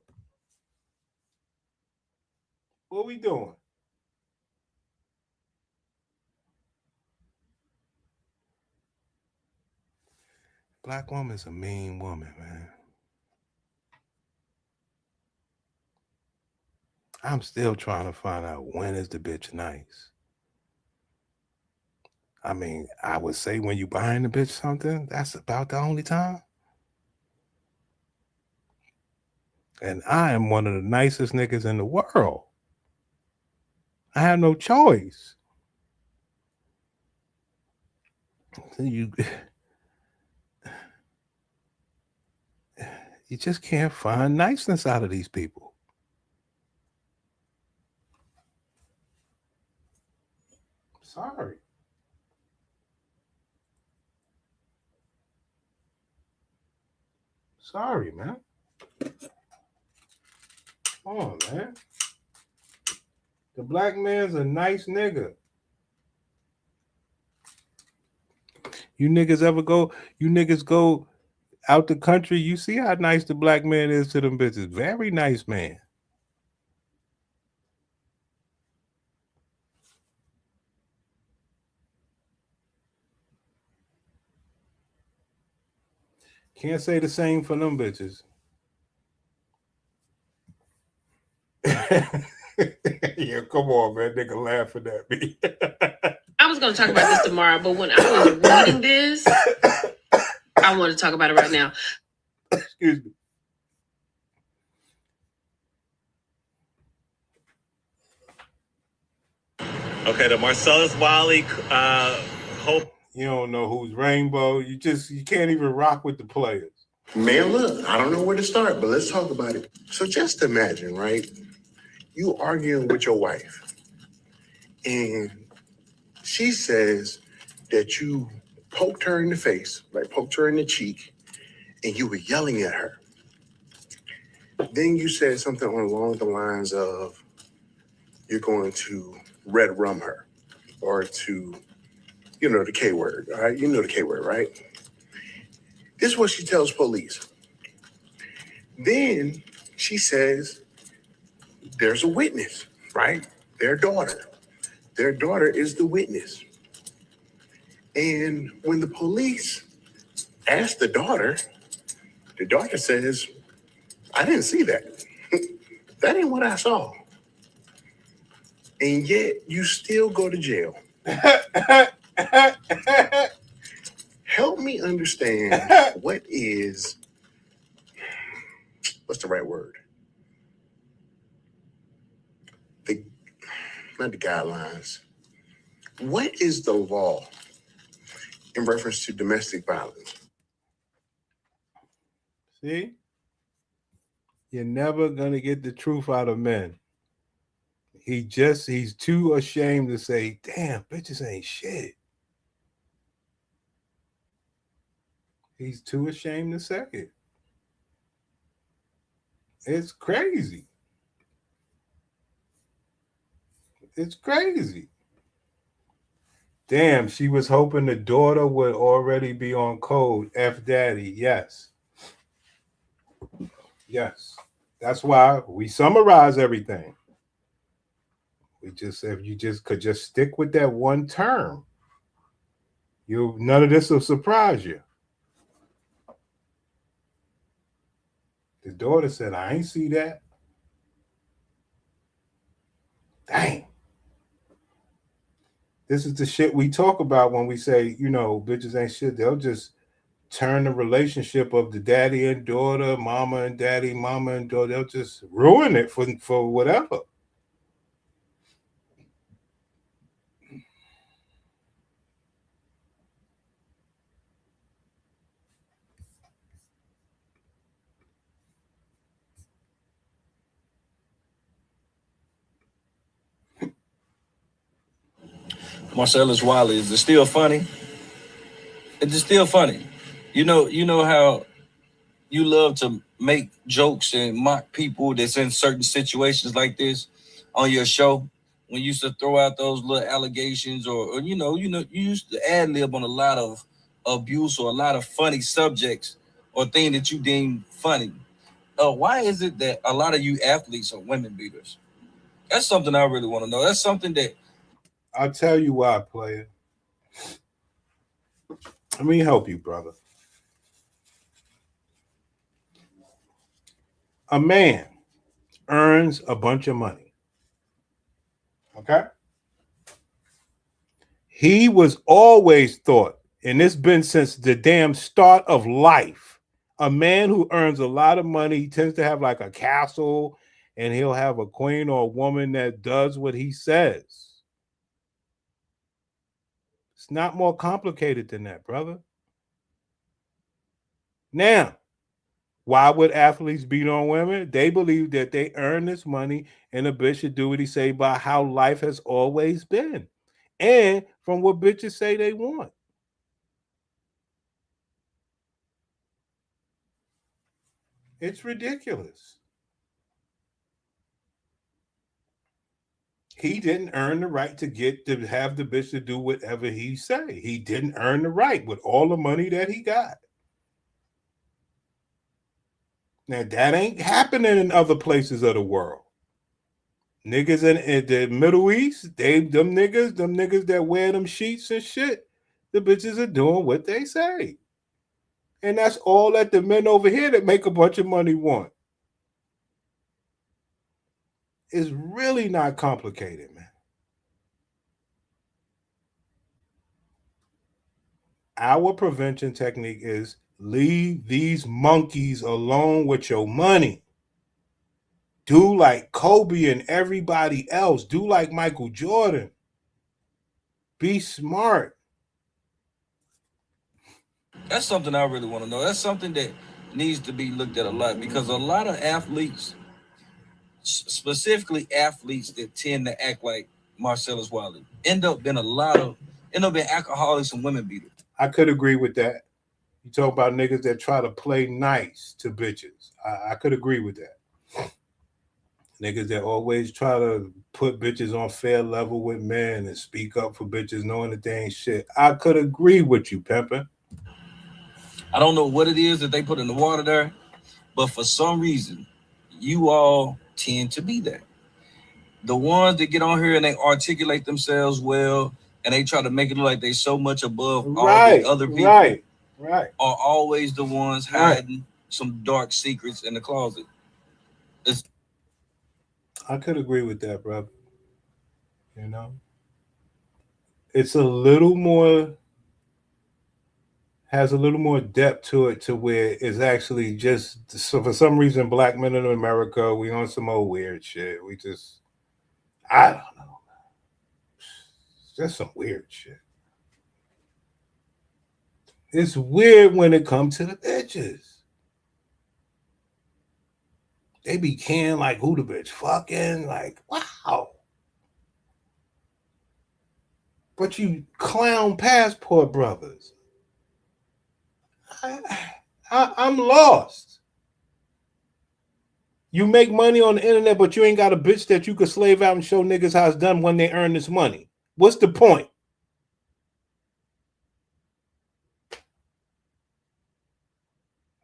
What we doing? Black woman's a mean woman, man. I'm still trying to find out when is the bitch nice. I mean, I would say when you buying the bitch something, that's about the only time. And I am one of the nicest niggas in the world. I have no choice. You just can't find niceness out of these people. Sorry. Sorry, man. Come on, man. The black man's a nice nigga. You niggas go out the country, you see how nice the black man is to them bitches. Very nice man. Can't say the same for them bitches. Yeah, come on, man. Nigga laughing at me. I was going to talk about this tomorrow, but when I was reading this, I want to talk about it right now. Excuse me. Okay, the Marcellus Wiley hope. You don't know who's Rainbow. You can't even rock with the players. Man, look, I don't know where to start, but let's talk about it. So just imagine, right? You arguing with your wife, and she says that you poked her in the face, like poked her in the cheek, and you were yelling at her. Then you said something along the lines of, you're going to red rum her, or to, the K word, all right? You know the K word, right? This is what she tells police. Then she says, there's a witness, right? Their daughter. Their daughter is the witness. And when the police ask the daughter says, I didn't see that. That ain't what I saw. And yet you still go to jail. Help me understand what's the right word? Not the guidelines. What is the law in reference to domestic violence? See? You're never gonna get the truth out of men. He's too ashamed to say, damn, bitches ain't shit. He's too ashamed to say it. It's crazy. It's crazy. Damn, she was hoping the daughter would already be on code. F Daddy, yes. Yes. That's why we summarize everything. If you just could just stick with that one term, none of this will surprise you. The daughter said, I ain't see that. Dang. This is the shit we talk about when we say, bitches ain't shit. They'll just turn the relationship of the daddy and daughter, mama and daddy, mama and daughter. They'll just ruin it for whatever. Marcellus, Wiley, is it still funny? It's still funny. You know how you love to make jokes and mock people that's in certain situations like this on your show. When you used to throw out those little allegations, or you used to ad lib on a lot of abuse or a lot of funny subjects or things that you deem funny. Why is it that a lot of you athletes are women beaters? That's something I really want to know. That's something that I'll tell you why, player. Let me help you, brother. A man earns a bunch of money. Okay? He was always thought, and it's been since the damn start of life, a man who earns a lot of money, he tends to have like a castle, and he'll have a queen or a woman that does what he says. It's not more complicated than that, brother. Now, why would athletes beat on women? They believe that they earn this money, and a bitch should do what he say about how life has always been, and from what bitches say they want. It's ridiculous. He didn't earn the right to have the bitch to do whatever he say. He didn't earn the right with all the money that he got. Now that ain't happening in other places of the world. Niggas in the Middle East, them niggas that wear them sheets and shit, the bitches are doing what they say. And that's all that the men over here that make a bunch of money want. It's really not complicated, man. Our prevention technique is leave these monkeys alone with your money. Do like Kobe and everybody else. Do like Michael Jordan. Be smart. That's something I really want to know. That's something that needs to be looked at a lot, because a lot of athletes, specifically athletes that tend to act like Marcellus Wiley, end up being alcoholics and women beaters. I could agree with that. You talk about niggas that try to play nice to bitches. I could agree with that. Niggas that always try to put bitches on fair level with men and speak up for bitches knowing that they ain't shit. I could agree with you, Pimpin'. I don't know what it is that they put in the water there, but for some reason, you all tend to be there. The ones that get on here and they articulate themselves well, and they try to make it look like they so much above all the other people, right, are always the ones hiding some dark secrets in the closet. I could agree with that, brother. You know, it's a little more, has a little more depth to it, to where it's actually just, so for some reason, black men in America, we on some old weird shit. We just, I don't know. It's just some weird shit. It's weird when it comes to the bitches. They be caring like who the bitch fucking, like, wow. But you clown passport brothers. I'm lost. You make money on the internet, but you ain't got a bitch that you could slave out and show niggas how it's done when they earn this money. What's the point?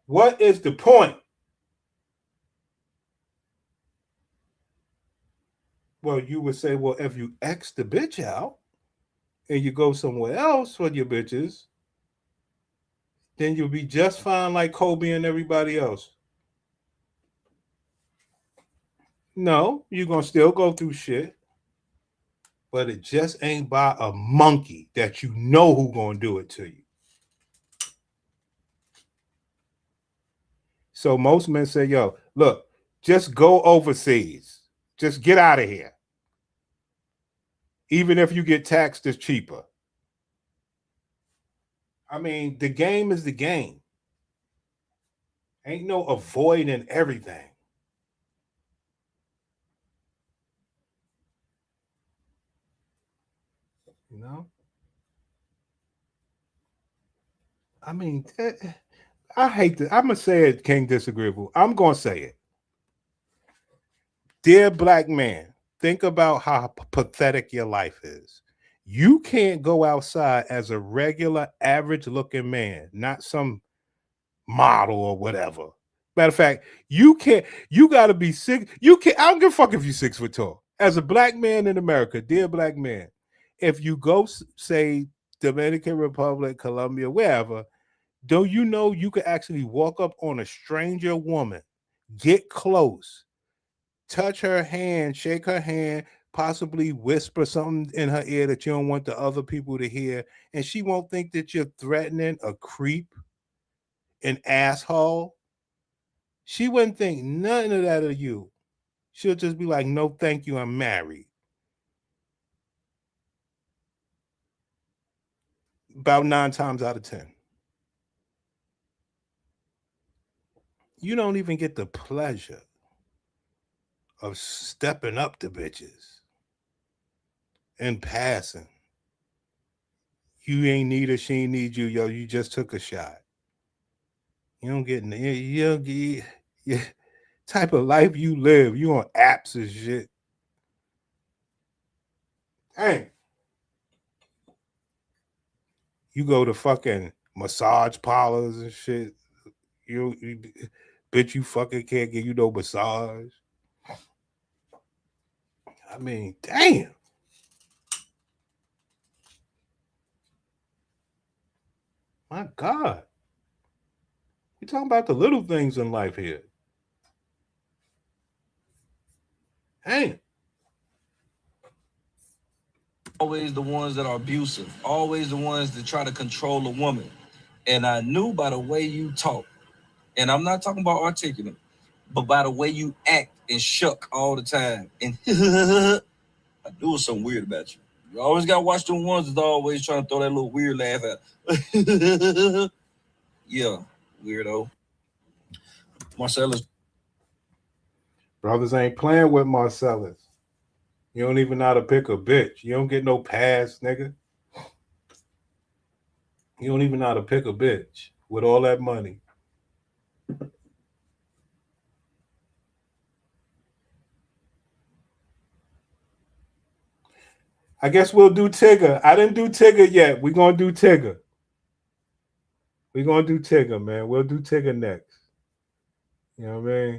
What is the point? Well, you would say, well, if you X the bitch out and you go somewhere else for your bitches, then you'll be just fine like Kobe and everybody else. No, you're going to still go through shit, but it just ain't by a monkey that you know who going to do it to you. So most men say, yo, look, just go overseas. Just get out of here. Even if you get taxed, it's cheaper. I mean, the game is the game. Ain't no avoiding everything. You know? I mean, I hate to, I'm going to say it, King Disagreeable. I'm going to say it. Dear black man, think about how pathetic your life is. You can't go outside as a regular, average-looking man, not some model or whatever. Matter of fact, you can't, you got to be six. You can't, I don't give a fuck if you're 6 foot tall. As a black man in America, dear black man, if you go, say, Dominican Republic, Colombia, wherever, do you know you could actually walk up on a stranger woman, get close, touch her hand, shake her hand, possibly whisper something in her ear that you don't want the other people to hear, and she won't think that you're threatening, a creep, an asshole? She wouldn't think nothing of that of you. She'll just be like, no, thank you, I'm married. About 9 times out of 10. You don't even get the pleasure of stepping up to bitches and passing. You ain't need her, she ain't need you, yo. You just took a shot. You don't get, you don't get, yeah, type of life you live. You on apps and shit. Hey, you go to fucking massage parlors and shit. You bitch, you fucking can't get you no massage. I mean, damn. My God. We're talking about the little things in life here. Damn. Always the ones that are abusive, always the ones that try to control a woman. And I knew by the way you talk, and I'm not talking about articulate, but by the way you act and shuck all the time. And I knew it was something weird about you. You always got to watch them ones that's always trying to throw that little weird laugh out. Yeah, weirdo. Marcellus. Brothers ain't playing with Marcellus. You don't even know how to pick a bitch. You don't get no pass, nigga. You don't even know how to pick a bitch with all that money. I guess we'll do Tigger. I didn't do Tigger yet. We're going to do Tigger. We're going to do Tigger, man. We'll do Tigger next. You know what I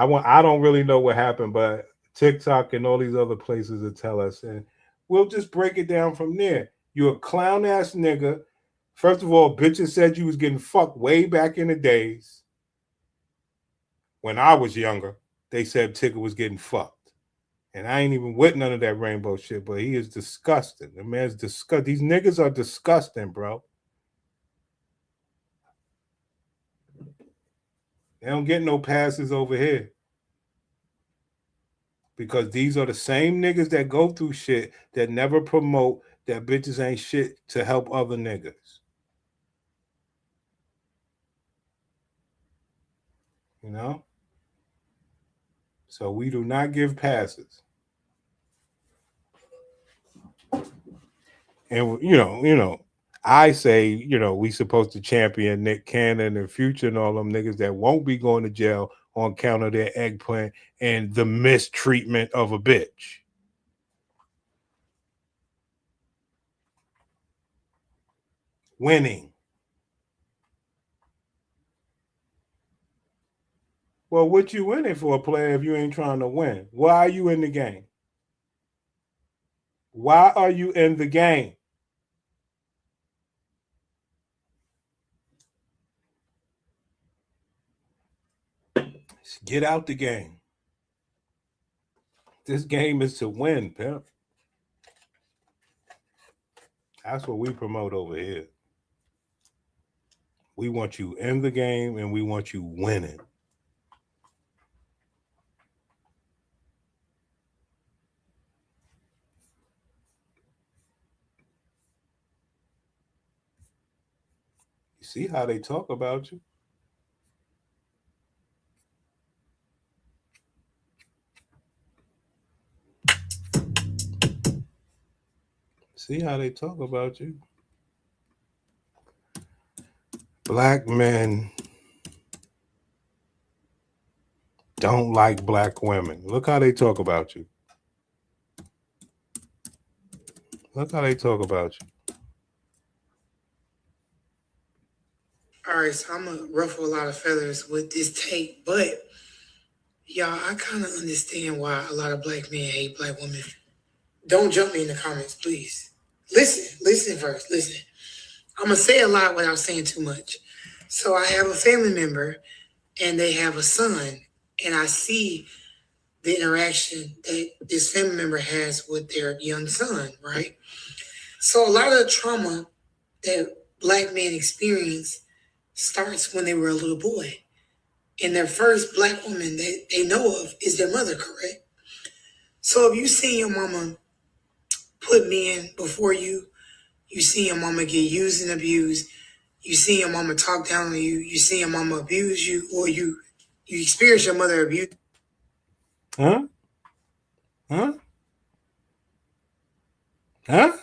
mean? I don't really know what happened, but TikTok and all these other places will tell us. And we'll just break it down from there. You're a clown-ass nigga. First of all, bitches said you was getting fucked way back in the days. When I was younger, they said Tigger was getting fucked. And I ain't even with none of that rainbow shit, but he is disgusting. The man's disgusting. These niggas are disgusting, bro. They don't get no passes over here. Because these are the same niggas that go through shit that never promote that bitches ain't shit to help other niggas. You know? So we do not give passes. And I say, we supposed to champion Nick Cannon and Future and all them niggas that won't be going to jail on account of their eggplant and the mistreatment of a bitch. Winning. Well, what you winning for, player, if you ain't trying to win? Why are you in the game? Why are you in the game? Get out the game. This game is to win, pimp. That's what we promote over here. We want you in the game and we want you winning. You see how they talk about you? See how they talk about you? Black men don't like black women. Look how they talk about you. Look how they talk about you. All right, so I'm going to ruffle a lot of feathers with this take, but y'all, I kind of understand why a lot of black men hate black women. Don't jump me in the comments, please. Listen first, listen. I'm going to say a lot without saying too much. So I have a family member and they have a son, and I see the interaction that this family member has with their young son, right? So a lot of the trauma that black men experience starts when they were a little boy. And their first black woman that they know of is their mother, correct? So if you see your mama put men before you, you see your mama get used and abused, you see your mama talk down on you, you see your mama abuse you, or you experience your mother abuse. Huh? Huh? Huh?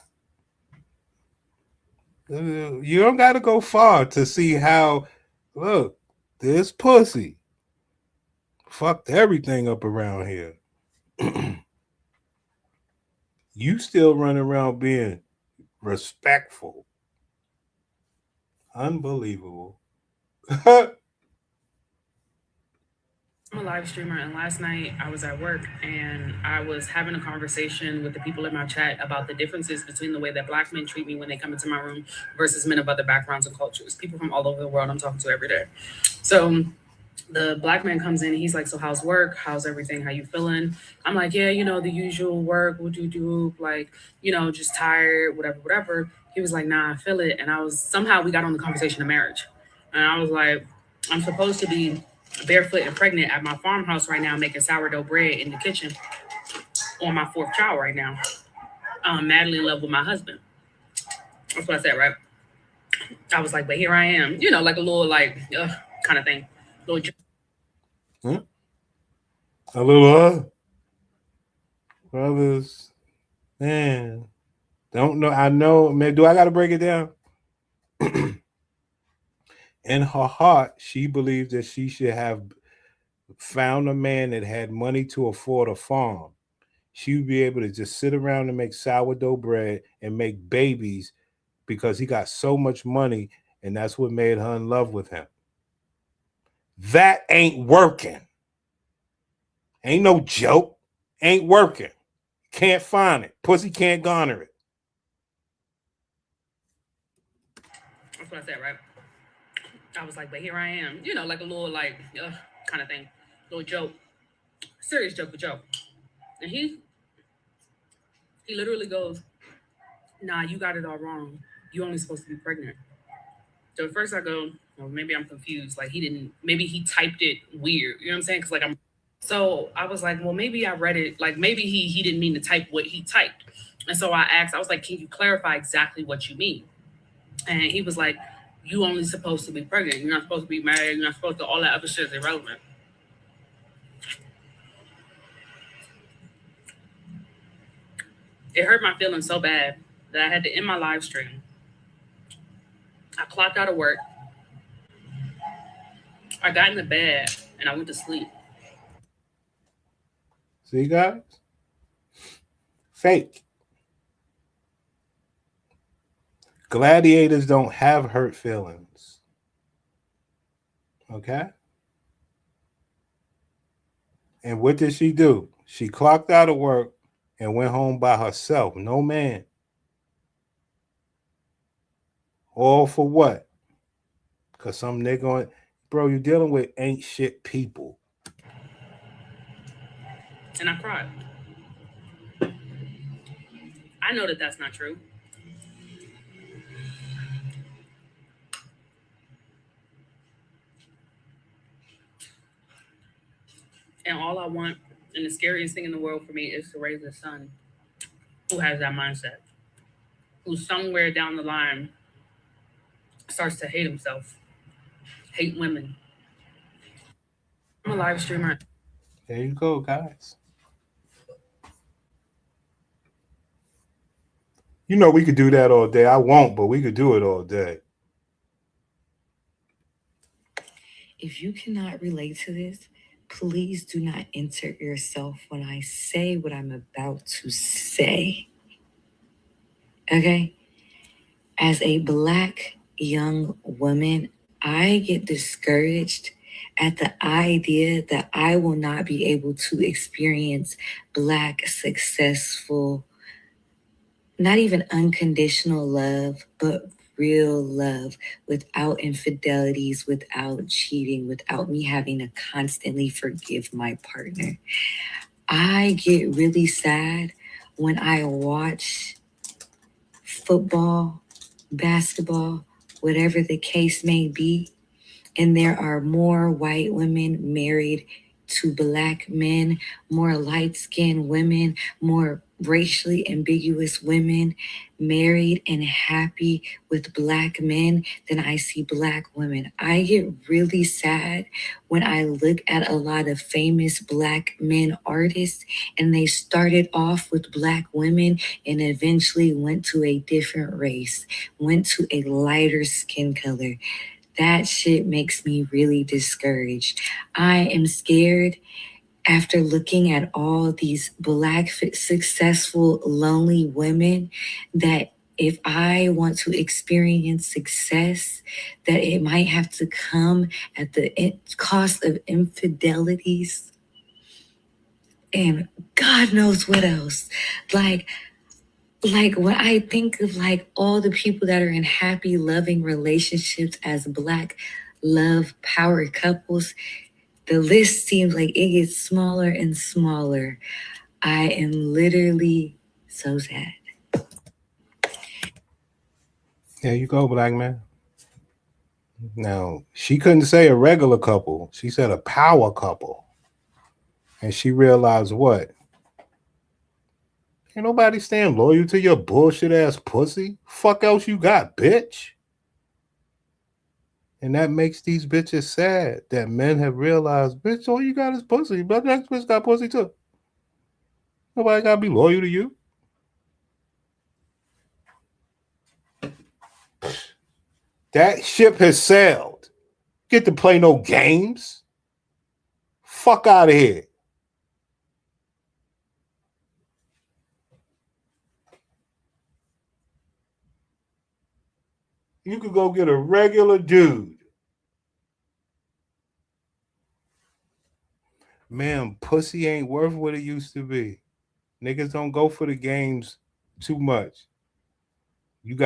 You don't got to go far to see how, look, this pussy fucked everything up around here. You still running around being respectful. Unbelievable. I'm a live streamer, and last night I was at work and I was having a conversation with the people in my chat about the differences between the way that black men treat me when they come into my room versus men of other backgrounds and cultures, people from all over the world I'm talking to every day. So the black man comes in and he's like, so how's work? How's everything? How you feeling? I'm like, yeah, the usual work, what do, like, just tired, whatever. He was like, nah, I feel it. And somehow we got on the conversation of marriage. And I was like, I'm supposed to be barefoot and pregnant at my farmhouse right now, making sourdough bread in the kitchen on my fourth child right now. Madly in love with my husband. That's what I said, right? I was like, but here I am, like a little kind of thing. A little brothers, man. Don't know. I know, man. Do I got to break it down? In her heart, she believes that she should have found a man that had money to afford a farm. She would be able to just sit around and make sourdough bread and make babies because he got so much money, and that's what made her in love with him. That ain't working. Ain't no joke. Ain't working. Can't find it. Pussy can't garner it. That's what I said, right? I was like, but here I am, like a little kind of thing, little joke, serious joke, And he literally goes, nah, you got it all wrong. You only supposed to be pregnant. So at first I go, well, maybe I'm confused. Like maybe he typed it weird. You know what I'm saying? Cause so I was like, well, maybe I read it. Like maybe he didn't mean to type what he typed. And so I asked, I was like, can you clarify exactly what you mean? And he was like, you only supposed to be pregnant. You're not supposed to be married. You're not supposed to, all that other shit is irrelevant. It hurt my feelings so bad that I had to end my live stream. I clocked out of work. I got in the bed and I went to sleep. See, guys? Fake. Gladiators don't have hurt feelings. Okay? And what did she do? She clocked out of work and went home by herself. No man. All for what? Because some nigga, bro, you're dealing with ain't shit people. And I cried. I know that that's not true. And all I want, and the scariest thing in the world for me, is to raise a son who has that mindset, who somewhere down the line starts to hate himself, hate women. I'm a live streamer. There you go, guys. You know, we could do that all day. I won't, but we could do it all day. If you cannot relate to this, please do not insert yourself when I say what I'm about to say. Okay? As a Black young woman, I get discouraged at the idea that I will not be able to experience Black successful, not even unconditional love, but real love without infidelities, without cheating, without me having to constantly forgive my partner. I get really sad when I watch football, basketball, whatever the case may be, and there are more white women married to Black men, more light-skinned women, more racially ambiguous women married and happy with Black men than I see Black women. I get really sad when I look at a lot of famous Black men artists and they started off with Black women and eventually went to a different race, went to a lighter skin color. That shit makes me really discouraged. I am scared after looking at all these Black, successful, lonely women that if I want to experience success, that it might have to come at the cost of infidelities and God knows what else. Like when I think of like all the people that are in happy, loving relationships as Black love power couples, the list seems like it gets smaller and smaller. I am literally so sad. There you go, Black man. Now, she couldn't say a regular couple. She said a power couple. And she realized what? Ain't nobody staying loyal to your bullshit ass pussy. Fuck else you got, bitch. And that makes these bitches sad that men have realized, bitch, all you got is pussy. But next bitch got pussy too. Nobody gotta be loyal to you. That ship has sailed. Get to play no games. Fuck out of here. You could go get a regular dude. Man, pussy ain't worth what it used to be. Niggas don't go for the games too much. You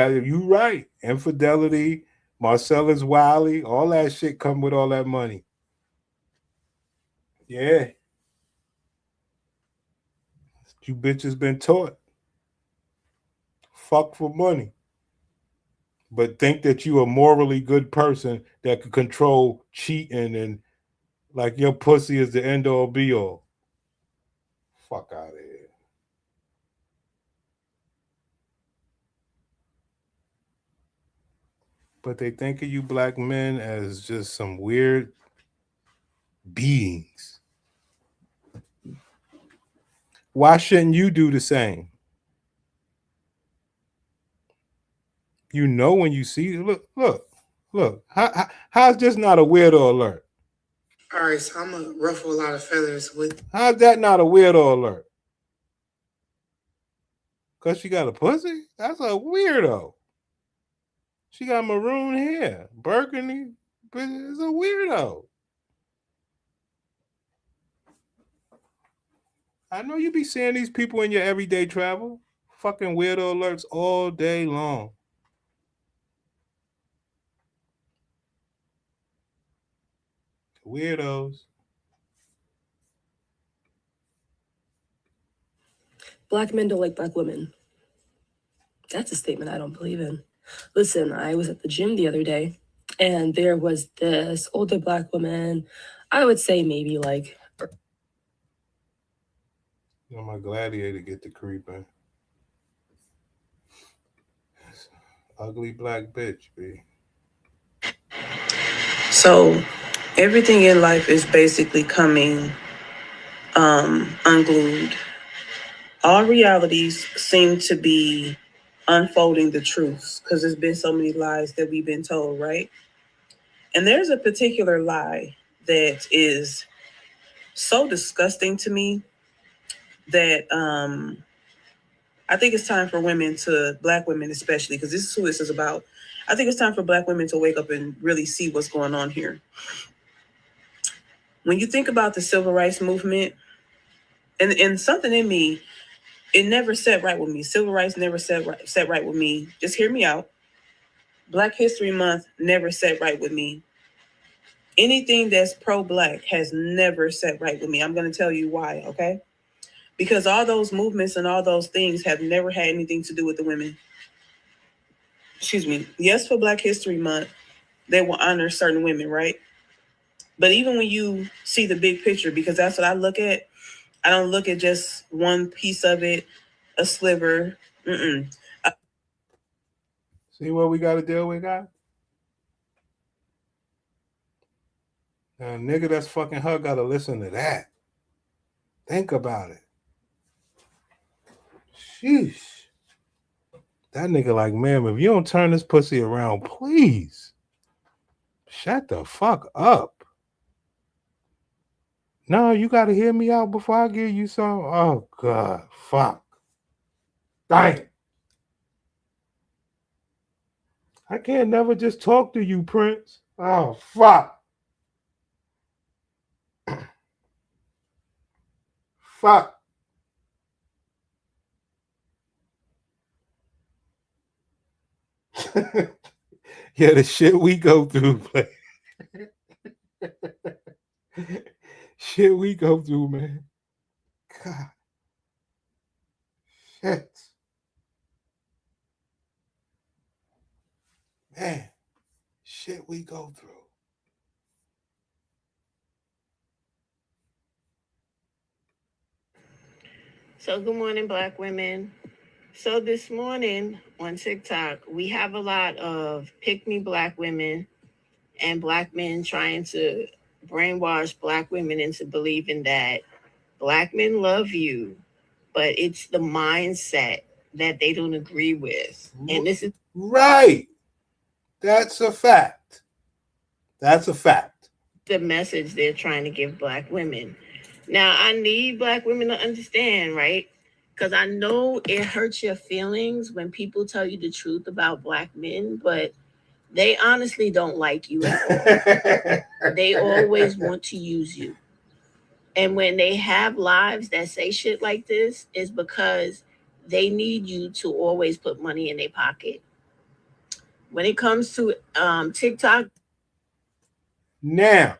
right. Infidelity, Marcellus, Wiley, all that shit come with all that money. Yeah. You bitches been taught. Fuck for money. But think that you a morally good person that could control cheating and like your pussy is the end all be all. Fuck out of here. But they think of you Black men as just some weird beings. Why shouldn't you do the same? You know when you see, look. How's this not a weirdo alert? All right, so I'm gonna ruffle a lot of feathers with. How's that not a weirdo alert? Because she got a pussy? That's a weirdo. She got maroon hair, burgundy, but it's a weirdo. I know you be seeing these people in your everyday travel. Fucking weirdo alerts all day long. Weirdos. Black men don't like black women. That's a statement I don't believe in. Listen, I was at the gym the other day, and there was this older black woman, I would say maybe like... You know, my gladiator get the creeping. Ugly black bitch, B. So everything in life is basically coming unglued. All realities seem to be unfolding the truths because there's been so many lies that we've been told, right? And there's a particular lie that is so disgusting to me that I think it's time for black women especially, because this is who this is about. I think it's time for black women to wake up and really see what's going on here. When you think about the civil rights movement, and something in me, it never set right with me. Civil rights never set right with me. Just hear me out. Black History Month never set right with me. Anything that's pro-black has never set right with me. I'm going to tell you why, okay? Because all those movements and all those things have never had anything to do with the women. Excuse me. Yes, for Black History Month, they will honor certain women, right? But even when you see the big picture, because that's what I look at, I don't look at just one piece of it, a sliver. See what we got to deal with, guys? Now, a nigga that's fucking her got to listen to that. Think about it. Sheesh. That nigga like, ma'am, if you don't turn this pussy around, please. Shut the fuck up. No, you got to hear me out before I give you some. Oh, God. Fuck. Dang. I can't never just talk to you, Prince. Oh, fuck. Fuck. Yeah, the shit we go through, man. Shit we go through, man. God. Shit. Man. Shit we go through. So good morning, Black women. So this morning on TikTok, we have a lot of pick-me Black women and Black men trying to brainwash Black women into believing that Black men love you, but it's the mindset that they don't agree with. And this is right. That's a fact. That's a fact. The message they're trying to give Black women. Now, I need Black women to understand, right? Because I know it hurts your feelings when people tell you the truth about Black men, but they honestly don't like you at all. They always want to use you. And when they have lives that say shit like this, is because they need you to always put money in their pocket. When it comes to TikTok. Now,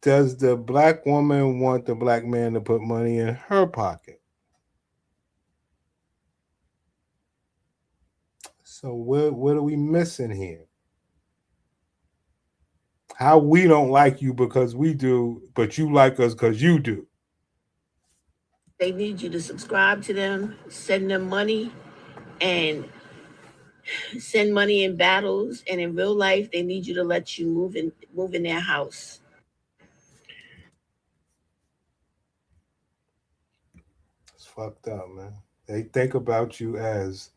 does the Black woman want the Black man to put money in her pocket? So what are we missing here? How we don't like you because we do, but you like us because you do. They need you to subscribe to them, send them money, and send money in battles. And in real life, they need you to let you move in their house. fucked up, man. They think about you as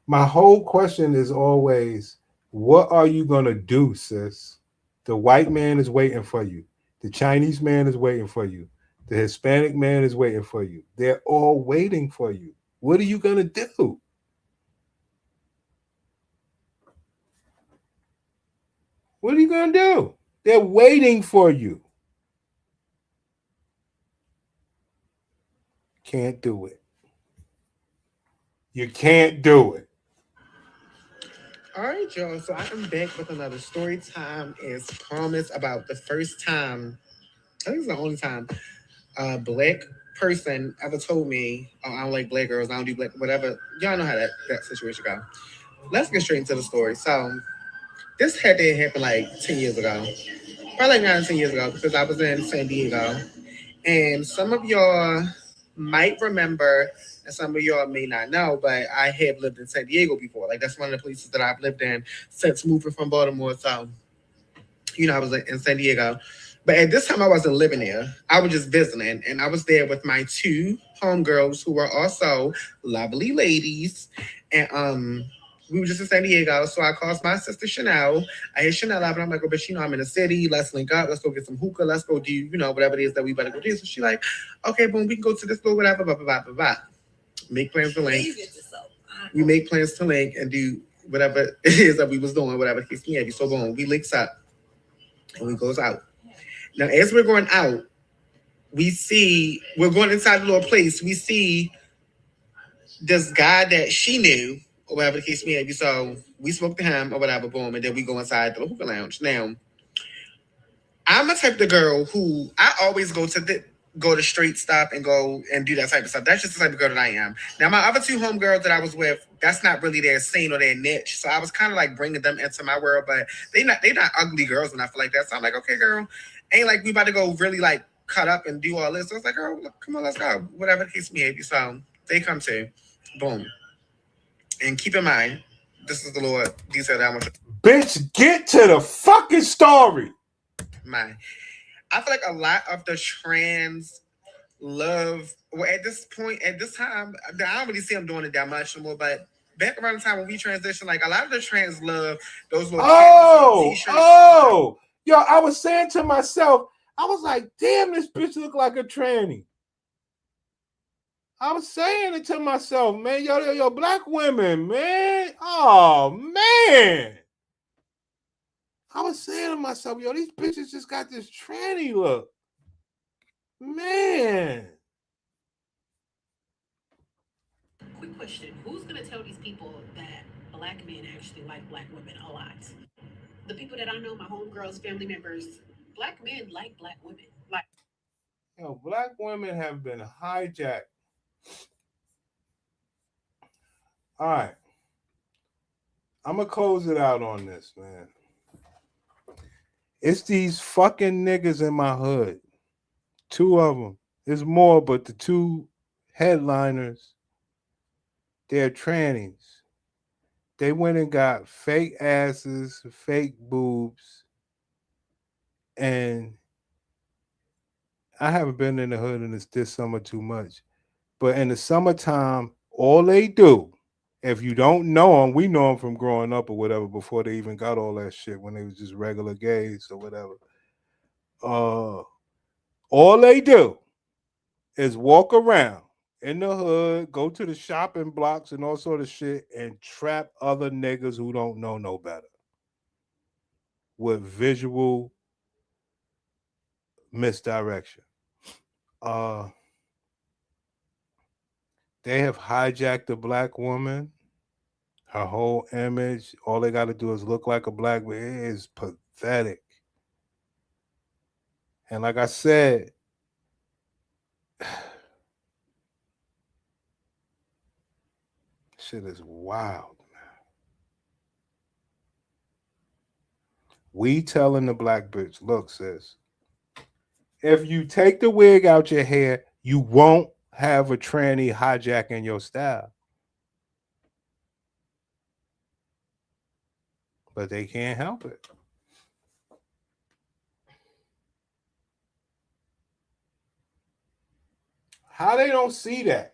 my whole question is always, what are you gonna do, sis? The white man is waiting for you. The Chinese man is waiting for you. The Hispanic man is waiting for you. They're all waiting for you. What are you gonna do? What are you gonna do? They're waiting for you. Can't do it. You can't do it. All right, y'all. So I am back with another story time as promised about the first time, I think it's the only time a black person ever told me, oh, I don't like black girls, I don't do black, whatever. Y'all know how that situation go. Let's get straight into the story. So this had to happen like 10 years ago. Probably like 9 or 10 years ago because I was in San Diego. And some of y'all might remember, and some of y'all may not know, but I have lived in San Diego before. Like, that's one of the places that I've lived in since moving from Baltimore. So, I was in San Diego. But at this time, I wasn't living there. I was just visiting. And I was there with my two homegirls who were also lovely ladies. And we were just in San Diego. So I called my sister Chanel. I hit Chanel up and I'm like, oh, bitch, I'm in the city. Let's link up. Let's go get some hookah. Let's go do, whatever it is that we better go do. So she like, okay, boom, we can go to this store, whatever, blah, blah, blah, blah, blah. Make plans to link. We make plans to link and do whatever it is that we was doing, whatever the case may be. So boom, we links up and we goes out. Now, as we're going out, we're going inside the little place. We see this guy that she knew, or whatever the case may be. So we spoke to him or whatever, boom, and then we go inside the hookah lounge. Now, I'm a type of girl who I always go to straight stop and go and do that type of stuff. That's just the type of girl that I am. Now, my other two homegirls that I was with, that's not really their scene or their niche. So I was kind of like bringing them into my world, but they not ugly girls and I feel like that. So I'm like, okay, girl, ain't like we about to go really like cut up and do all this. So I was like, girl, look, come on, let's go. Whatever the case may be. So they come to, boom. And keep in mind, this is the Lord detail that I want to. Bitch, get to the fucking story. I feel like a lot of the trans love, well, at this time, I don't really see them doing it that much anymore, but back around the time when we transitioned, like a lot of the trans love those little t-shirts. Yo, I was saying to myself, I was like, damn, this bitch look like a tranny. I was saying it to myself, man. Yo, black women, man. Oh, man. I was saying to myself, yo, these bitches just got this tranny look. Man. Quick question. Who's going to tell these people that black men actually like black women a lot? The people that I know, my homegirls, family members, black men like black women. Like, yo, black women have been hijacked. All right. I'm going to close it out on this, man. It's these fucking niggas in my hood. Two of them. There's more, but the two headliners, they're trannies. They went and got fake asses, fake boobs, and I haven't been in the hood in this summer too much, but in the summertime, all they do, if you don't know them, we know them from growing up or whatever, before they even got all that shit, when they was just regular gays or whatever. All they do is walk around in the hood, go to the shopping blocks and all sort of shit, and trap other niggas who don't know no better with visual misdirection. They have hijacked the black woman, her whole image. All they got to do is look like a black man. It is pathetic. And like I said, shit is wild, man. We telling the black bitch, look, sis, if you take the wig out your hair, you won't have a tranny hijacking your style. But they can't help it. How they don't see that?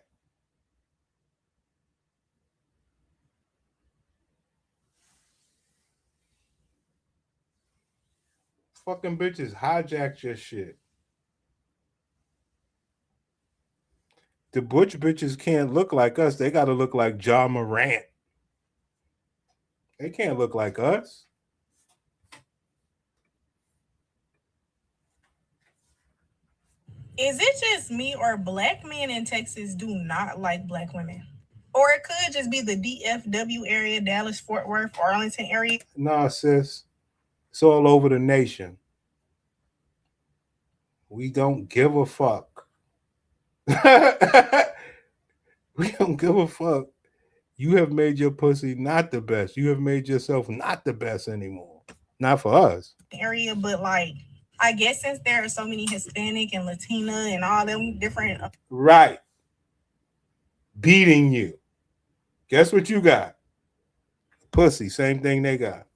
Fucking bitches hijacked your shit. The butch bitches can't look like us. They got to look like John Morant. They can't look like us. Is it just me or black men in Texas do not like black women? Or it could just be the DFW area, Dallas, Fort Worth, Arlington area. Nah, sis. It's all over the nation. We don't give a fuck. We don't give a fuck. You have made your pussy not the best. You have made yourself not the best anymore. Not for us. Area, but like, I guess since there are so many Hispanic and Latina and all them different. Right. Beating you. Guess what you got? Pussy. Same thing they got.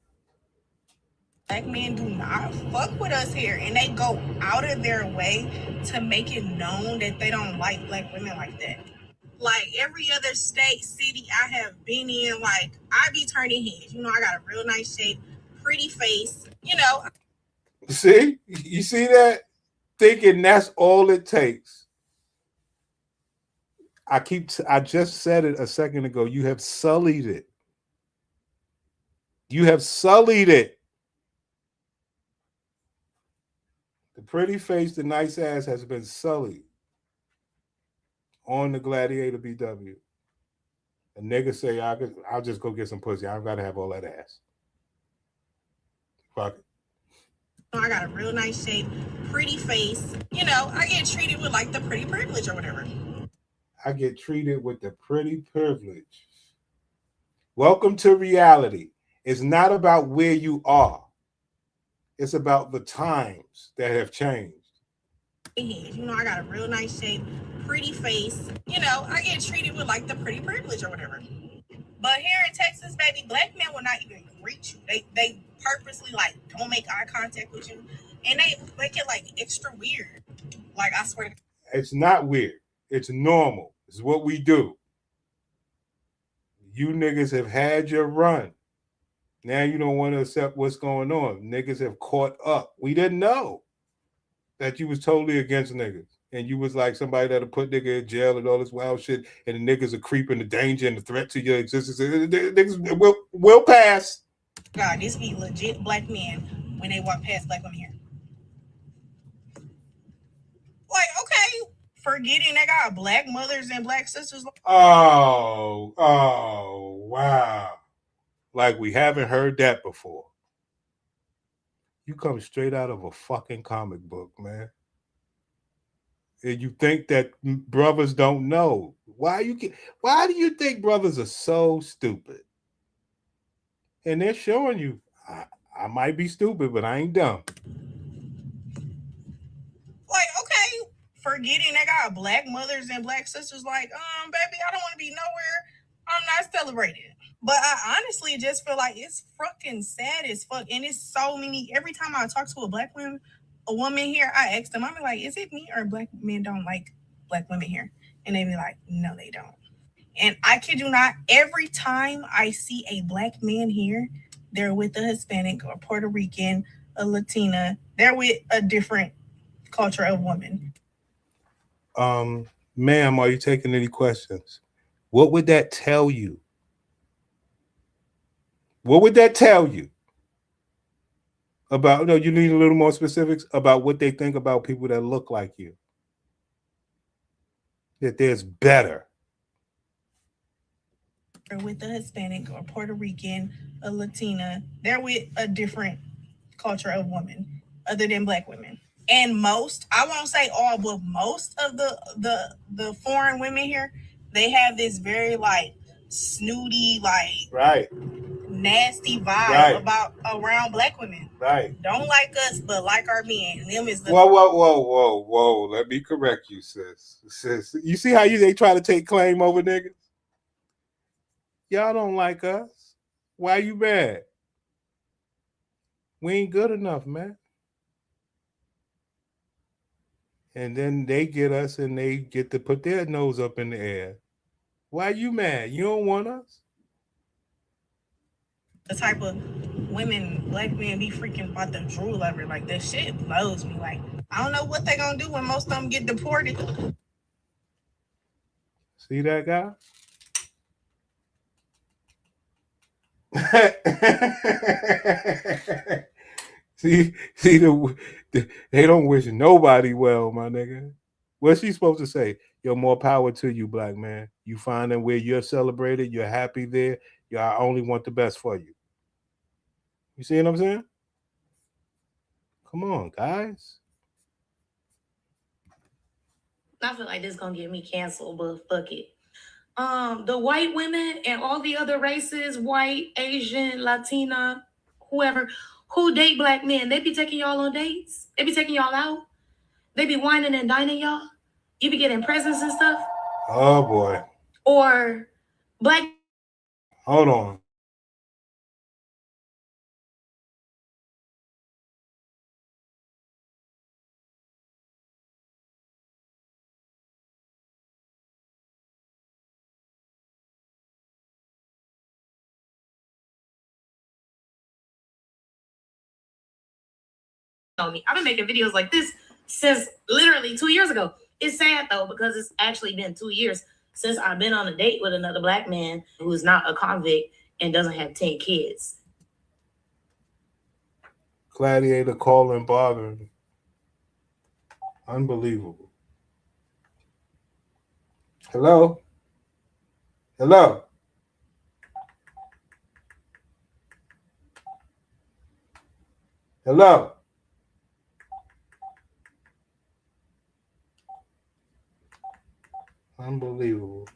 Black men do not fuck with us here, and they go out of their way to make it known that they don't like black women like that. Like every other state, city I have been in, like I be turning heads. You know, I got a real nice shape, pretty face. You know. See? You see that? Thinking that's all it takes. I just said it a second ago. You have sullied it. You have sullied it. The pretty face, the nice ass has been sullied on the Gladiator BW. A nigga say, I'll just go get some pussy. I don't got to have all that ass. Fuck it. I got a real nice shape, pretty face. You know, I get treated with like the pretty privilege or whatever. I get treated with the pretty privilege. Welcome to reality. It's not about where you are. It's about the times that have changed. You know, I got a real nice shape, pretty face. You know, I get treated with like the pretty privilege or whatever. But here in Texas, baby, black men will not even greet you. They purposely like don't make eye contact with you, and they make it like extra weird. Like I swear to God. It's not weird. It's normal. It's what we do. You niggas have had your run. Now you don't want to accept what's going on. Niggas have caught up. We didn't know that you was totally against niggas. And you was like somebody that'll put nigga in jail and all this wild shit. And the niggas are creeping the danger and the threat to your existence. Niggas will pass. God, this be legit black men when they walk past black women here. Like, okay, forgetting they got black mothers and black sisters. Oh, wow. Like we haven't heard that before. You come straight out of a fucking comic book, man. And you think that brothers don't know. Why do you think brothers are so stupid? And they're showing you, I might be stupid, but I ain't dumb. Like, okay, forgetting they got black mothers and black sisters. Like, baby, I don't want to be nowhere I'm not celebrated. But I honestly just feel like it's fucking sad as fuck. And it's so many, every time I talk to a woman here, I ask them, I'm like, is it me or black men don't like black women here? And they be like, no, they don't. And I kid you not, every time I see a black man here, they're with a Hispanic or Puerto Rican, a Latina, they're with a different culture of woman. Ma'am, are you taking any questions? What would that tell you? What would that tell you about, you need a little more specifics about what they think about people that look like you. That there's better. With a Hispanic or Puerto Rican, a Latina, they're with a different culture of women other than black women. And most, I won't say all, but most of the foreign women here, they have this very like snooty, like right, nasty vibe about around black women. Right. Don't like us, but like our men. Them is the Whoa. Let me correct you, sis. You see how they try to take claim over niggas? Y'all don't like us. Why you mad? We ain't good enough, man. And then they get us and they get to put their nose up in the air. Why you mad? You don't want us? The type of women black men be freaking about the drool over. Like, that shit blows me. Like, I don't know what they gonna do when most of them get deported. See that guy? see, they don't wish nobody well, my nigga. What's she supposed to say? Yo, more power to you, black man. You finding where you're celebrated, you're happy there. I only want the best for you. You see what I'm saying? Come on, guys. I feel like this gonna get me canceled, but fuck it. The white women and all the other races, white, Asian, Latina, whoever, who date black men, they be taking y'all on dates. They be taking y'all out. They be whining and dining y'all. You be getting presents and stuff. Oh boy. Or black. Hold on. Me. I've been making videos like this since literally 2 years ago. It's sad though, because it's actually been 2 years since I've been on a date with another black man who is not a convict and doesn't have 10 kids. Gladiator calling bothering. Unbelievable. Hello? Hello? Hello? Unbelievable.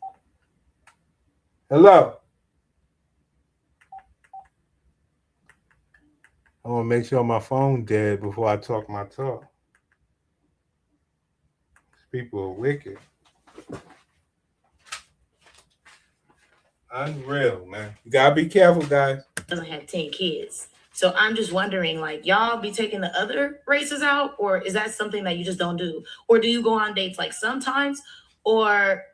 Hello? I want to make sure my phone dead before I talk my talk. These people are wicked. Unreal, man. You gotta be careful, guys. Doesn't have 10 kids. So I'm just wondering, like, y'all be taking the other races out, or is that something that you just don't do? Or do you go on dates like sometimes, or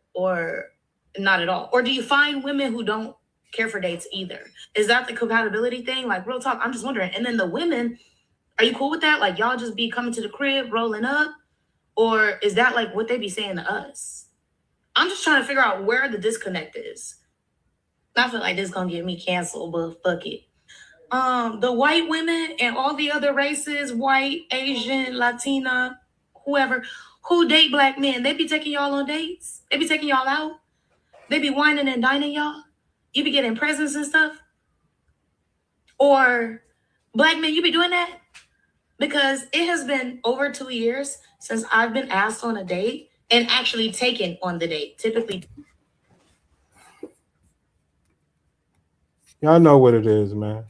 not at all? Or do you find women who don't care for dates either? Is that the compatibility thing? Like, real talk, I'm just wondering. And then the women, are you cool with that? Like, y'all just be coming to the crib, rolling up? Or is that like what they be saying to us? I'm just trying to figure out where the disconnect is. I feel like this is gonna get me canceled, but fuck it. The white women and all the other races, white, Asian, Latina, whoever, who date black men, they be taking y'all on dates. They be taking y'all out. They be whining and dining y'all. You be getting presents and stuff. Or black men, you be doing that? Because it has been over 2 years since I've been asked on a date and actually taken on the date. Typically. Y'all know what it is, man.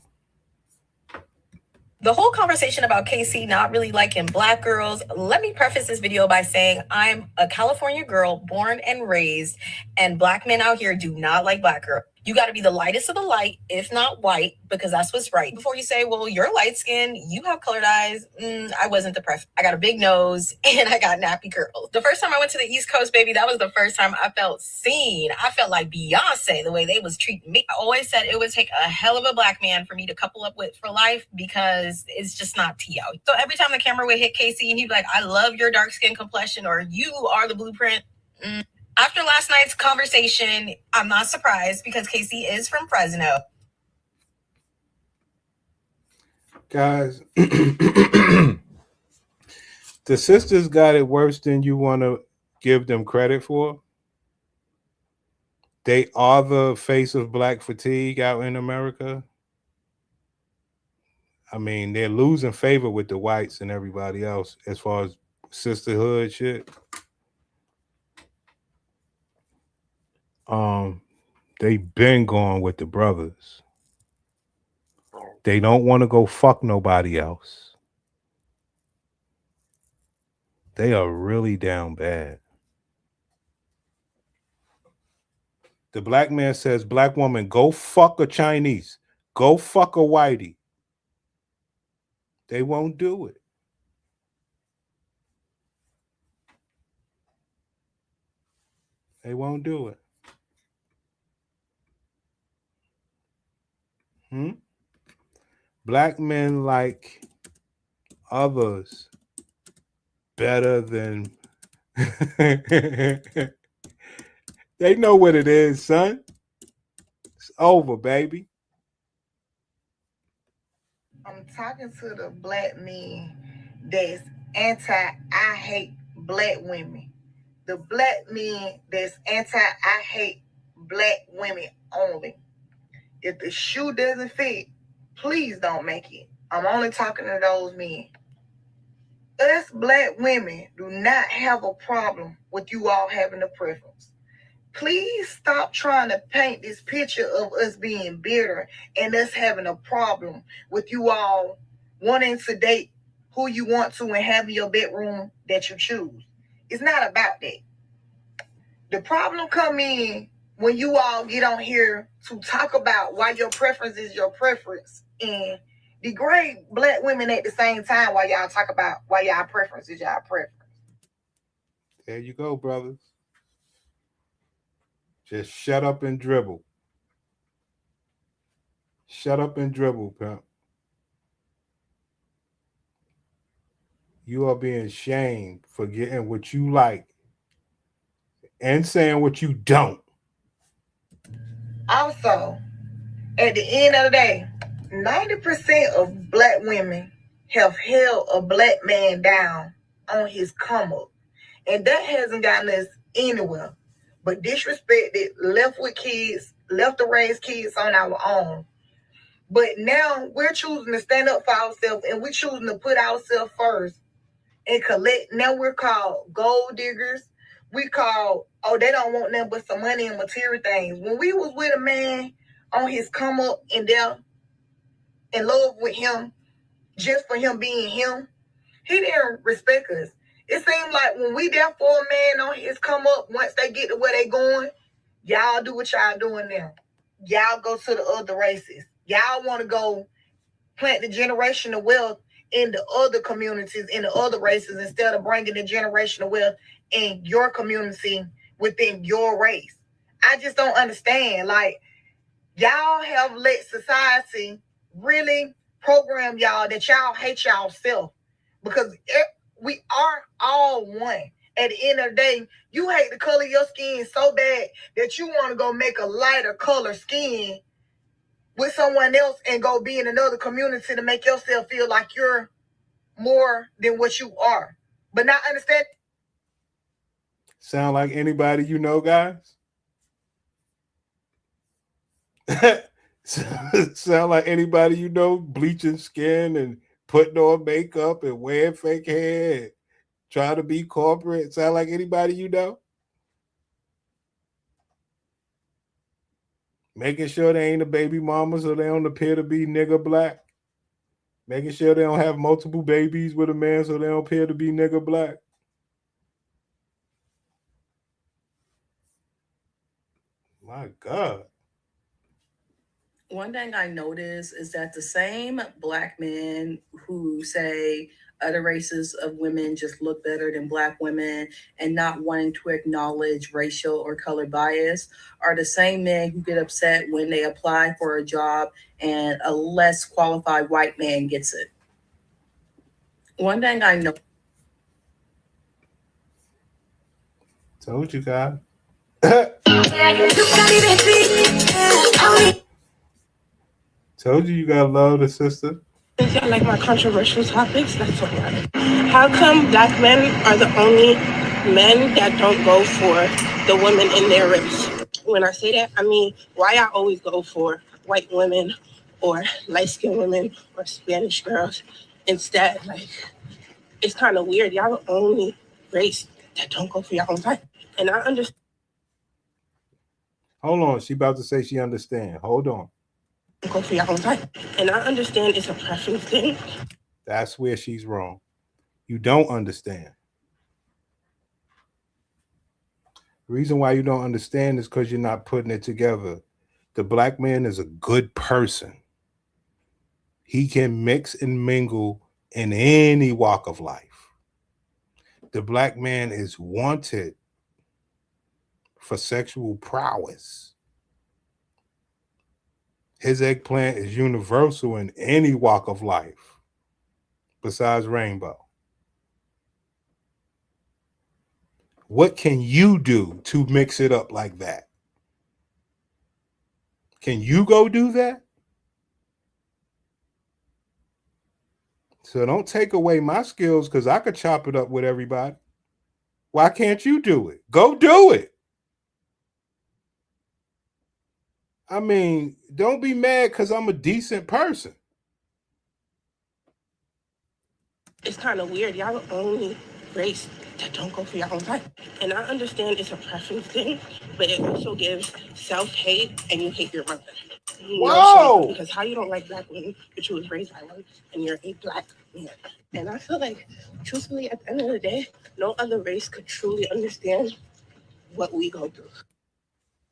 The whole conversation about Casey not really liking black girls, let me preface this video by saying I'm a California girl born and raised, and black men out here do not like black girls. You got to be the lightest of the light, if not white, because that's what's right. Before you say, well, you're light skinned, you have colored eyes. I wasn't the preference. I got a big nose and I got nappy curls. The first time I went to the East Coast, baby, that was the first time I felt seen. I felt like Beyonce, the way they was treating me. I always said it would take a hell of a black man for me to couple up with for life, because it's just not tea out. So every time the camera would hit Casey and he'd be like, I love your dark skin complexion, or you are the blueprint. After last night's conversation, I'm not surprised, because Casey is from Fresno. Guys, the sisters got it worse than you want to give them credit for. They are the face of black fatigue out in America. I mean, they're losing favor with the whites and everybody else as far as sisterhood shit. They been going with the brothers. They don't want to go fuck nobody else. They are really down bad. The black man says, black woman, go fuck a Chinese. Go fuck a whitey. They won't do it. They won't do it. Black men like others better than they know what it is, son. It's over, baby. I'm talking to the black men that's I hate black women. The black men that's I hate black women only. If the shoe doesn't fit, please don't make it. I'm only talking to those men. Us black women do not have a problem with you all having a preference. Please stop trying to paint this picture of us being bitter and us having a problem with you all wanting to date who you want to and having your bedroom that you choose. It's not about that. The problem come in when you all get on here to talk about why your preference is your preference and degrade black women at the same time while y'all talk about why y'all preference is y'all preference. There you go, brothers. Just shut up and dribble. Shut up and dribble, pimp. You are being shamed for getting what you like and saying what you don't. Also, at the end of the day, 90% of black women have held a black man down on his come up. And that hasn't gotten us anywhere. But disrespected, left with kids, left to raise kids on our own. But now we're choosing to stand up for ourselves and we're choosing to put ourselves first and collect. Now we're called gold diggers. We call, oh, they don't want nothing but some money and material things. When we was with a man on his come up and there in love with him, just for him being him, he didn't respect us. It seemed like when we there for a man on his come up, once they get to where they going, y'all do what y'all doing now. Y'all go to the other races. Y'all want to go plant the generational wealth in the other communities, in the other races, instead of bringing the generational wealth in your community within your race. I just don't understand. Like, y'all have let society really program y'all that y'all hate y'all self because we are all one. At the end of the day, you hate the color of your skin so bad that you want to go make a lighter color skin with someone else and go be in another community to make yourself feel like you're more than what you are. But not understand. Sound like anybody you know, guys? Sound like anybody you know bleaching skin and putting on makeup and wearing fake hair and trying to be corporate? Sound like anybody you know? Making sure they ain't a baby mama so they don't appear to be nigger black. Making sure they don't have multiple babies with a man so they don't appear to be nigger black. My God. One thing I notice is that the same black men who say other races of women just look better than black women and not wanting to acknowledge racial or color bias are the same men who get upset when they apply for a job and a less qualified white man gets it. One thing I know. Told you, guys. Told you gotta love the sister. Since y'all like my controversial topics, that's what matters. How come black men are the only men that don't go for the women in their race? When I say that, I mean, why I always go for white women or light-skinned women or Spanish girls instead? Like, it's kind of weird. Y'all the only race that don't go for your own type. And I understand. Hold on. She about to say she understand. Hold on. Go for your own type. And I understand it's a preference thing. That's where she's wrong. You don't understand. The reason why you don't understand is because you're not putting it together. The black man is a good person. He can mix and mingle in any walk of life. The black man is wanted for sexual prowess. His eggplant is universal in any walk of life besides rainbow. What can you do to mix it up like that? Can you go do that? So don't take away my skills because I could chop it up with everybody. Why can't you do it? Go do it. I mean, don't be mad because I'm a decent person. It's kind of weird. Y'all the only race that don't go for your own life. And I understand it's a preference thing, but it also gives self-hate and you hate your mother. Whoa! Because how you don't like black women, but you was raised by one and you're a black man. And I feel like, truthfully, at the end of the day, no other race could truly understand what we go through.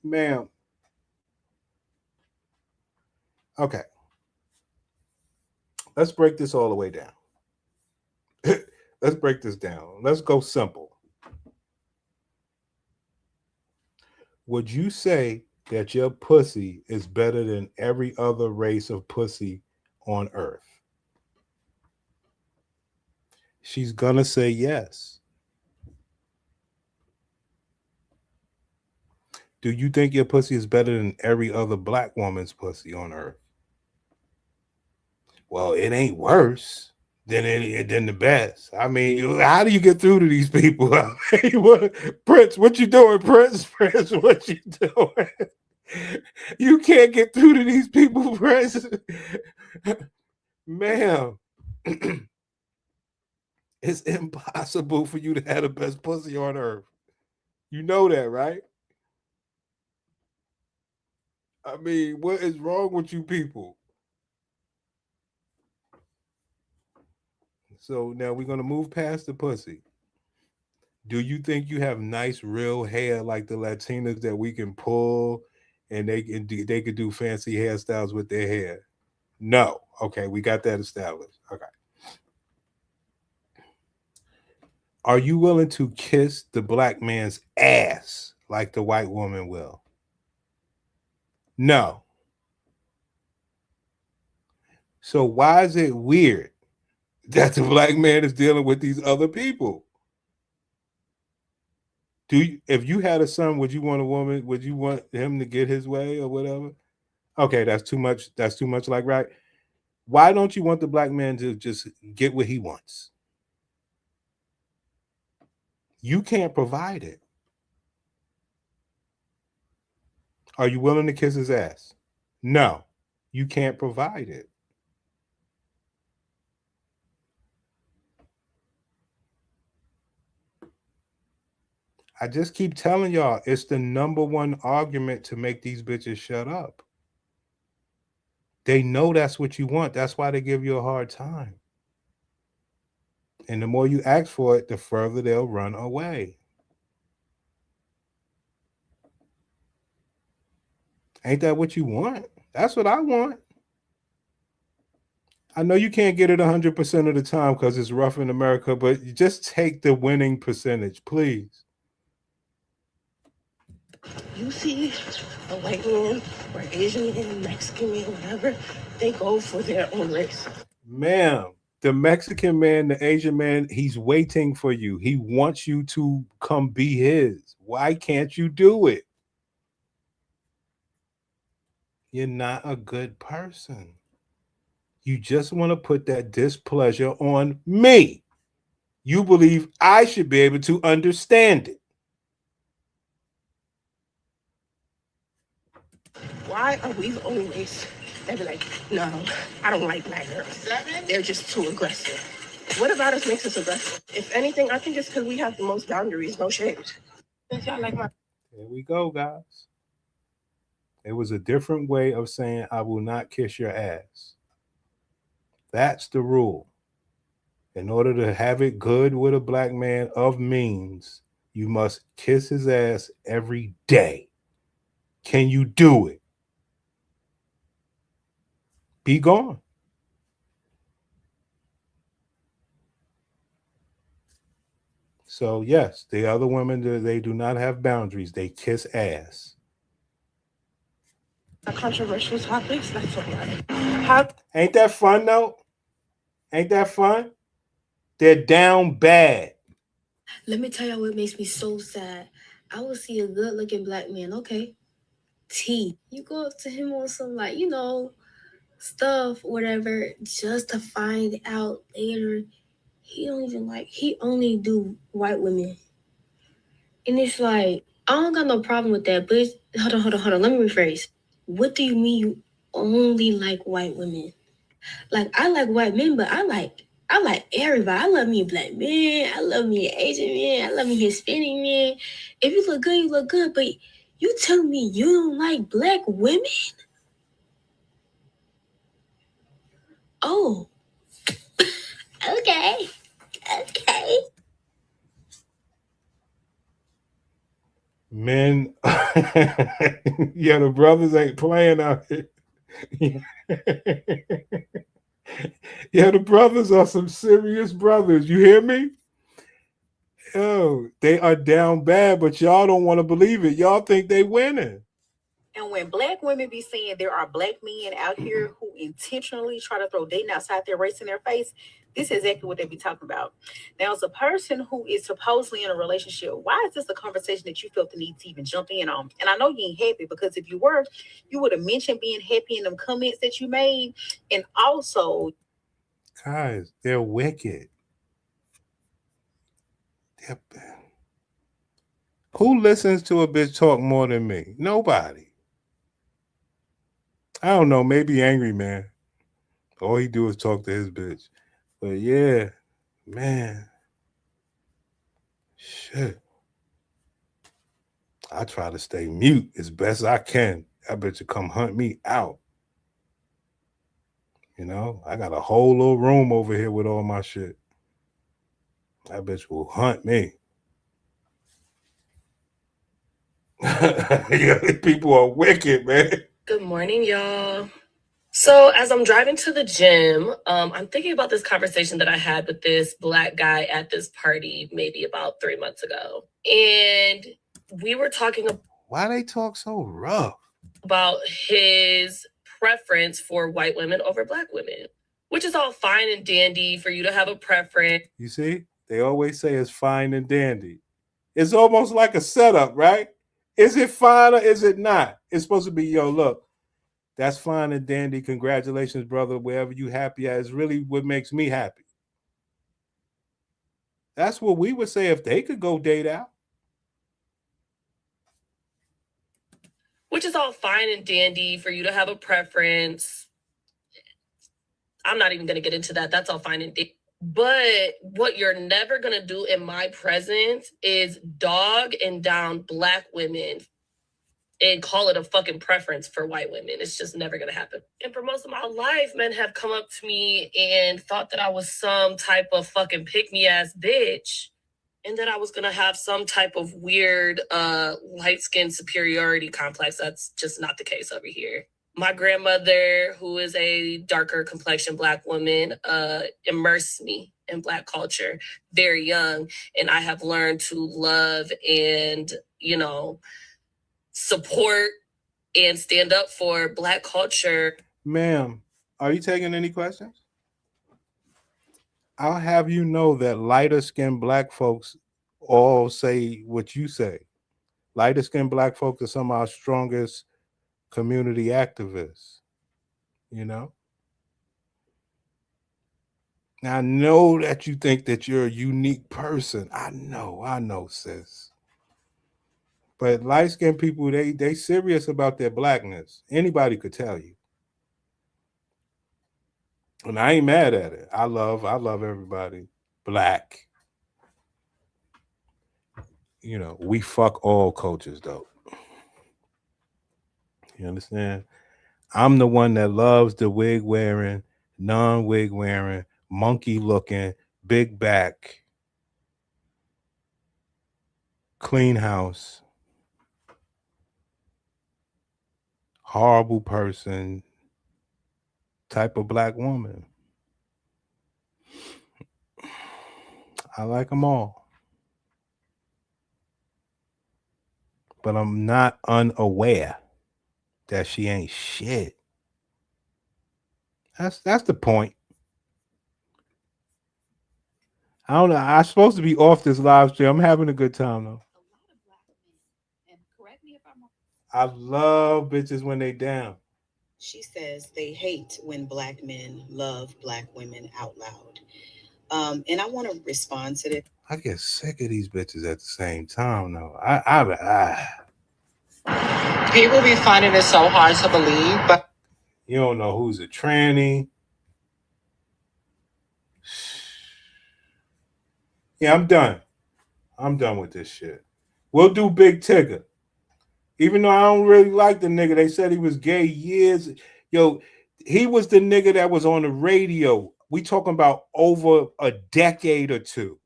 Ma'am. Okay. Let's break this all the way down. Let's break this down. Let's go simple. Would you say that your pussy is better than every other race of pussy on earth? She's gonna say yes. Do you think your pussy is better than every other black woman's pussy on earth? Well, it ain't worse than the best. I mean, how do you get through to these people? Prince, what you doing, Prince? Prince, what you doing? You can't get through to these people, Prince. Ma'am, it's impossible for you to have the best pussy on earth. You know that, right? I mean, what is wrong with you people? So now we're going to move past the pussy. Do you think you have nice real hair like the Latinas that we can pull and they could do fancy hairstyles with their hair? No. Okay, we got that established. Okay. Are you willing to kiss the black man's ass like the white woman will? No. So why is it weird that the black man is dealing with these other people? If you had a son, would you want a woman? Would you want him to get his way or whatever? Okay, that's too much. That's too much. Like, right? Why don't you want the black man to just get what he wants? You can't provide it. Are you willing to kiss his ass? No, you can't provide it. I just keep telling y'all, it's the number one argument to make these bitches shut up. They know that's what you want. That's why they give you a hard time. And the more you ask for it, the further they'll run away. Ain't that what you want? That's what I want. I know you can't get it 100% of the time because it's rough in America, but you just take the winning percentage, please. You see a white man or Asian man, Mexican man, whatever, they go for their own race. Ma'am, the Mexican man, the Asian man, he's waiting for you. He wants you to come be his. Why can't you do it? You're not a good person. You just want to put that displeasure on me. You believe I should be able to understand it. Why are we the only race that be like, no, I don't like black girls. They're just too aggressive. What about us makes us aggressive? If anything, I think it's because we have the most boundaries, no shade. Y'all like my... There we go, guys. It was a different way of saying, I will not kiss your ass. That's the rule. In order to have it good with a black man of means, you must kiss his ass every day. Can you do it? Be gone. So yes, the other women, they do not have boundaries. They kiss ass. Controversial topics. That's all right. How Ain't that fun though? Ain't that fun? They're down bad. Let me tell you what makes me so sad. I will see a good looking black man, okay? T. You go up to him on some like, stuff, whatever, just to find out later he only do white women. And it's like, I don't got no problem with that, but hold on. Let me rephrase. What do you mean you only like white women? Like, I like white men, but I like everybody. I love me a black man. I love me an Asian man. I love me a Hispanic man. If you look good, you look good. But you tell me you don't like black women? Oh. Okay. Men, yeah, the brothers ain't playing out here. Yeah, the brothers are some serious brothers. You hear me? Oh, they are down bad, but y'all don't want to believe it. Y'all think they winning. And when black women be saying there are black men out here who intentionally try to throw dating outside their race in their face, this is exactly what they be talking about. Now, as a person who is supposedly in a relationship, why is this a conversation that you felt the need to even jump in on? And I know you ain't happy, because if you were, you would have mentioned being happy in them comments that you made. And also, Guys, they're wicked. Who listens to a bitch talk more than me? Nobody. I don't know, maybe Angry Man. All he do is talk to his bitch. But yeah, man. Shit. I try to stay mute as best I can. That bitch will come hunt me out. I got a whole little room over here with all my shit. That bitch will hunt me. Yeah, people are wicked, man. Good morning, y'all. So as I'm driving to the gym, I'm thinking about this conversation that I had with this black guy at this party maybe about 3 months ago. And we were talking Why they talk so rough? about his preference for white women over black women, which is all fine and dandy for you to have a preference. You see? They always say it's fine and dandy. It's almost like a setup, right? Is it fine or is it not? It's supposed to be, yo, look, that's fine and dandy. Congratulations, brother. Wherever you happy at is really what makes me happy. That's what we would say if they could go date out. Which is all fine and dandy for you to have a preference. I'm not even going to get into that. That's all fine and dandy. But what you're never going to do in my presence is dog and down black women and call it a fucking preference for white women. It's just never going to happen. And for most of my life, men have come up to me and thought that I was some type of fucking pick-me-ass bitch, and that I was going to have some type of weird light-skinned superiority complex. That's just not the case over here. My grandmother, who is a darker complexion black woman, immersed me in black culture very young. And I have learned to love and, support and stand up for black culture. Ma'am, are you taking any questions? I'll have you know that lighter skinned black folks all say what you say. Lighter skinned black folks are some of our strongest community activists. Now, I know that you think that you're a unique person. I know, sis. But light-skinned people, they serious about their blackness. Anybody could tell you. And I ain't mad at it. I love everybody black. We fuck all cultures though. You understand? I'm the one that loves the wig wearing, non-wig wearing, monkey looking, big back, clean house, horrible person type of black woman. I like them all. but I'm not unaware that she ain't shit. That's the point. I don't know. I'm supposed to be off this live stream. I'm having a good time though. I love bitches when they down. She says they hate when black men love black women out loud. And I want to respond to this. I get sick of these bitches at the same time though. People be finding it so hard to believe, but You don't know who's a tranny. Yeah, I'm done. I'm done with this shit. We'll do Big Tigger. Even though I don't really like the nigga, they said he was gay years. Yo, he was the nigga that was on the radio. We talking about over a decade or two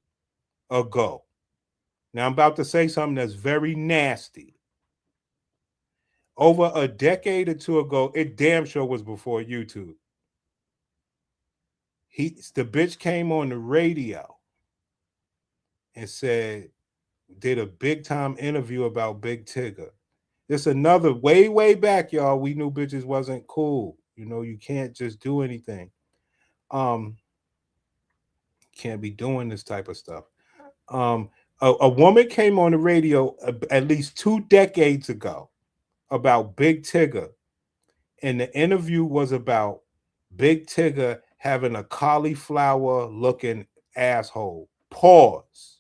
ago. Now I'm about to say something that's very nasty. Over a decade or two ago, it damn sure was before YouTube. The bitch came on the radio and said, did a big time interview about Big Tigger. This another way back, y'all. We knew bitches wasn't cool. You know, you can't just do anything. Can't be doing this type of stuff. A woman came on the radio at least 2 decades ago about Big Tigger, and the interview was about Big Tigger having a cauliflower looking asshole. Pause.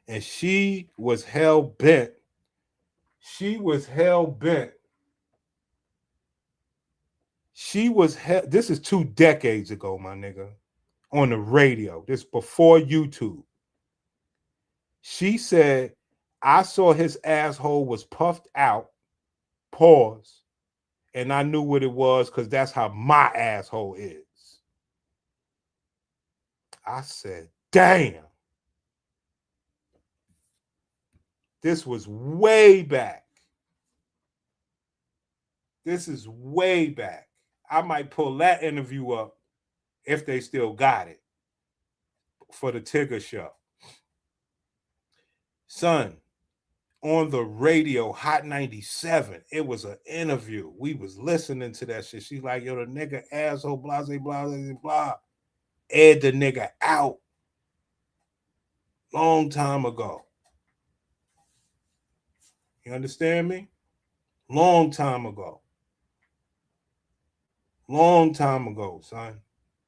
And she was hell bent. This is 2 decades ago, my nigga, on the radio. This before YouTube. She said, I saw his asshole was puffed out, pause, and I knew what it was because that's how my asshole is. I said, damn. This was way back. This is way back. I might pull that interview up if they still got it for the Tigger show. Son, on the radio, Hot 97, it was an interview. We was listening to that shit. She's like, yo, the nigga asshole, blah, blah, blah, blah. Aired the nigga out. Long time ago. You understand me? Long time ago. Long time ago, son.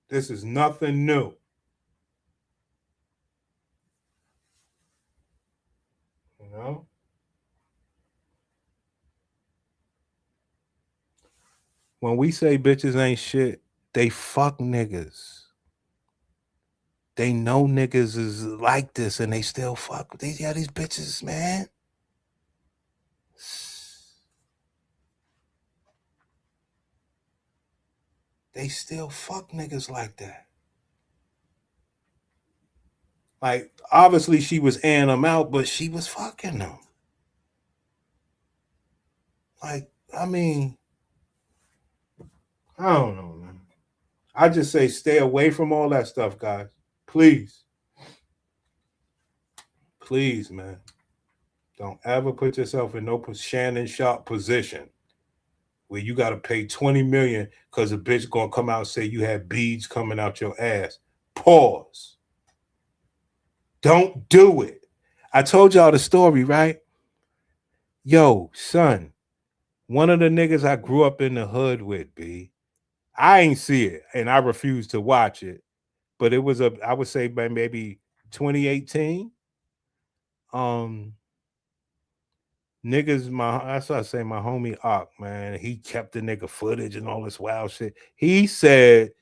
This is nothing new. You know? When we say bitches ain't shit, they fuck niggas. They know niggas is like this and they still fuck. These bitches, man. They still fuck niggas like that. Like, obviously she was airing them out, but she was fucking them. Like, I mean, I don't know, man. I just say stay away from all that stuff, guys. Please. Please, man. Don't ever put yourself in no Shannon Sharp position where you got to pay $20 million because a bitch going to come out and say you had beads coming out your ass. Pause. Don't do it. I told y'all the story, right? Yo, son, one of the niggas I grew up in the hood with, B, I ain't see it and I refused to watch it. But it was I would say by maybe 2018. Niggas, that's what I say, my homie Ock, man, he kept the nigga footage and all this wild shit. He said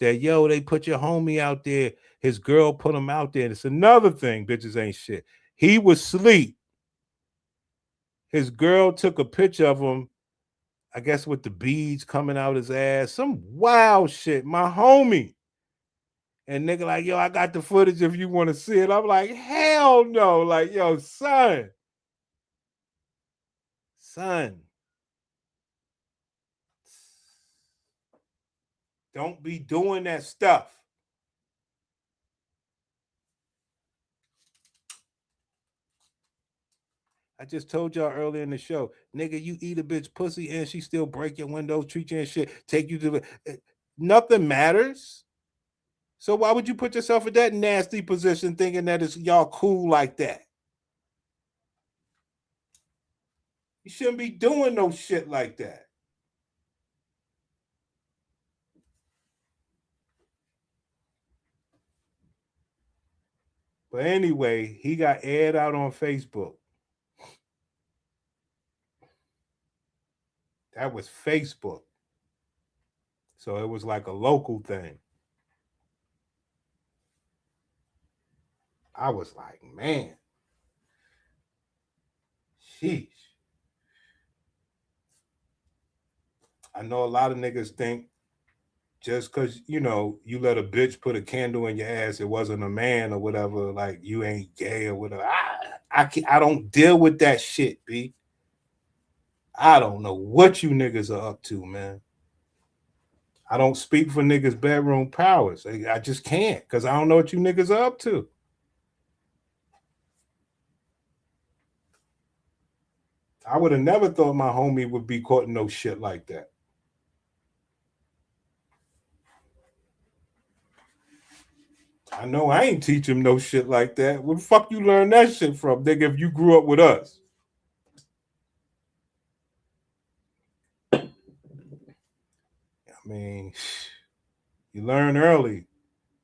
that, yo, they put your homie out there. His girl put him out there. And it's another thing, bitches ain't shit. He was asleep. His girl took a picture of him, I guess with the beads coming out his ass. Some wild shit. My homie. And nigga like, yo, I got the footage if you want to see it. I'm like, hell no. Like, yo, son. Don't be doing that stuff. I just told y'all earlier in the show, nigga, you eat a bitch pussy and she still break your windows, treat you and shit, take you to the nothing matters. So why would you put yourself in that nasty position thinking that it's y'all cool like that? You shouldn't be doing no shit like that. But anyway, he got aired out on Facebook. That was Facebook. So it was like a local thing. I was like, man, sheesh. I know a lot of niggas think just because, you know, you let a bitch put a candle in your ass, it wasn't a man or whatever, like you ain't gay or whatever. I don't deal with that shit, B. I don't know what you niggas are up to, man. I don't speak for niggas' bedroom powers. I just can't because I don't know what you niggas are up to. I would have never thought my homie would be caught in no shit like that. I know I ain't teach him no shit like that. Where the fuck you learn that shit from, nigga, if you grew up with us? I mean, you learn early.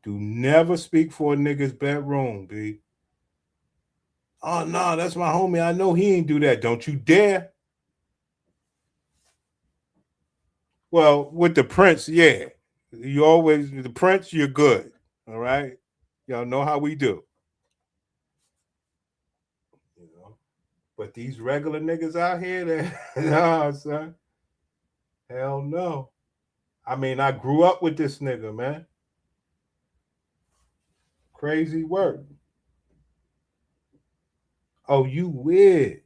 Do never speak for a nigga's bedroom, B. Oh, no, that's my homie. I know he ain't do that. Don't you dare. Well, with the Prince, yeah. You always, the Prince, you're good. All right? Y'all know how we do. You know? But these regular niggas out here, nah, son. Hell no. I mean, I grew up with this nigga, man. Crazy work. Oh, you weird.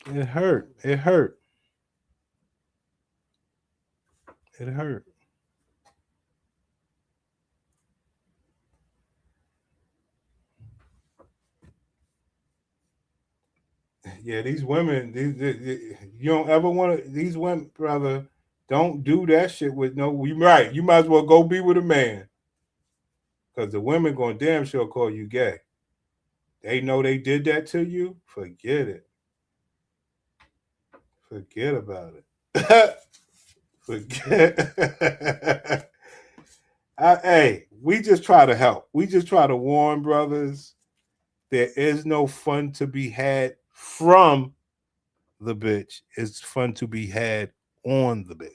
It hurt. It hurt. It hurt. Yeah, these women, you don't ever want to, these women, brother, don't do that shit with no, you right. You might as well go be with a man. Because the women going to damn sure call you gay. They know they did that to you. Forget it. Forget about it. Forget. Hey, we just try to help. We just try to warn brothers. There is no fun to be had from the bitch. It's fun to be had on the bitch.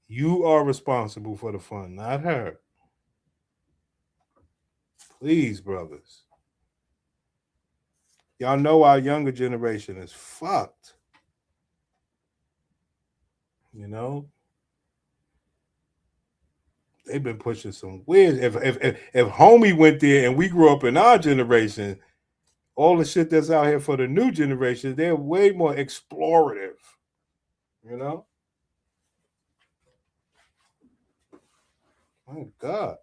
You are responsible for the fun, not her. Please, brothers. Y'all know our younger generation is fucked. You know? They've been pushing some weird. If homie went there and we grew up in our generation, all the shit that's out here for the new generation, they're way more explorative. You know? My God.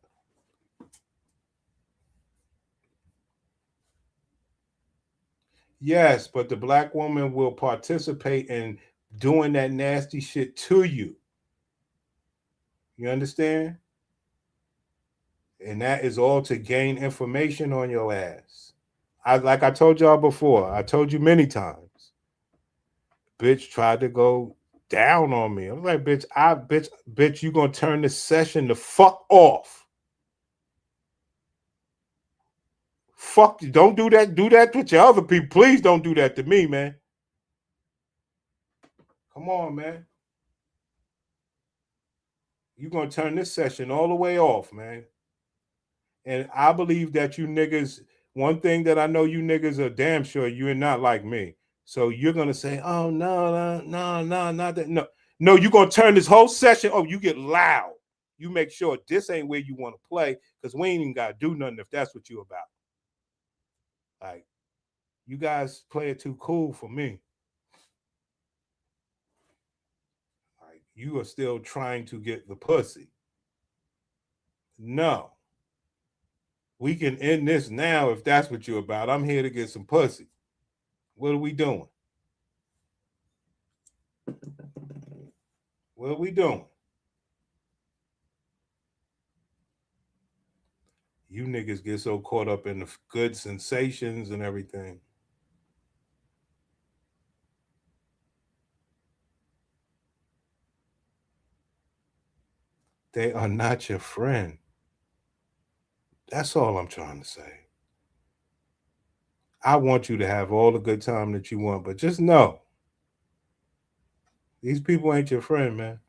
Yes, but the black woman will participate in doing that nasty shit to you. You understand? And that is all to gain information on your ass. Like I told y'all before, I told you many times. Bitch tried to go down on me. I was like, bitch, you gonna turn this session the fuck off. Fuck you. Don't do that. Do that with your other people. Please don't do that to me, man. Come on, man. You're gonna turn this session all the way off, man. And I believe that you niggas, one thing that I know you niggas are damn sure you're not like me. So you're gonna say, oh no, not that. No, you're gonna turn this whole session. Oh, you get loud. You make sure this ain't where you want to play, because we ain't even gotta do nothing if that's what you're about. Like, you guys play it too cool for me. Like, you are still trying to get the pussy. No. We can end this now if that's what you're about. I'm here to get some pussy. What are we doing? What are we doing? You niggas get so caught up in the good sensations and everything. They are not your friend. That's all I'm trying to say. I want you to have all the good time that you want, but just know these people ain't your friend, man.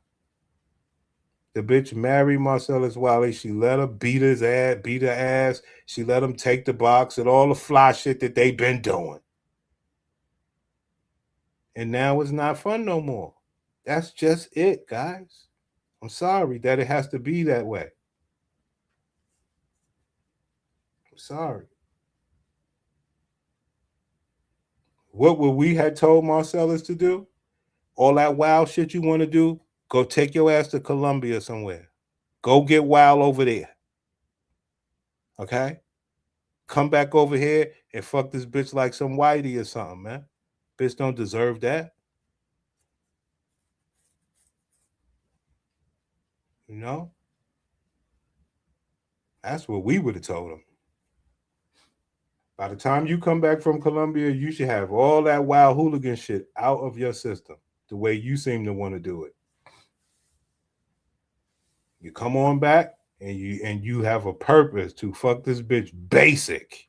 The bitch married Marcellus Wiley. She let her beat her ass. She let him take the box and all the fly shit that they been doing. And now it's not fun no more. That's just it, guys. I'm sorry that it has to be that way. I'm sorry. What would we had told Marcellus to do? All that wild shit you want to do, go take your ass to Colombia somewhere. Go get wild over there. Okay? Come back over here and fuck this bitch like some whitey or something, man. Bitch don't deserve that. You know? That's what we would have told him. By the time you come back from Colombia, you should have all that wild hooligan shit out of your system the way you seem to want to do it. You come on back and you have a purpose to fuck this bitch basic.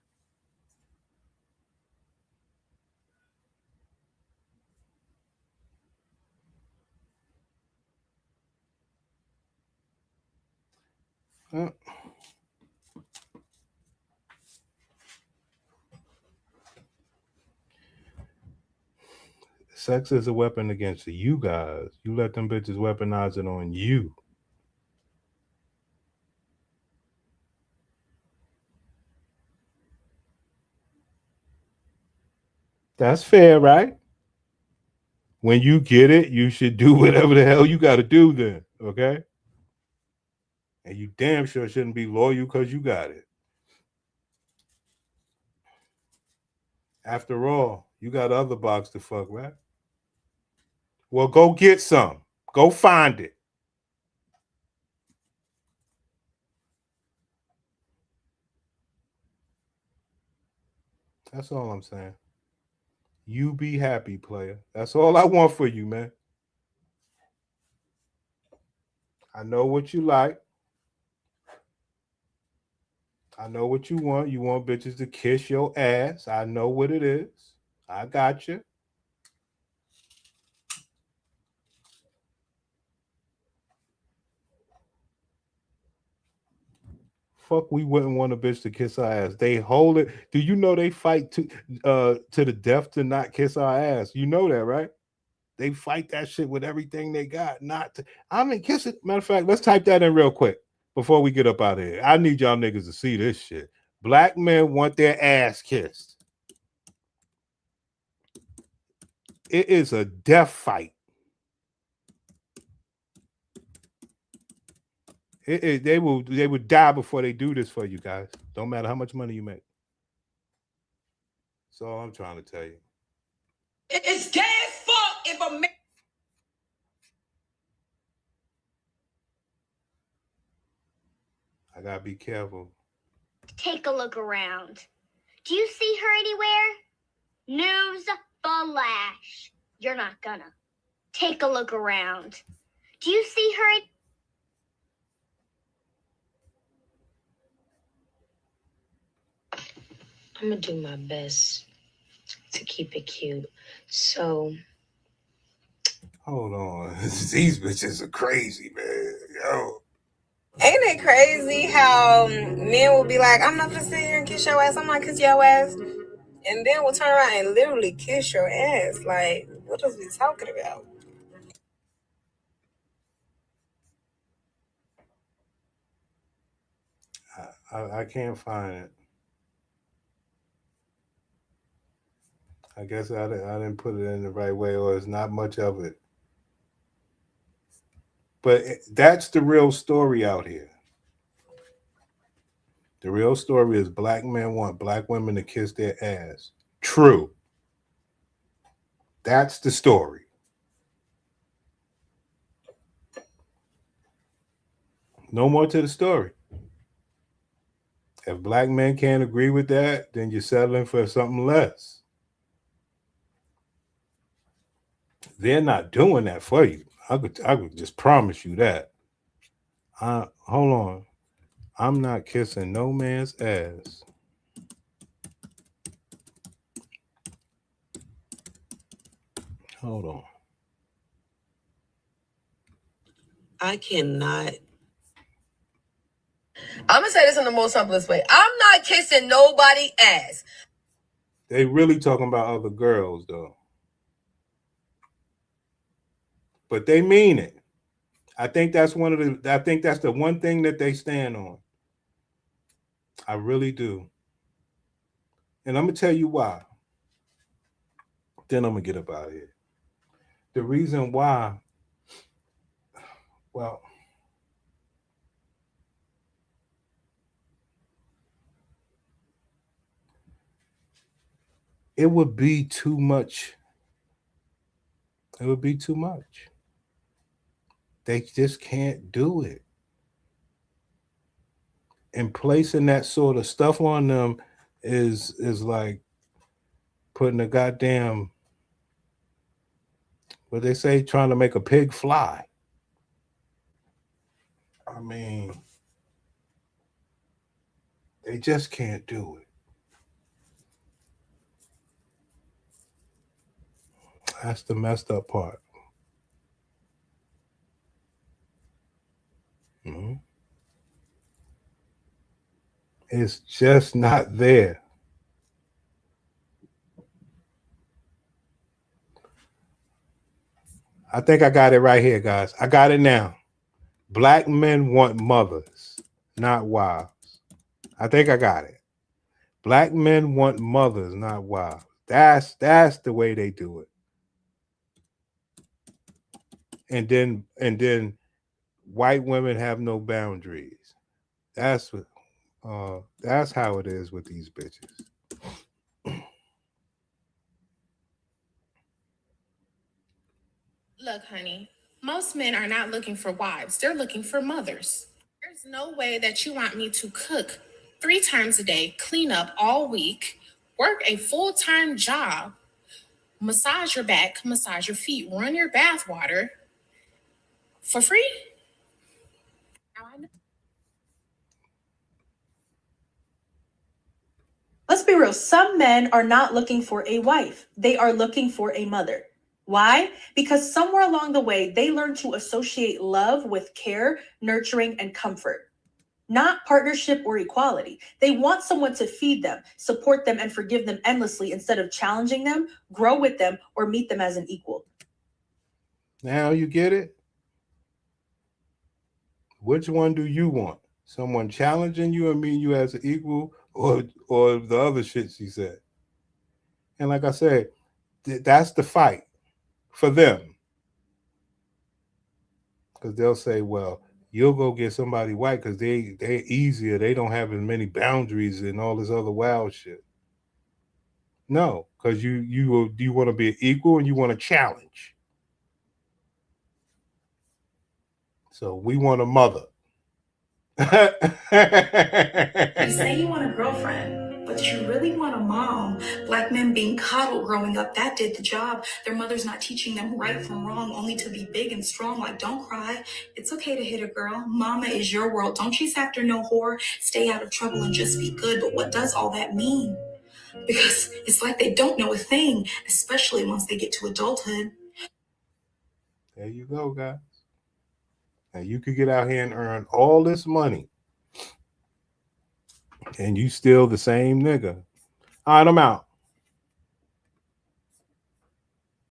Sex is a weapon against you guys. You let them bitches weaponize it on you. That's fair, right? When you get it, you should do whatever the hell you got to do then, okay? And you damn sure shouldn't be loyal because you got it. After all, you got other box to fuck, right? Well, go get some. Go find it. That's all I'm saying. You be happy, player. That's all I want for you, man. I know what you like. I know what you want. You want bitches to kiss your ass. I know what it is. I got you. Fuck, we wouldn't want a bitch to kiss our ass. They hold it. Do you know they fight to the death to not kiss our ass? You know that, right? They fight that shit with everything they got. Not to, I mean, kiss it. Matter of fact, let's type that in real quick before we get up out of here. I need y'all niggas to see this shit. Black men want their ass kissed. It is a death fight. They would die before they do this for you guys. Don't matter how much money you make. That's all I'm trying to tell you. It's gay as fuck if a man. I gotta be careful. Take a look around. Do you see her anywhere? News flash. You're not gonna. Take a look around. Do you see her? I'm gonna do my best to keep it cute. So, hold on. These bitches are crazy, man. Yo. Ain't it crazy how men will be like, I'm not gonna sit here and kiss your ass, I'm not kiss your ass. And then we'll turn around and literally kiss your ass. Like, what are we talking about? I can't find it. I guess I didn't put it in the right way, or it's not much of it. But that's the real story out here. The real story is black men want black women to kiss their ass. True. That's the story. No more to the story. If black men can't agree with that, then you're settling for something less. They're not doing that for you. I could just promise you that. Hold on. I'm not kissing no man's ass. Hold on. I cannot. I'm gonna say this in the most simplest way. I'm not kissing nobody ass. They really talking about other girls though. But they mean it. I think that's the one thing that they stand on. I really do. And I'm gonna tell you why. Then I'm gonna get up out of here. The reason why, well, it would be too much. It would be too much. They just can't do it. And placing that sort of stuff on them is like putting a goddamn, what they say, trying to make a pig fly. I mean, they just can't do it. That's the messed up part. Mm-hmm. It's just not there. I think I got it right here, guys. I got it now. Black men want mothers, not wives. I think I got it. Black men want mothers, not wives. That's the way they do it. And then white women have no boundaries. That's how it is with these bitches. Look, honey, most men are not looking for wives. They're looking for mothers. There's no way that you want me to cook 3 times a day, clean up all week, work a full-time job, massage your back, massage your feet, run your bath water for free? Now I know. Let's be real. Some men are not looking for a wife. They are looking for a mother. Why? Because somewhere along the way, they learn to associate love with care, nurturing, and comfort, not partnership or equality. They want someone to feed them, support them, and forgive them endlessly instead of challenging them, grow with them, or meet them as an equal. Now you get it? Which one do you want? Someone challenging you and meeting you as an equal, or the other shit she said? And like I said, that's the fight for them. Because they'll say, well, you'll go get somebody white because they're easier. They don't have as many boundaries and all this other wild shit. No, because you want to be equal and you want to challenge. So we want a mother. You say you want a girlfriend, but you really want a mom. Black men being coddled growing up, that did the job. Their mother's not teaching them right from wrong, only to be big and strong. Like, don't cry. It's okay to hit a girl. Mama is your world. Don't chase after no whore. Stay out of trouble and just be good. But what does all that mean? Because it's like they don't know a thing, especially once they get to adulthood. There you go, guys. And you could get out here and earn all this money, and you still the same nigga. All right, I'm out.